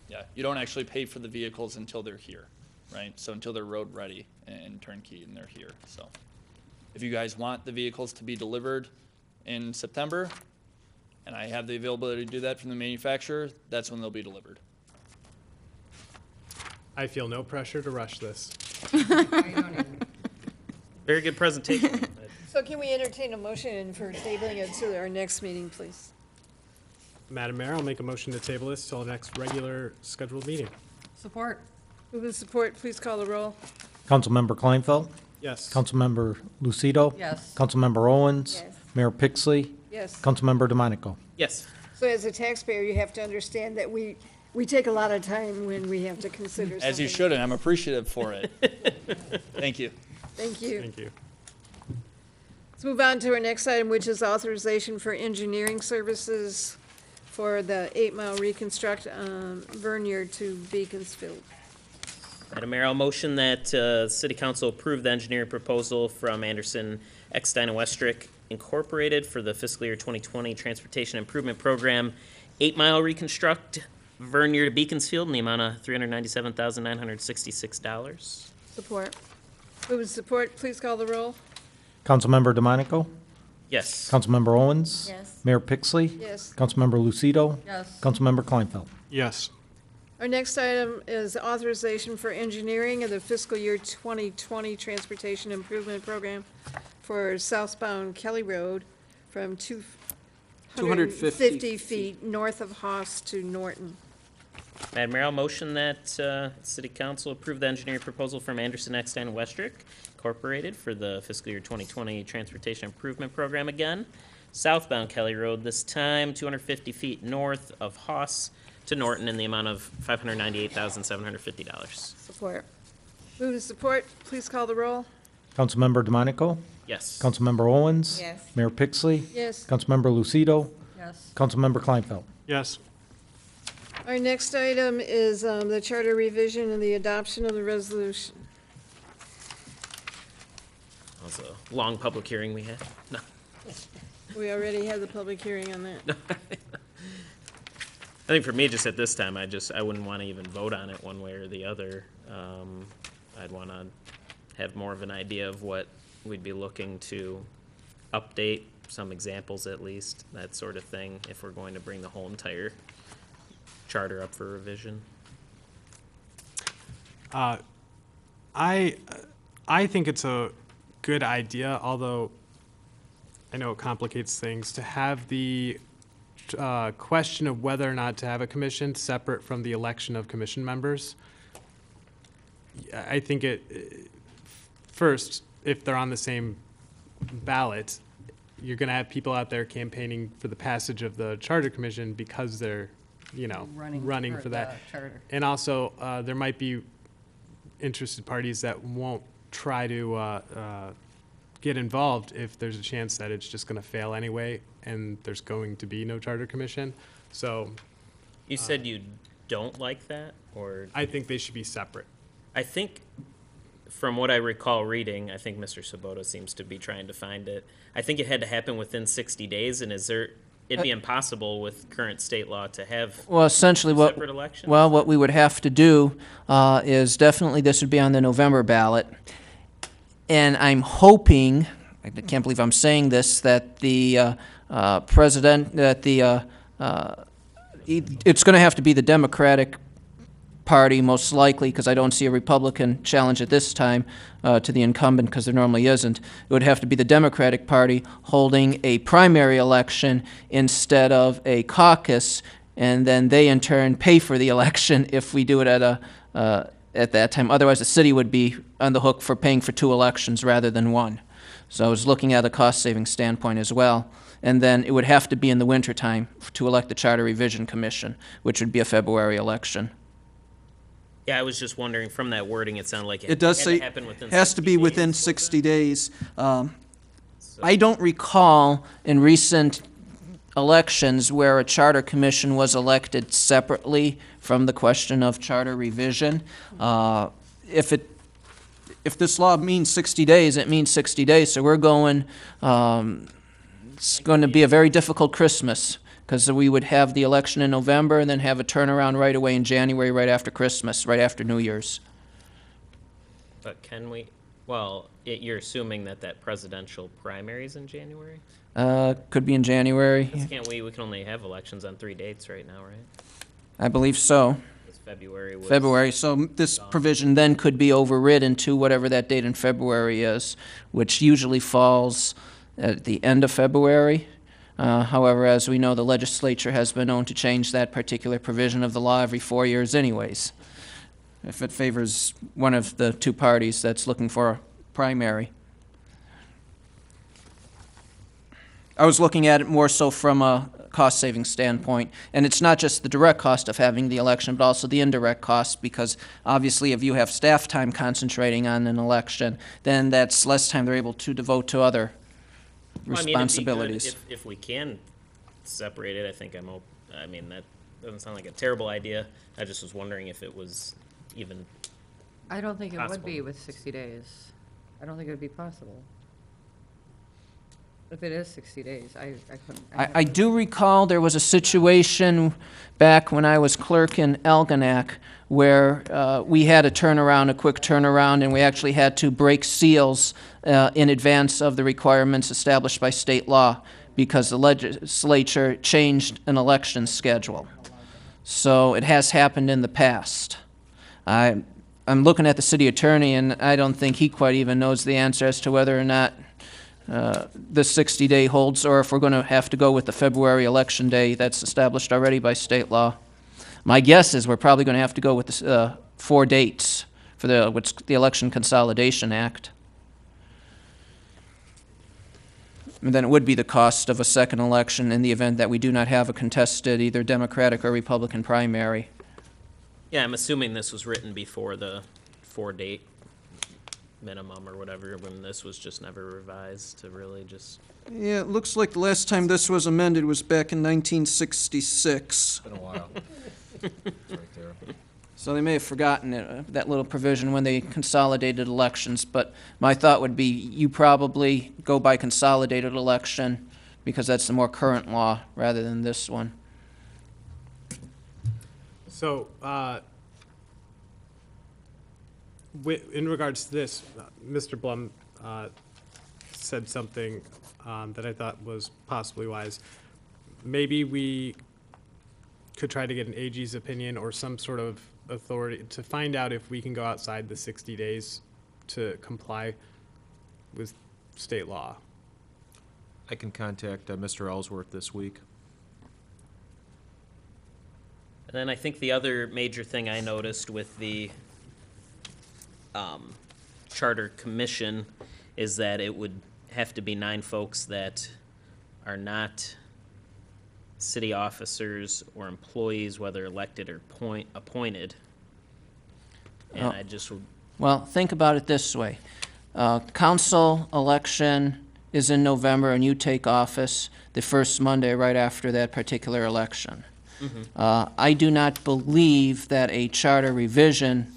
Yeah, you don't actually pay for the vehicles until they're here, right? So until they're road ready and turnkey and they're here, so. If you guys want the vehicles to be delivered in September, and I have the availability to do that from the manufacturer, that's when they'll be delivered. I feel no pressure to rush this. Very good presentation. So can we entertain a motion for tabling it to our next meeting, please? Madam Mayor, I'll make a motion to table this till the next regular scheduled meeting. Support. Move in support, please call the roll. Councilmember Kleinfeld, Yes. Councilmember Lucido. Yes. Councilmember Owens. Yes. Mayor Pixley. Yes. Councilmember DeMonico. Yes. So as a taxpayer, you have to understand that we take a lot of time when we have to consider something. As you should, and I'm appreciative for it. Thank you. Thank you. Thank you. Let's move on to our next item, which is authorization for engineering services for the 8-mile reconstruct Vernier to Beaconsfield. Madam Mayor, I'll motion that City Council approve the engineering proposal from Anderson, Eckstein, and Westrick Incorporated for the fiscal year 2020 Transportation Improvement Program, 8-mile reconstruct Vernier to Beaconsfield in the amount of $397,966. Support. Move in support, please call the roll. Councilmember DeMonico. Yes. Councilmember Owens. Yes. Mayor Pixley. Yes. Councilmember Lucido. Yes. Councilmember Kleinfeld. Yes. Our next item is authorization for engineering of the fiscal year 2020 Transportation Improvement Program for southbound Kelly Road from 250 feet north of Haas to Norton. Madam Mayor, I'll motion that City Council approve the engineering proposal from Anderson, Eckstein, and Westrick Incorporated for the fiscal year 2020 Transportation Improvement Program again. Southbound Kelly Road, this time 250 feet north of Haas to Norton in the amount of $598,750. Support. Move in support, please call the roll. Councilmember DeMonico. Yes. Councilmember Owens. Yes. Mayor Pixley. Yes. Councilmember Lucido. Yes. Councilmember Kleinfeld. Yes. Our next item is the charter revision and the adoption of the resolution. That was a long public hearing we had. No. We already had the public hearing on that. I think for me, just at this time, I wouldn't want to even vote on it one way or the other. I'd want to have more of an idea of what we'd be looking to update, some examples at least, that sort of thing, if we're going to bring the whole entire charter up for revision. I think it's a good idea, although I know it complicates things, to have the question of whether or not to have a commission separate from the election of commission members. I think first, if they're on the same ballot, you're going to have people out there campaigning for the passage of the Charter Commission because they're, running for that. charter. And also, there might be interested parties that won't try to get involved if there's a chance that it's just going to fail anyway and there's going to be no Charter Commission. So You said you don't like that, or? I think they should be separate. I think, from what I recall reading, I think Mr. Sabota seems to be trying to find it. I think it had to happen within 60 days, and it'd be impossible with current state law to have Well, essentially separate elections? Well, what we would have to do is definitely this would be on the November ballot. And I'm hoping, I can't believe I'm saying this, that the it's going to have to be the Democratic Party, most likely, because I don't see a Republican challenge at this time to the incumbent, because there normally isn't. It would have to be the Democratic Party holding a primary election instead of a caucus, and then they in turn pay for the election if we do it at that time. Otherwise, the city would be on the hook for paying for 2 elections rather than 1. So I was looking at a cost-saving standpoint as well. And then it would have to be in the wintertime to elect the Charter Revision Commission, which would be a February election. Yeah, I was just wondering, from that wording, it sounded like It does had say, to happen within has to 60 be within days. 60 days. I don't recall in recent elections where a charter commission was elected separately from the question of charter revision. If this law means 60 days, it means 60 days. So we're going, it's going to be a very difficult Christmas, because we would have the election in November and then have a turnaround right away in January, right after Christmas, right after New Year's. But can we, well, you're assuming that presidential primary is in January? Could be in January. 'Cause we can only have elections on 3 dates right now, right? I believe so. Because February was. February, so this provision then could be overridden to whatever that date in February is, which usually falls at the end of February. However, as we know, the legislature has been known to change that particular provision of the law every 4 years anyways, if it favors one of the 2 parties that's looking for a primary. I was looking at it more so from a cost-saving standpoint, and it's not just the direct cost of having the election, but also the indirect cost, because obviously if you have staff time concentrating on an election, then that's less time they're able to devote to other responsibilities. Well, I mean, it'd be good if we can separate it. I think that doesn't sound like a terrible idea. I just was wondering if it was even I don't think it would possible. be with 60 days. I don't think it would be possible. If it is 60 days, I couldn't. I do recall there was a situation back when I was clerk in Algonac where we had a quick turnaround, and we actually had to break seals in advance of the requirements established by state law because the legislature changed an election schedule. So it has happened in the past. I'm looking at the city attorney, and I don't think he quite even knows the answer as to whether or not the 60-day holds, or if we're going to have to go with the February election day that's established already by state law. My guess is we're probably going to have to go with the 4 dates for the Election Consolidation Act. And then it would be the cost of a second election in the event that we do not have a contested either Democratic or Republican primary. Yeah, I'm assuming this was written before the 4-date minimum or whatever, when this was just never revised to really just. Yeah, it looks like the last time this was amended was back in 1966. Been a while. Right there. So they may have forgotten it, that little provision when they consolidated elections, but my thought would be you probably go by consolidated election because that's the more current law rather than this one. So, in regards to this, Mr. Blum said something that I thought was possibly wise. Maybe we could try to get an AG's opinion or some sort of authority to find out if we can go outside the 60 days to comply with state law. I can contact Mr. Ellsworth this week. And then I think the other major thing I noticed with charter commission is that it would have to be 9 folks that are not city officers or employees, whether elected or appointed. And Oh. I just would, Well, think about it this way. Council election is in November, and you take office the first Monday right after that particular election. I do not believe that a charter revision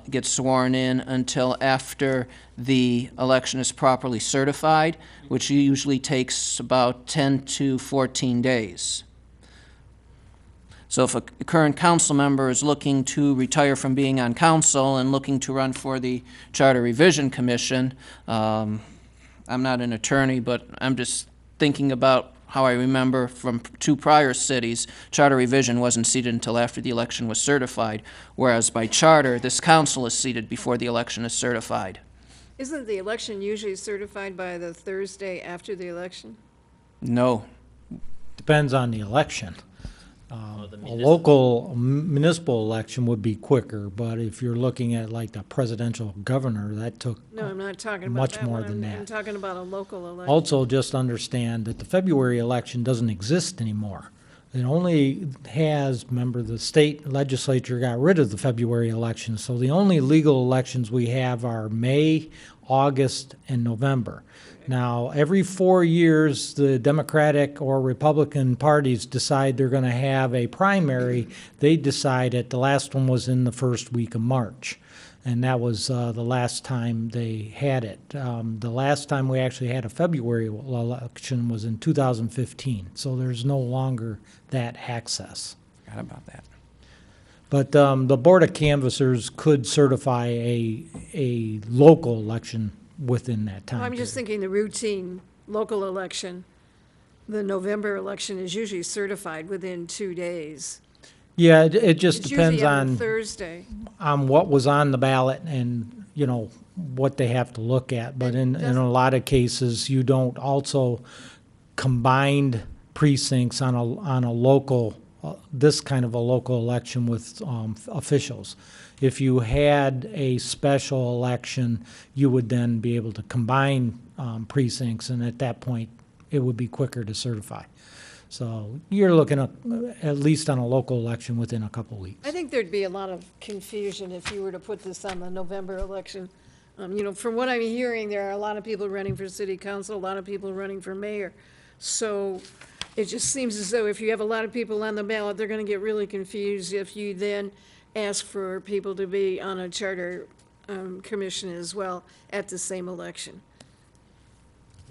gets sworn in until after the election is properly certified, which usually takes about 10 to 14 days. So if a current council member is looking to retire from being on council and looking to run for the Charter Revision Commission, I'm not an attorney, but I'm just thinking about how I remember from 2 prior cities, charter revision wasn't seated until after the election was certified, whereas by charter, this council is seated before the election is certified. Isn't the election usually certified by the Thursday after the election? No. Depends on the election. the A local municipal election would be quicker, but if you're looking at like the presidential governor, that took No, I'm not talking about much that more one. than I'm that. talking about a local election. Also, just understand that the February election doesn't exist anymore. It only has, remember, the state legislature got rid of the February election, so the only legal elections we have are May, August, and November. Now, every 4 years, the Democratic or Republican parties decide they're going to have a primary. They decide it. The last one was in the first week of March. And that was the last time they had it. The last time we actually had a February election was in 2015, so there's no longer that access. Forgot about that. But the Board of Canvassers could certify a local election within that time I'm just period. thinking the routine local election, the November election is usually certified within 2 days. Yeah, it just It's depends usually on a on Thursday. what was on the ballot and, you know, what they have to look at. But in a lot of cases, you don't also combine precincts on a local, this kind of a local election with officials. If you had a special election, you would then be able to combine precincts, and at that point, it would be quicker to certify. So you're looking at least on a local election within a couple weeks. I think there'd be a lot of confusion if you were to put this on the November election. You know, from what I'm hearing, there are a lot of people running for city council, a lot of people running for mayor. So it just seems as though if you have a lot of people on the ballot, they're gonna get really confused if you then ask for people to be on a charter commission as well at the same election.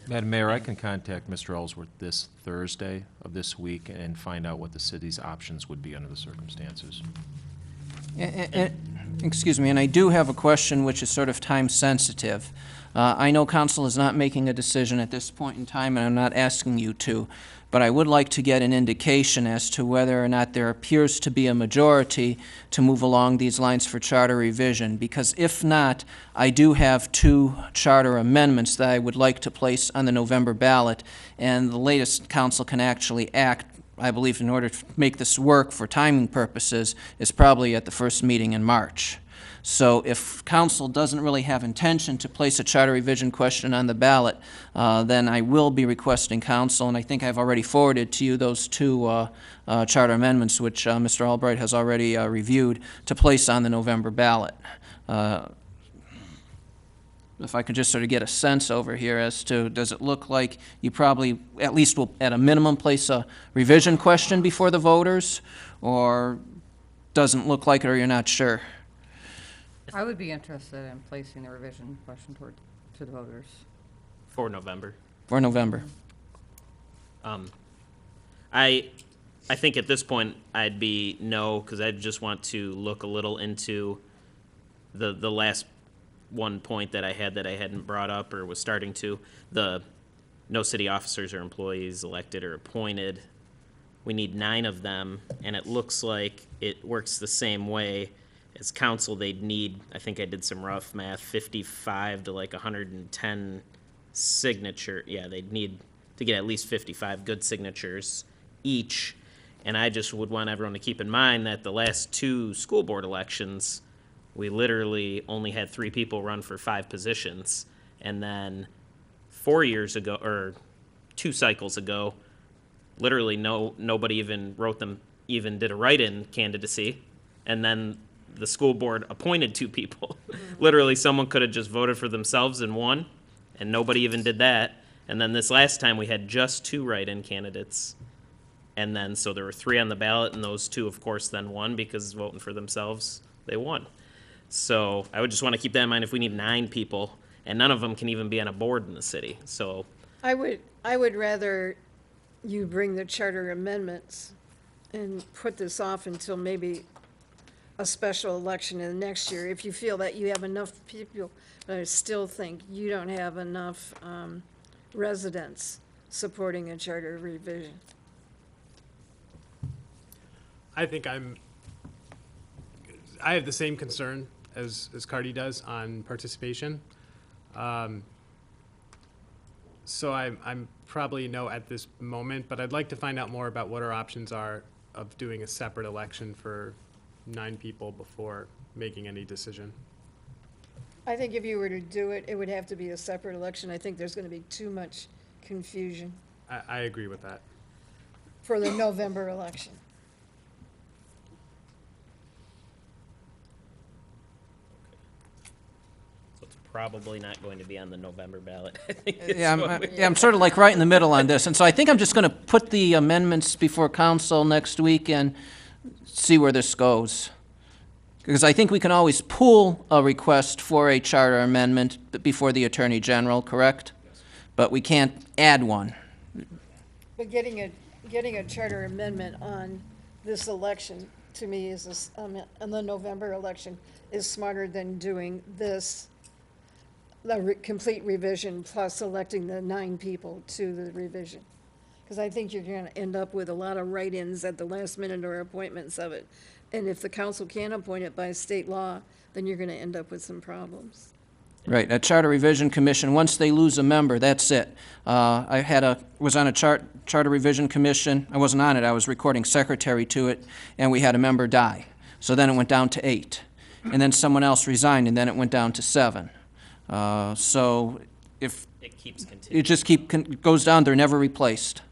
Madam Mayor, I can contact Mr. Ellsworth this Thursday of this week and find out what the city's options would be under the circumstances. Excuse me, and I do have a question which is sort of time sensitive. I know council is not making a decision at this point in time, and I'm not asking you to, but I would like to get an indication as to whether or not there appears to be a majority to move along these lines for charter revision, because if not, I do have 2 charter amendments that I would like to place on the November ballot, and the latest council can actually act, I believe, in order to make this work for timing purposes, is probably at the first meeting in March. So if council doesn't really have intention to place a charter revision question on the ballot, then I will be requesting council, and I think I've already forwarded to you those 2 charter amendments, which Mr. Albright has already reviewed, to place on the November ballot. If I could just sort of get a sense over here as to, does it look like you probably at least will, at a minimum, place a revision question before the voters, or doesn't look like it, or you're not sure? I would be interested in placing the revision question to the voters. for November. For November. I think at this point, I'd be no, because I just want to look a little into the last one point that I had that I hadn't brought up or was starting to, the no city officers or employees elected or appointed. We need 9 of them, and it looks like it works the same way as council. They'd need, I think I did some rough math, 55 to like 110 signature. Yeah, they'd need to get at least 55 good signatures each. And I just would want everyone to keep in mind that the last 2 school board elections, we literally only had 3 people run for 5 positions. And then 4 years ago, or 2 cycles ago, literally nobody even even did a write-in candidacy. And then the school board appointed 2 people. Literally, someone could have just voted for themselves and won, and nobody even did that. And then this last time, we had just 2 write-in candidates. And then, so there were 3 on the ballot, and those 2, of course, then won, because voting for themselves, they won. So I would just want to keep that in mind if we need 9 people, and none of them can even be on a board in the city. So I would rather you bring the charter amendments and put this off until maybe a special election in the next year, if you feel that you have enough people, but I still think you don't have enough residents supporting a charter revision. I think I have the same concern as Cardi does on participation. So I'm probably no at this moment, but I'd like to find out more about what our options are of doing a separate election for 9 people before making any decision. I think if you were to do it, it would have to be a separate election. I think there's going to be too much confusion I agree with that. for the November election. so it's probably not going to be on the November ballot. I think Yeah, I'm sort of like right in the middle on this, and so I think I'm just going to put the amendments before council next week and see where this goes. Because I think we can always pool a request for a charter amendment before the Attorney General, correct? But we can't add one. But getting a charter amendment on this election, to me, is, on the November election, is smarter than doing this, the complete revision plus electing the 9 people to the revision. Because I think you're going to end up with a lot of write-ins at the last minute or appointments of it. And if the council can't appoint it by state law, then you're going to end up with some problems. Right, a Charter Revision Commission, once they lose a member, that's it. I was on a Charter Revision Commission. I wasn't on it, I was recording secretary to it, and we had a member die. So then it went down to 8. And then someone else resigned, and then it went down to 7. So if It keeps continuing. it just goes down, they're never replaced.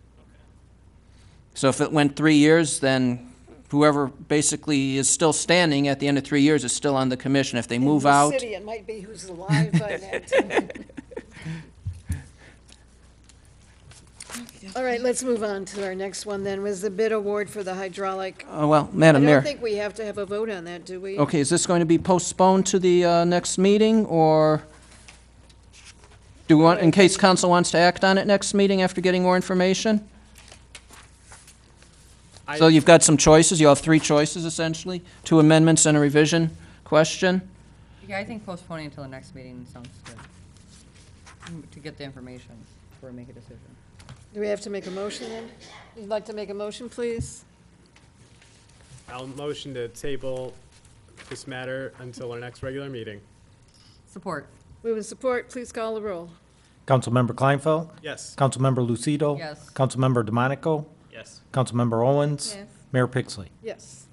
So if it went 3 years, then whoever basically is still standing at the end of 3 years is still on the commission. If they move In out. the city, it might be who's alive by that time. All right, let's move on to our next one then, was the bid award for the hydraulic. Well, I Madam Mayor. don't think we have to have a vote on that, do we? Okay, is this going to be postponed to the next meeting, or do we want, in case council wants to act on it next meeting after getting more information? So you've got some choices, you have 3 choices essentially, 2 amendments and a revision question? Yeah, I think postponing until the next meeting sounds good, to get the information before we make a decision. Do we have to make a motion then? You'd like to make a motion, please? I'll motion to table this matter until our next regular meeting. Support. Move in support, please call the roll. Councilmember Kleinfeld? Yes. Councilmember Lucido? Yes. Councilmember DeMonico? Yes. Councilmember Owens? Yes. Mayor Pixley? Yes.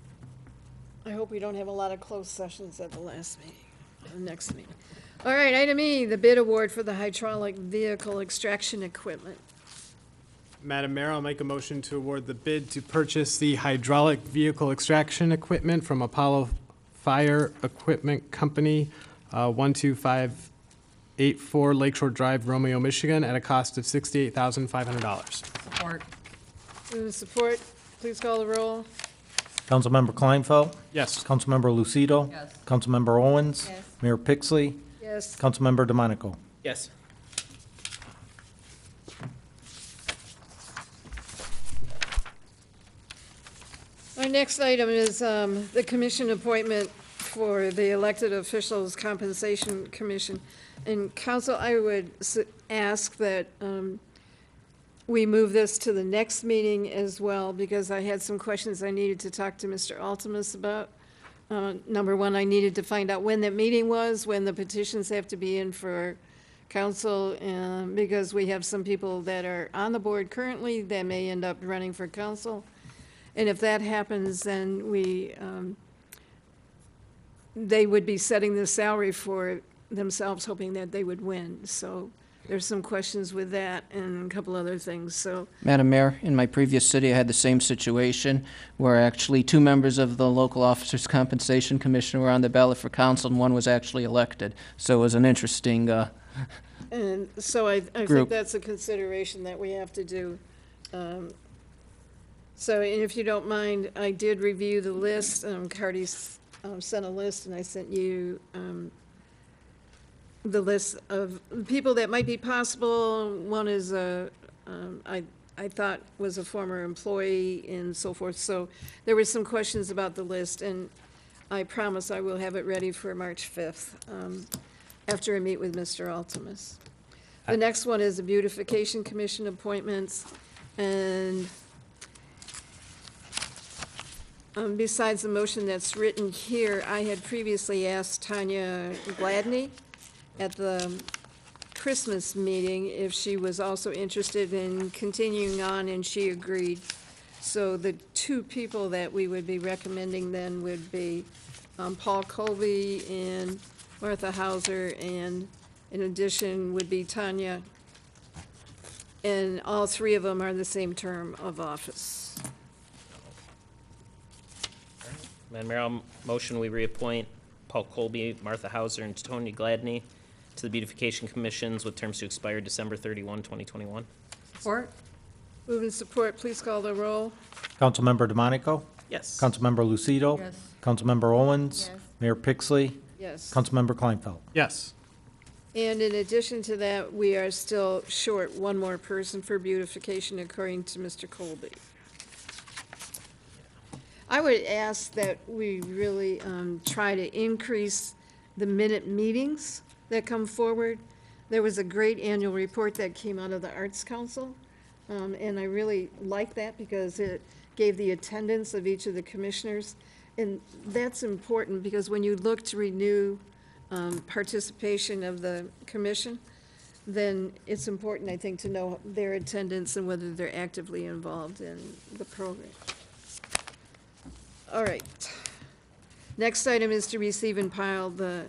I hope we don't have a lot of closed sessions at the last meeting, the next meeting. All right, item E, the bid award for the hydraulic vehicle extraction equipment. Madam Mayor, I'll make a motion to award the bid to purchase the hydraulic vehicle extraction equipment from Apollo Fire Equipment Company, 12584 Lakeshore Drive, Romeo, Michigan, at a cost of $68,500. Support. Move in support, please call the roll. Councilmember Kleinfeld? Yes. Councilmember Lucido? Yes. Councilmember Owens? Yes. Mayor Pixley? Yes. Councilmember DeMonico? Yes. Our next item is the commission appointment for the elected officials compensation commission. And council, I would ask that we move this to the next meeting as well, because I had some questions I needed to talk to Mr. Altimus about. Number one, I needed to find out when that meeting was, when the petitions have to be in for council, because we have some people that are on the board currently that may end up running for council. And if that happens, then we they would be setting the salary for themselves, hoping that they would win. So there's some questions with that and a couple other things, so. Madam Mayor, in my previous city, I had the same situation where actually 2 members of the local officers' compensation commission were on the ballot for council, and one was actually elected. So it was an interesting, And so I think Group. that's a consideration that we have to do. So, and if you don't mind, I did review the list. Cardy's sent a list, and I sent you the list of people that might be possible. One is I thought was a former employee and so forth. So there were some questions about the list, and I promise I will have it ready for March 5th after I meet with Mr. Altimus. The next one is the Beautification Commission appointments, and besides the motion that's written here, I had previously asked Tanya Gladney at the Christmas meeting if she was also interested in continuing on, and she agreed. So the 2 people that we would be recommending then would be Paul Colby and Martha Hauser, and in addition would be Tanya. And all 3 of them are the same term of office. Madam Mayor, I'll motion we reappoint Paul Colby, Martha Hauser, and Tony Gladney to the Beautification Commissions with terms to expire December 31, 2021. Support? Move and support, please call the roll. Councilmember DeMonico? Yes. Councilmember Lucido? Yes. Councilmember Owens? Yes. Mayor Pixley? Yes. Councilmember Kleinfeld? Yes. And in addition to that, we are still short 1 more person for beautification, according to Mr. Colby. I would ask that we really try to increase the minute meetings that come forward. There was a great annual report that came out of the Arts Council, and I really like that because it gave the attendance of each of the commissioners. And that's important because when you look to renew participation of the commission, then it's important, I think, to know their attendance and whether they're actively involved in the program. All right. Next item is to receive and file the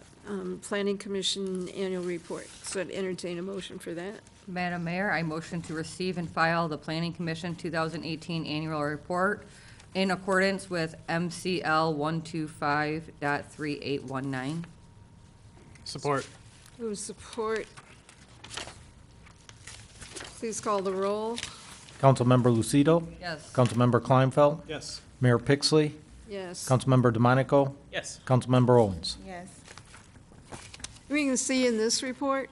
Planning Commission annual report. So I'd entertain a motion for that. Madam Mayor, I motion to receive and file the Planning Commission 2018 annual report in accordance with MCL 125.3819. Support. Move support. Please call the roll. Councilmember Lucido? Yes. Councilmember Kleinfeld? Yes. Mayor Pixley? Yes. Councilmember DeMonico? Yes. Councilmember Owens? Yes. We can see in this report,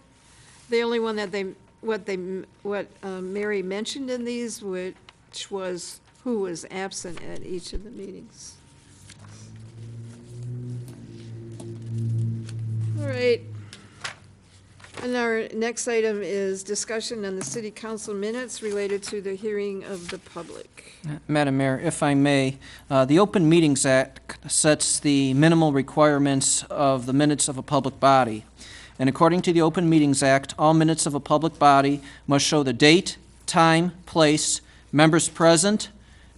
the only one that what Mary mentioned in these, which was who was absent at each of the meetings. All right. And our next item is discussion on the city council minutes related to the hearing of the public. Madam Mayor, if I may, the Open Meetings Act sets the minimal requirements of the minutes of a public body. And according to the Open Meetings Act, all minutes of a public body must show the date, time, place, members present,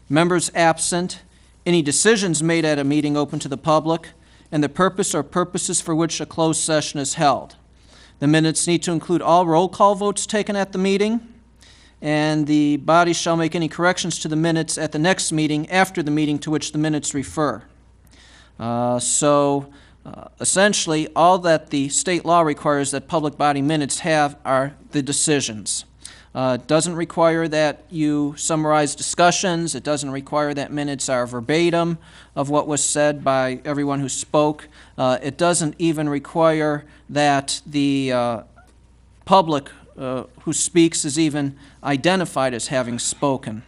members absent, any decisions made at a meeting open to the public, and the purpose or purposes for which a closed session is held. The minutes need to include all roll call votes taken at the meeting, and the body shall make any corrections to the minutes at the next meeting after the meeting to which the minutes refer. Essentially, all that the state law requires that public body minutes have are the decisions. It doesn't require that you summarize discussions. It doesn't require that minutes are verbatim of what was said by everyone who spoke. It doesn't even require that the public who speaks is even identified as having spoken.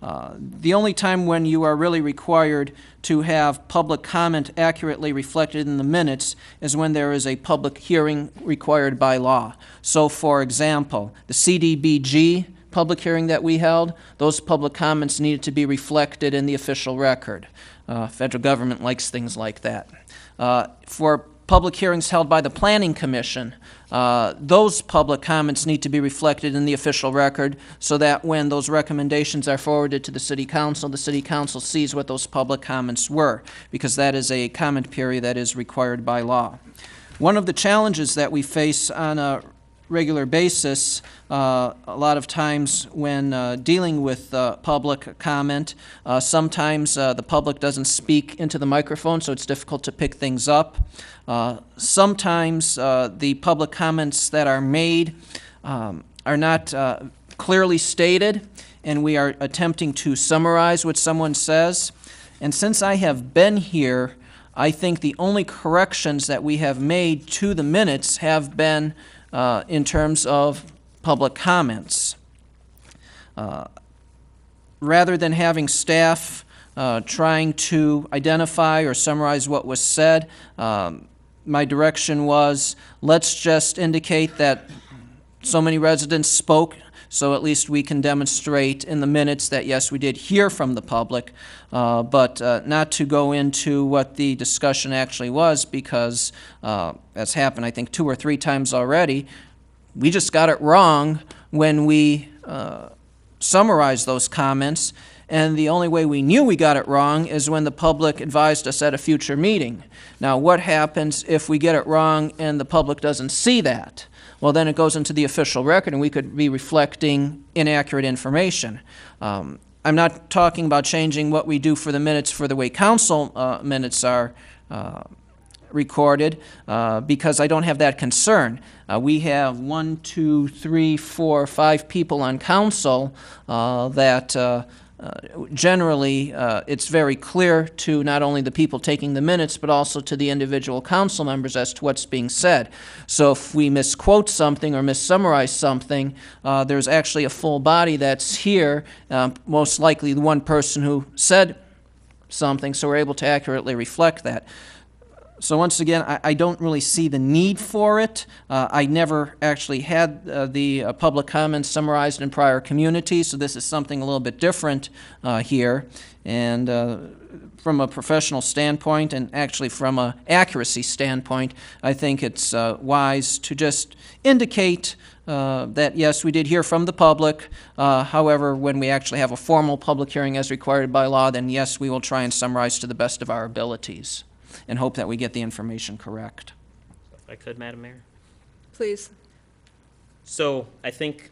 The only time when you are really required to have public comment accurately reflected in the minutes is when there is a public hearing required by law. So, for example, the CDBG public hearing that we held, those public comments needed to be reflected in the official record. Federal government likes things like that. For public hearings held by the Planning Commission. Those public comments need to be reflected in the official record so that when those recommendations are forwarded to the City Council sees what those public comments were, because that is a comment period that is required by law. One of the challenges that we face on a regular basis, a lot of times when dealing with public comment, sometimes the public doesn't speak into the microphone, so it's difficult to pick things up. Sometimes the public comments that are made are not clearly stated, and we are attempting to summarize what someone says. And since I have been here, I think the only corrections that we have made to the minutes have been in terms of public comments. Rather than having staff trying to identify or summarize what was said, my direction was, let's just indicate that so many residents spoke, so at least we can demonstrate in the minutes that, yes, we did hear from the public, but not to go into what the discussion actually was, because, as happened, I think 2 or 3 times already, we just got it wrong when we summarized those comments, and the only way we knew we got it wrong is when the public advised us at a future meeting. Now, what happens if we get it wrong and the public doesn't see that? Well, then it goes into the official record, and we could be reflecting inaccurate information. I'm not talking about changing what we do for the minutes for the way council minutes are recorded, because I don't have that concern. We have 1, 2, 3, 4, 5 people on council that generally it's very clear to not only the people taking the minutes, but also to the individual council members as to what's being said. So if we misquote something or missummarize something, there's actually a full body that's here, most likely the one person who said something, so we're able to accurately reflect that. So once again, I don't really see the need for it. I never actually had the public comments summarized in prior communities, so this is something a little bit different here. And from a professional standpoint, and actually from an accuracy standpoint, I think it's wise to just indicate that, yes, we did hear from the public. However, when we actually have a formal public hearing as required by law, then yes, we will try and summarize to the best of our abilities and hope that we get the information correct. If I could, Madam Mayor? Please. So I think,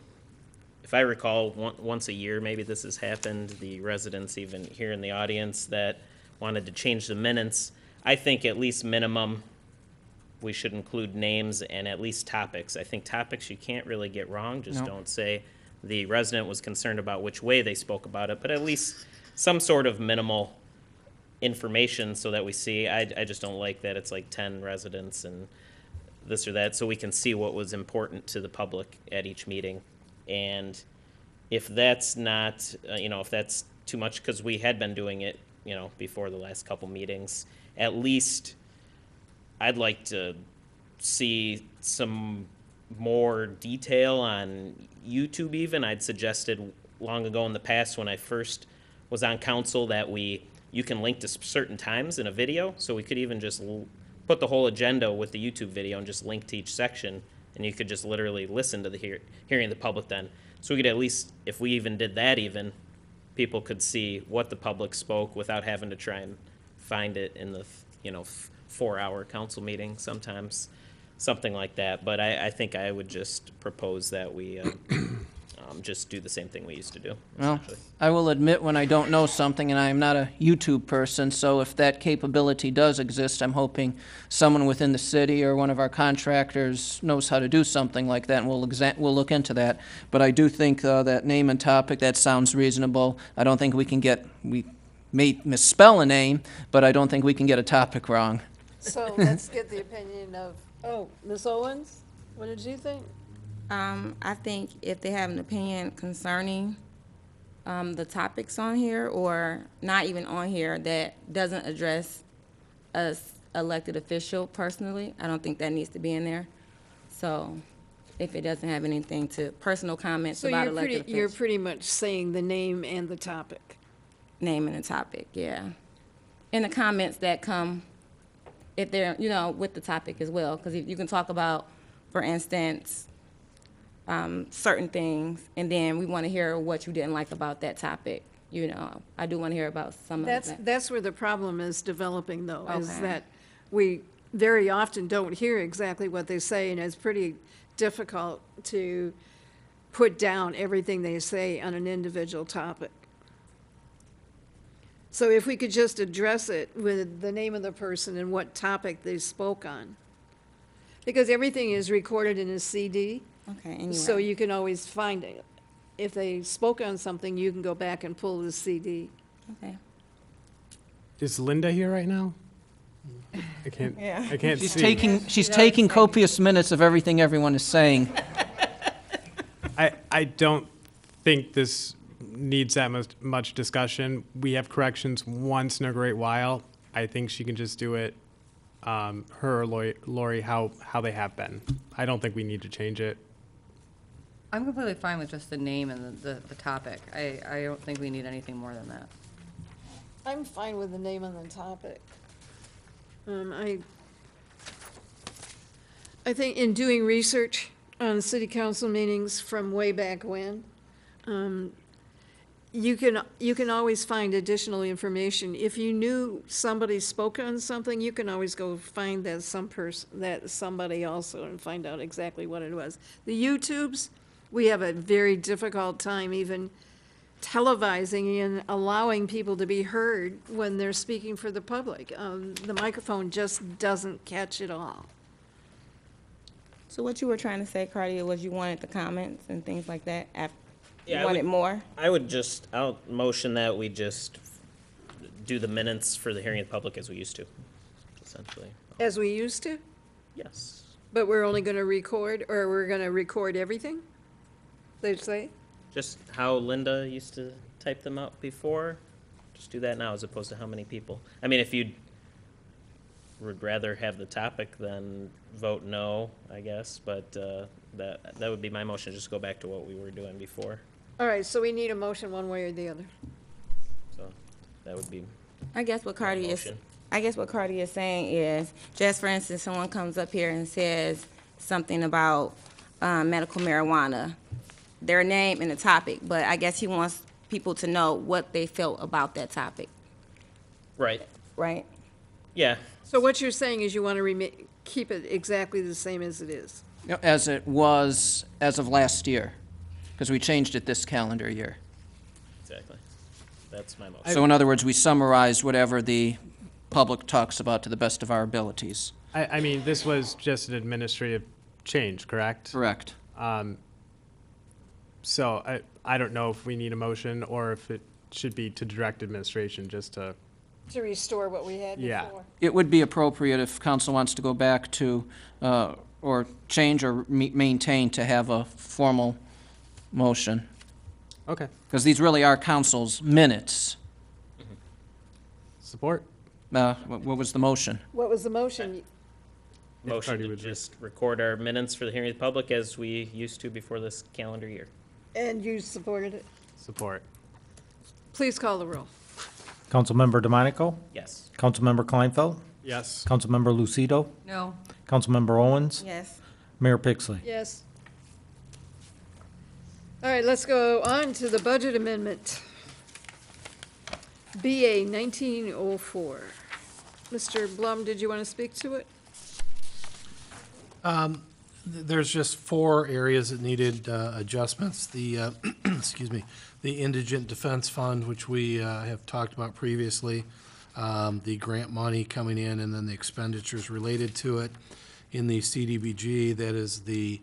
if I recall, once a year maybe this has happened, the residents even here in the audience that wanted to change the minutes. I think at least minimum we should include names and at least topics. I think topics you can't really get wrong. Just don't say the resident was concerned about which way they spoke about it, but at least some sort of minimal information so that we see. I just don't like that it's like 10 residents and this or that, so we can see what was important to the public at each meeting. And if that's not, if that's too much, because we had been doing it, before the last couple meetings, at least I'd like to see some more detail on YouTube even. I'd suggested long ago in the past when I first was on council that you can link to certain times in a video, so we could even just put the whole agenda with the YouTube video and just link to each section, and you could just literally listen to the hearing of the public then. So we could at least, if we even did that even, people could see what the public spoke without having to try and find it in the 4-hour council meeting sometimes, something like that. But I think I would just propose that we just do the same thing we used to do. Well, I will admit when I don't know something, and I am not a YouTube person, so if that capability does exist, I'm hoping someone within the city or one of our contractors knows how to do something like that, and we'll look into that. But I do think that name and topic, that sounds reasonable. I don't think we may misspell a name, but I don't think we can get a topic wrong. So let's get the opinion of, Ms. Owens, what did you think? I think if they have an opinion concerning the topics on here, or not even on here, that doesn't address us elected official personally, I don't think that needs to be in there. So if it doesn't have anything to personal comments about elected officials. You're pretty much saying the name and the topic. Name and the topic, yeah. And the comments that come if they're, you know, with the topic as well. Because you can talk about, for instance, certain things, and then we want to hear what you didn't like about that topic. You know, I do want to hear about some of that. That's where the problem is developing, though, is Okay. that we very often don't hear exactly what they say, and it's pretty difficult to put down everything they say on an individual topic. So if we could just address it with the name of the person and what topic they spoke on. Because everything is recorded in a CD, Okay, anyway. so you can always find it. If they spoke on something, you can go back and pull the CD. Okay. Is Linda here right now? I can't. Yeah. I can't She's see. she's taking copious minutes of everything everyone is saying. I don't think this needs that much discussion. We have corrections once in a great while. I think she can just do it, her or Lori, how they have been. I don't think we need to change it. I'm completely fine with just the name and the topic. I don't think we need anything more than that. I'm fine with the name and the topic. I think in doing research on city council meetings from way back when, you can always find additional information. If you knew somebody spoke on something, you can always go find that somebody also and find out exactly what it was. The YouTubes, we have a very difficult time even televising and allowing people to be heard when they're speaking for the public. The microphone just doesn't catch it all. So what you were trying to say, Cardia, was you wanted the comments and things like that? Yeah, You wanted more? I'll motion that we just do the minutes for the hearing of the public as we used to, essentially. As we used to, Yes. but we're only gonna record, or we're gonna record everything, they say? Just how Linda used to type them out before, just do that now as opposed to how many people. I mean, if you would rather have the topic, then vote no, I guess, but that would be my motion, just go back to what we were doing before. All right, so we need a motion one way or the other. So that would be I guess what Cardi is, motion. I guess what Cardi is saying is, just for instance, someone comes up here and says something about medical marijuana, their name and the topic, but I guess he wants people to know what they felt about that topic, Right, right? yeah. So what you're saying is you want to keep it exactly the same as it is? As it was as of last year, because we changed it this calendar year. Exactly. That's my motion. So in other words, we summarized whatever the public talks about to the best of our abilities. I mean, this was just an administrative change, correct? Correct. So I don't know if we need a motion or if it should be to direct administration just to, To restore what we had Yeah. before? It would be appropriate if council wants to go back to, or change or maintain to have a formal motion. okay, Because these really are council's minutes. support? What was the motion? What was the motion? Motion Cardi to would- just record our minutes for the hearing of the public as we used to before this calendar year. And you supported it? Support. Please call the roll. Councilmember DeMonico? Yes. Councilmember Kleinfeld? Yes. Councilmember Lucido? No. Councilmember Owens? Yes. Mayor Pixley? Yes. All right, let's go on to the budget amendment. BA 1904. Mr. Blum, did you want to speak to it? There's just 4 areas that needed adjustments. The, excuse me, the Indigent Defense Fund, which we have talked about previously, the grant money coming in, and then the expenditures related to it. In the CDBG, that is the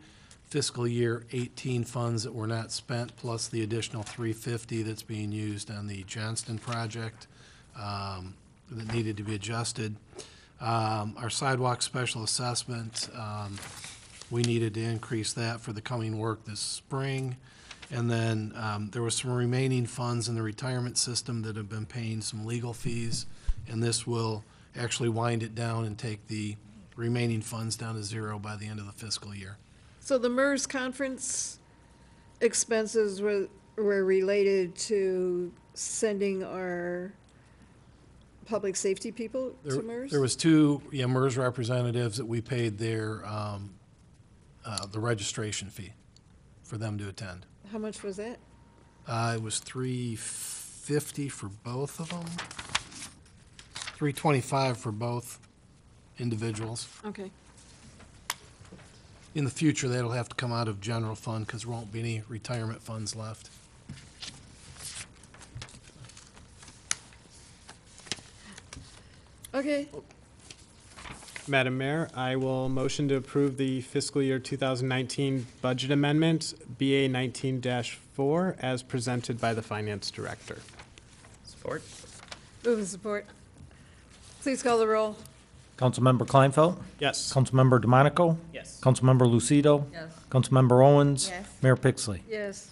fiscal year 18 funds that were not spent, plus the additional $350 that's being used on the Johnston project that needed to be adjusted. Our sidewalk special assessment, we needed to increase that for the coming work this spring. And then there was some remaining funds in the retirement system that have been paying some legal fees, and this will actually wind it down and take the remaining funds down to 0 by the end of the fiscal year. So the MERS conference expenses were related to sending our public safety people to MERS? There was two, MERS representatives that we paid their, the registration fee for them to attend. How much was that? It was $350 for both of them. $325 for both individuals. Okay. In the future, that'll have to come out of general fund because there won't be any retirement funds left. Okay. Madam Mayor, I will motion to approve the fiscal year 2019 budget amendment, BA 19-4, as presented by the Finance Director. Support? Move and support. Please call the roll. Councilmember Kleinfeld? Yes. Councilmember DeMonico? Yes. Councilmember Lucido? Yes. Councilmember Owens? Yes. Mayor Pixley? Yes.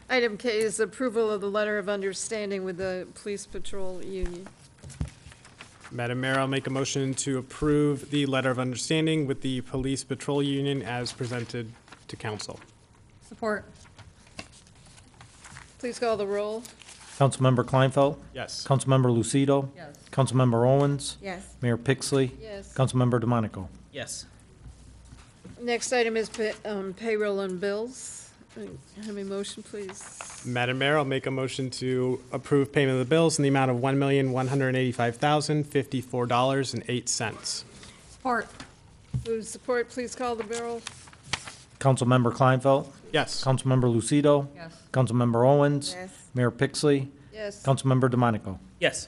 Item K is approval of the letter of understanding with the Police Patrol Union. Madam Mayor, I'll make a motion to approve the letter of understanding with the Police Patrol Union as presented to council. Support. Please call the roll. Councilmember Kleinfeld? Yes. Councilmember Lucido? Yes. Councilmember Owens? Yes. Mayor Pixley? Yes. Councilmember DeMonico? Yes. Next item is payroll and bills. Have a motion, please. Madam Mayor, I'll make a motion to approve payment of the bills in the amount of $1,185,054.08. Support. Move support, please call the roll. Councilmember Kleinfeld? Yes. Councilmember Lucido? Yes. Councilmember Owens? Yes. Mayor Pixley? Yes. Councilmember DeMonico? Yes.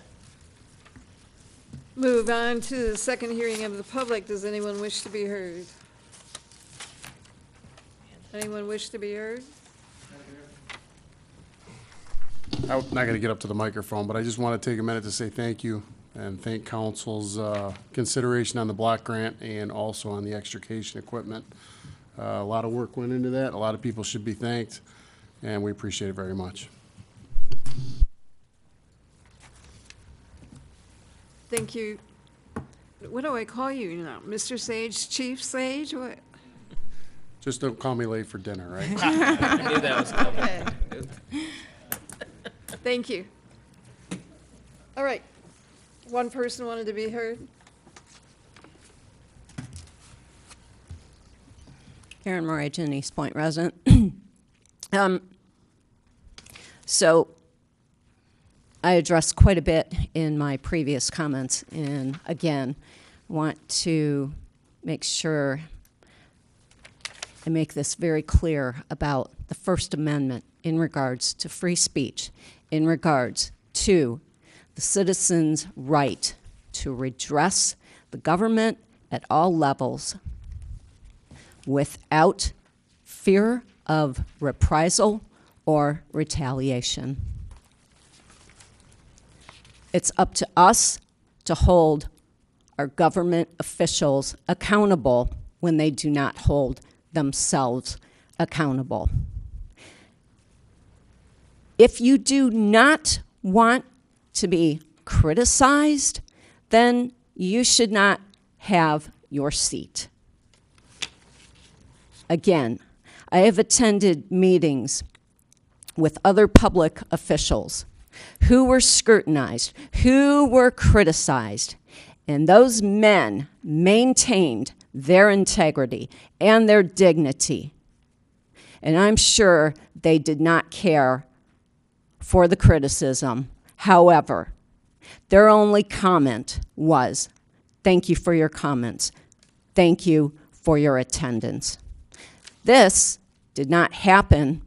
Move on to the second hearing of the public. Does anyone wish to be heard? Anyone wish to be heard? I'm not going to get up to the microphone, but I just want to take a minute to say thank you and thank council's consideration on the block grant and also on the extrication equipment. A lot of work went into that. A lot of people should be thanked, and we appreciate it very much. Thank you. What do I call you now? Mr. Sage, Chief Sage? What? Just don't call me late for dinner, right? I knew that was coming. Okay. Thank you. All right. One person wanted to be heard. Karen Morajan, East Point resident. So I addressed quite a bit in my previous comments, and again, want to make sure I make this very clear about the First Amendment in regards to free speech, in regards to the citizens' right to redress the government at all levels without fear of reprisal or retaliation. It's up to us to hold our government officials accountable when they do not hold themselves accountable. If you do not want to be criticized, then you should not have your seat. Again, I have attended meetings with other public officials who were scrutinized, who were criticized, and those men maintained their integrity and their dignity. And I'm sure they did not care for the criticism. However, their only comment was, "Thank you for your comments. Thank you for your attendance." This did not happen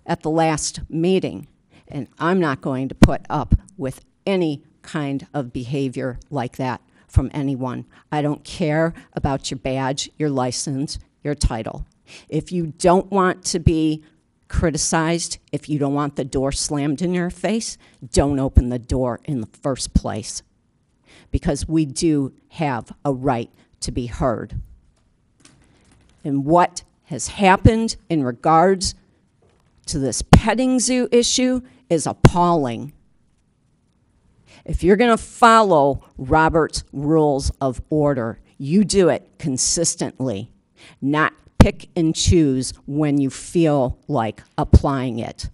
at the last meeting, and I'm not going to put up with any kind of behavior like that from anyone. I don't care about your badge, your license, your title. If you don't want to be criticized, if you don't want the door slammed in your face, don't open the door in the first place, because we do have a right to be heard. And what has happened in regards to this petting zoo issue is appalling. If you're going to follow Robert's Rules of Order, you do it consistently, not pick and choose when you feel like applying it.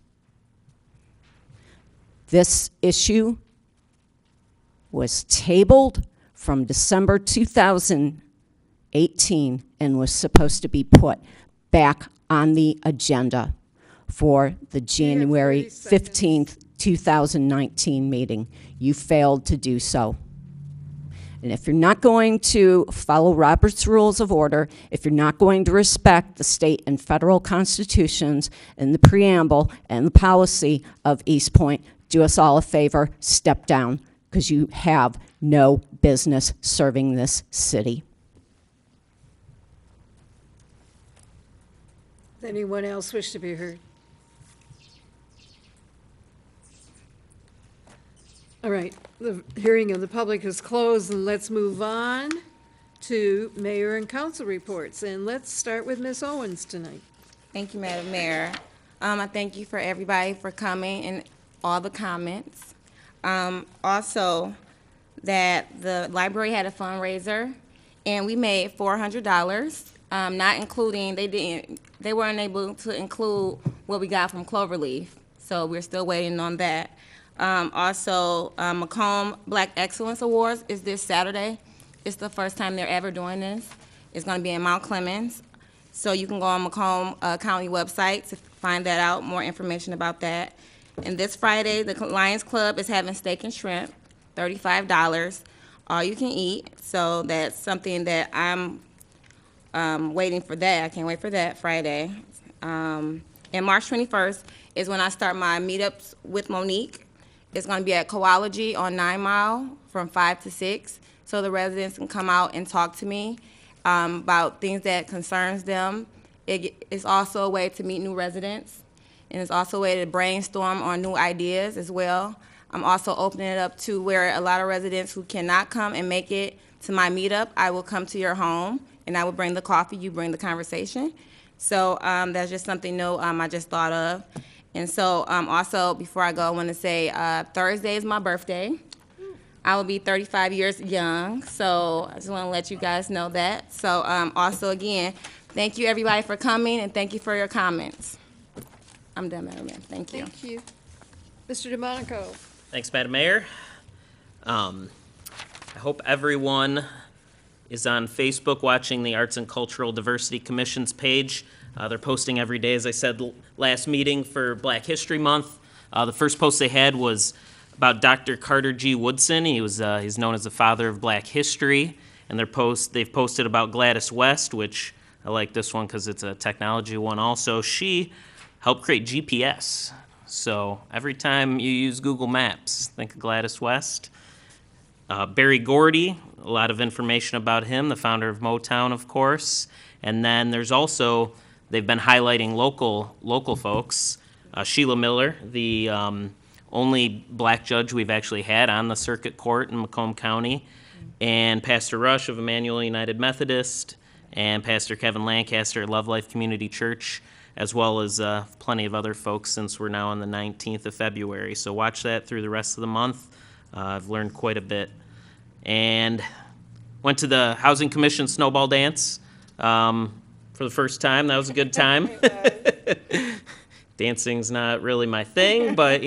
This issue was tabled from December 2018 and was supposed to be put back on the agenda for the January 15th, 2019 meeting. You failed to do so. And if you're not going to follow Robert's Rules of Order, if you're not going to respect the state and federal constitutions and the preamble and the policy of East Point, do us all a favor, step down, because you have no business serving this city. Does anyone else wish to be heard? All right, the hearing of the public is closed, and let's move on to mayor and council reports. And let's start with Ms. Owens tonight. Thank you, Madam Mayor. I thank you for everybody for coming and all the comments. Also, that the library had a fundraiser, and we made $400, not including, they weren't able to include what we got from Cloverleaf, so we're still waiting on that. Also, Macomb Black Excellence Awards is this Saturday. It's the first time they're ever doing this. It's going to be in Mount Clemens. So you can go on Macomb County website to find that out, more information about that. And this Friday, the Lions Club is having steak and shrimp, $35, all you can eat. So that's something that I'm waiting for that. I can't wait for that Friday. And March 21st is when I start my meetups with Monique. It's going to be at Coology on 9 Mile from 5 to 6, so the residents can come out and talk to me about things that concerns them. It's also a way to meet new residents, and it's also a way to brainstorm on new ideas as well. I'm also opening it up to where a lot of residents who cannot come and make it to my meetup, I will come to your home, and I will bring the coffee, you bring the conversation. So that's just something new I just thought of. And so also, before I go, I want to say Thursday is my birthday. I will be 35 years young, so I just want to let you guys know that. So also, again, thank you, everybody, for coming, and thank you for your comments. I'm done, Madam Mayor. Thank you. Thank you. Mr. DeMonico. Thanks, Madam Mayor. I hope everyone is on Facebook watching the Arts and Cultural Diversity Commission's page. They're posting every day, as I said last meeting, for Black History Month. The first post they had was about Dr. Carter G. Woodson. He's known as the father of Black history. And they've posted about Gladys West, which I like this one because it's a technology one also. She helped create GPS. So every time you use Google Maps, think of Gladys West. Barry Gordy, a lot of information about him, the founder of Motown, of course. And then there's also, they've been highlighting local folks. Sheila Miller, the only black judge we've actually had on the circuit court in Macomb County, and Pastor Rush of Emmanuel United Methodist, and Pastor Kevin Lancaster at Love Life Community Church, as well as plenty of other folks since we're now on the 19th of February. So watch that through the rest of the month. I've learned quite a bit. And went to the Housing Commission Snowball Dance for the first time. That was a good time. Dancing's not really my thing, but,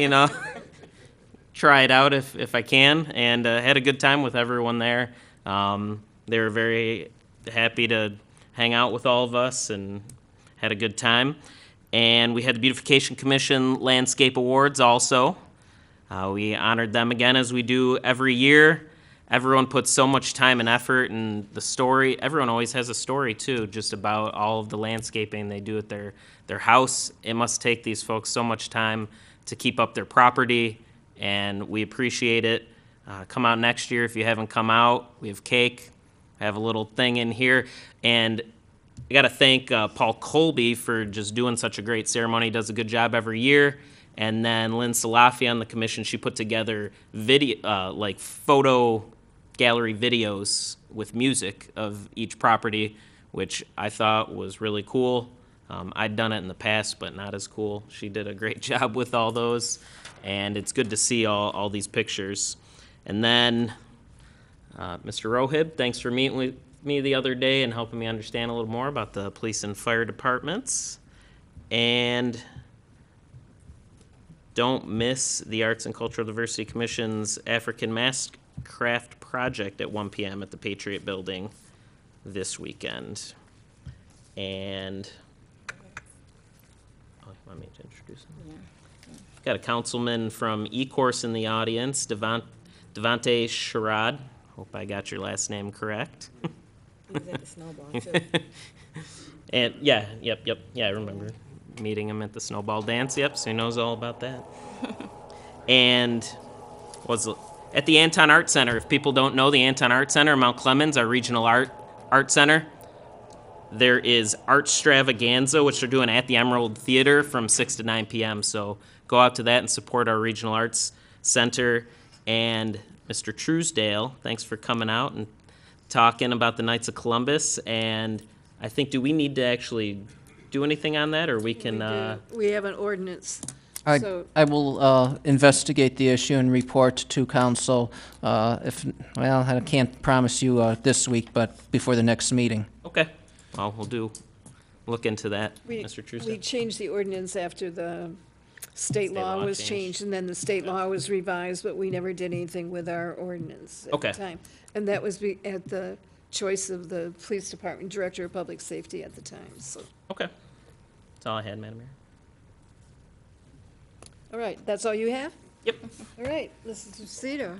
try it out if I can. And had a good time with everyone there. They were very happy to hang out with all of us and had a good time. And we had the Beautification Commission Landscape Awards also. We honored them again, as we do every year. Everyone puts so much time and effort, and the story, everyone always has a story too, just about all of the landscaping they do at their house. It must take these folks so much time to keep up their property, and we appreciate it. Come out next year if you haven't come out. We have cake. I have a little thing in here. And I got to thank Paul Colby for just doing such a great ceremony. He does a good job every year. And then Lynn Salafi on the commission, she put together video, photo gallery videos with music of each property, which I thought was really cool. I'd done it in the past, but not as cool. She did a great job with all those, and it's good to see all these pictures. And then Mr. Rohib, thanks for meeting with me the other day and helping me understand a little more about the police and fire departments. And don't miss the Arts and Cultural Diversity Commission's African Mask Craft Project at 1 p.m. at the Patriot Building this weekend. And, oh, you want me to introduce him? Yeah. Got a councilman from E-Course in the audience, Devante Sherrod. Hope I got your last name correct. He was at the Snowball, too. And, yeah, yep, I remember meeting him at the Snowball Dance, yep, so he knows all about that. And was at the Anton Art Center. If people don't know, the Anton Art Center in Mount Clemens, our regional art center, there is Art Stravaganza, which they're doing at the Emerald Theater from 6 to 9 p.m., so go out to that and support our regional arts center. And Mr. Truesdale, thanks for coming out and talking about the Knights of Columbus. And I think, do we need to actually do anything on that, or we can? We have an ordinance. I So, will investigate the issue and report to council, well, I can't promise you this week, but before the next meeting. Okay, well, we'll look into that, Mr. we Truesdale. changed the ordinance after the state law law was changed. changed, and then the state law was revised, but we never did anything with our ordinance at the Okay. time. And that was at the choice of the police department director of public safety at the time, so. Okay, that's all I had, Madam Mayor. All right, that's all you have? Yep. All right, Mrs. Lucido.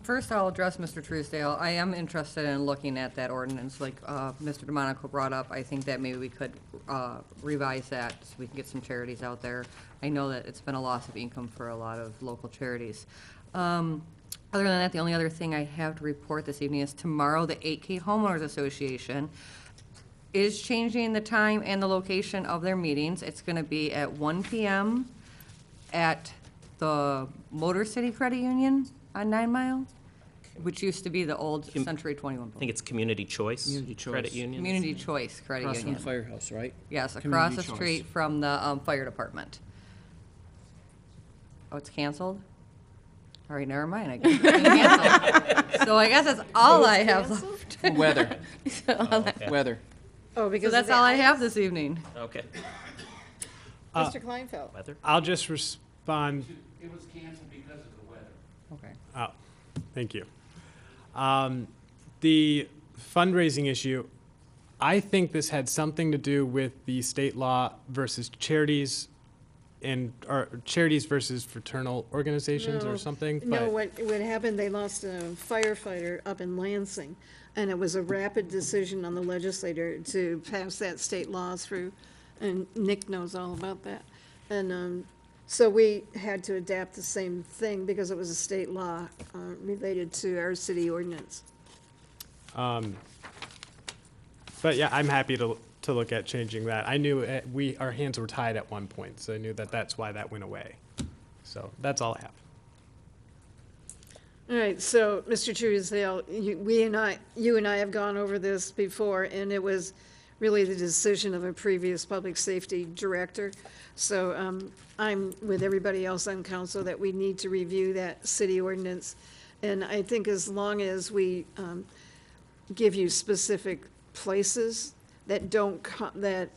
First, I'll address Mr. Truesdale. I am interested in looking at that ordinance, like Mr. DeMonico brought up. I think that maybe we could revise that so we can get some charities out there. I know that it's been a loss of income for a lot of local charities. Other than that, the only other thing I have to report this evening is tomorrow, the 8K Homeowners Association is changing the time and the location of their meetings. It's going to be at 1 p.m. at the Motor City Credit Union on 9 Mile, which used to be the old Century 21 I building. think it's Community Choice. Community Choice. Credit Union. Community Choice Credit Across from Union. the firehouse, right? Yes, across Community the Choice. street from the fire department. Oh, it's canceled? All right, never mind, I guess it's been canceled. So I guess that's all I have left. Weather, Okay. weather. Oh, So because that's all I have this evening. Okay. Mr. Kleinfeld. Weather? I'll just respond. It was canceled because of the weather. Okay. Oh, thank you. The fundraising issue, I think this had something to do with the state law versus charities or charities versus fraternal organizations No, or something. No, but what happened, they lost a firefighter up in Lansing, and it was a rapid decision on the legislator to pass that state law through, and Nick knows all about that. And so we had to adapt the same thing because it was a state law related to our city ordinance. But yeah, I'm happy to look at changing that. I knew our hands were tied at one point, so I knew that that's why that went away. So that's all I have. All right, so, Mr. Truesdale, you and I have gone over this before, and it was really the decision of a previous public safety director. So I'm with everybody else on council that we need to review that city ordinance. And I think as long as we give you specific places that that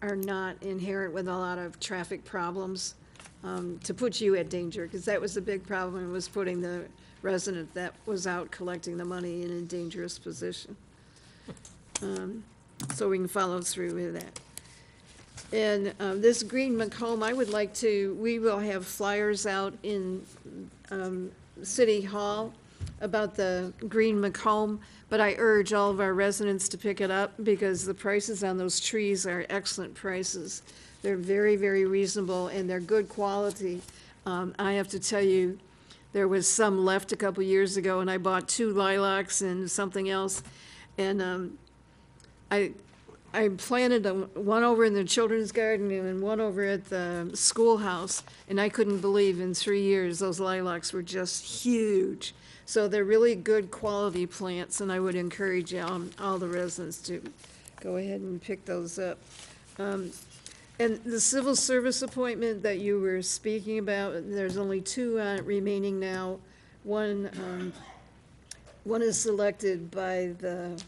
are not inherent with a lot of traffic problems, to put you at danger, because that was the big problem, was putting the resident that was out collecting the money in a dangerous position. So we can follow through with that. And this Green Macomb, we will have flyers out in City Hall about the Green Macomb, but I urge all of our residents to pick it up because the prices on those trees are excellent prices. They're very, very reasonable and they're good quality. I have to tell you, there was some left a couple years ago and I bought 2 lilacs and something else. And I planted one over in the children's garden and one over at the schoolhouse, and I couldn't believe in 3 years those lilacs were just huge. So they're really good quality plants, and I would encourage all the residents to go ahead and pick those up. And the civil service appointment that you were speaking about, there's only 2 remaining now. One is selected by the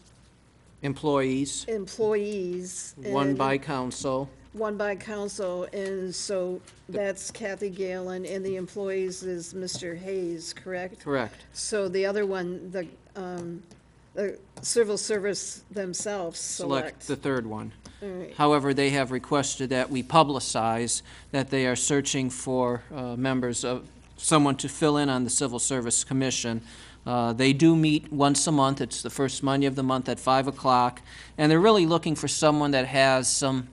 Employees, employees. one and by council. one by council, and so that's Kathy Galen, and the employees is Mr. Hayes, correct? Correct. So the other one, the civil service themselves Select select. the third one. All right. However, they have requested that we publicize that they are searching for members of, someone to fill in on the Civil Service Commission. They do meet once a month. It's the first Monday of the month at 5 o'clock. And they're really looking for someone that has some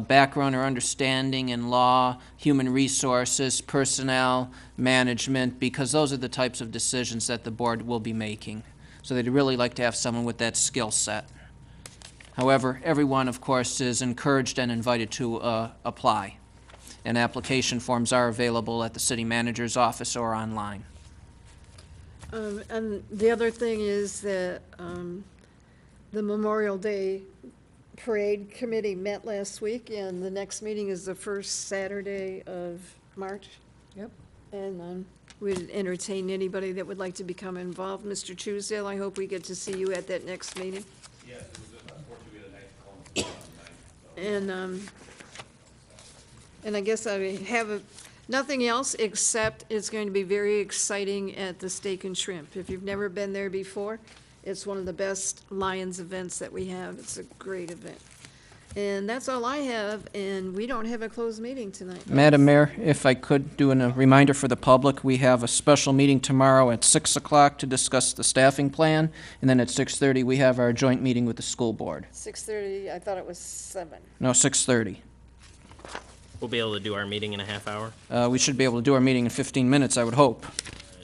background or understanding in law, human resources, personnel, management, because those are the types of decisions that the board will be making. So they'd really like to have someone with that skill set. However, everyone, of course, is encouraged and invited to apply. And application forms are available at the city manager's office or online. And the other thing is that the Memorial Day Parade Committee met last week, and the next meeting is the first Saturday of March. Yep. And we'd entertain anybody that would like to become involved. Mr. Truesdale, I hope we get to see you at that next meeting. Yes, it was unfortunately the night. And I guess I have nothing else except it's going to be very exciting at the Steak and Shrimp. If you've never been there before, it's one of the best Lions events that we have. It's a great event. And that's all I have, and we don't have a closed meeting tonight. Madam Mayor, if I could do a reminder for the public, we have a special meeting tomorrow at 6 o'clock to discuss the staffing plan, and then at 6:30 we have our joint meeting with the school board. 6:30, I thought it was 7. No, 6:30. We'll be able to do our meeting in a half hour. We should be able to do our meeting in 15 minutes, I would hope.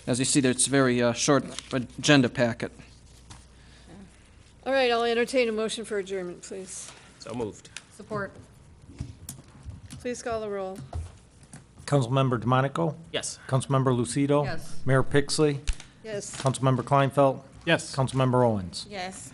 As you see, it's a very short agenda packet. All right, I'll entertain a motion for adjournment, please. So moved. Support. Please call the roll. Councilmember DeMonico? Yes. Councilmember Lucido? Yes. Mayor Pixley? Yes. Councilmember Kleinfeld? Yes. Councilmember Owens? Yes.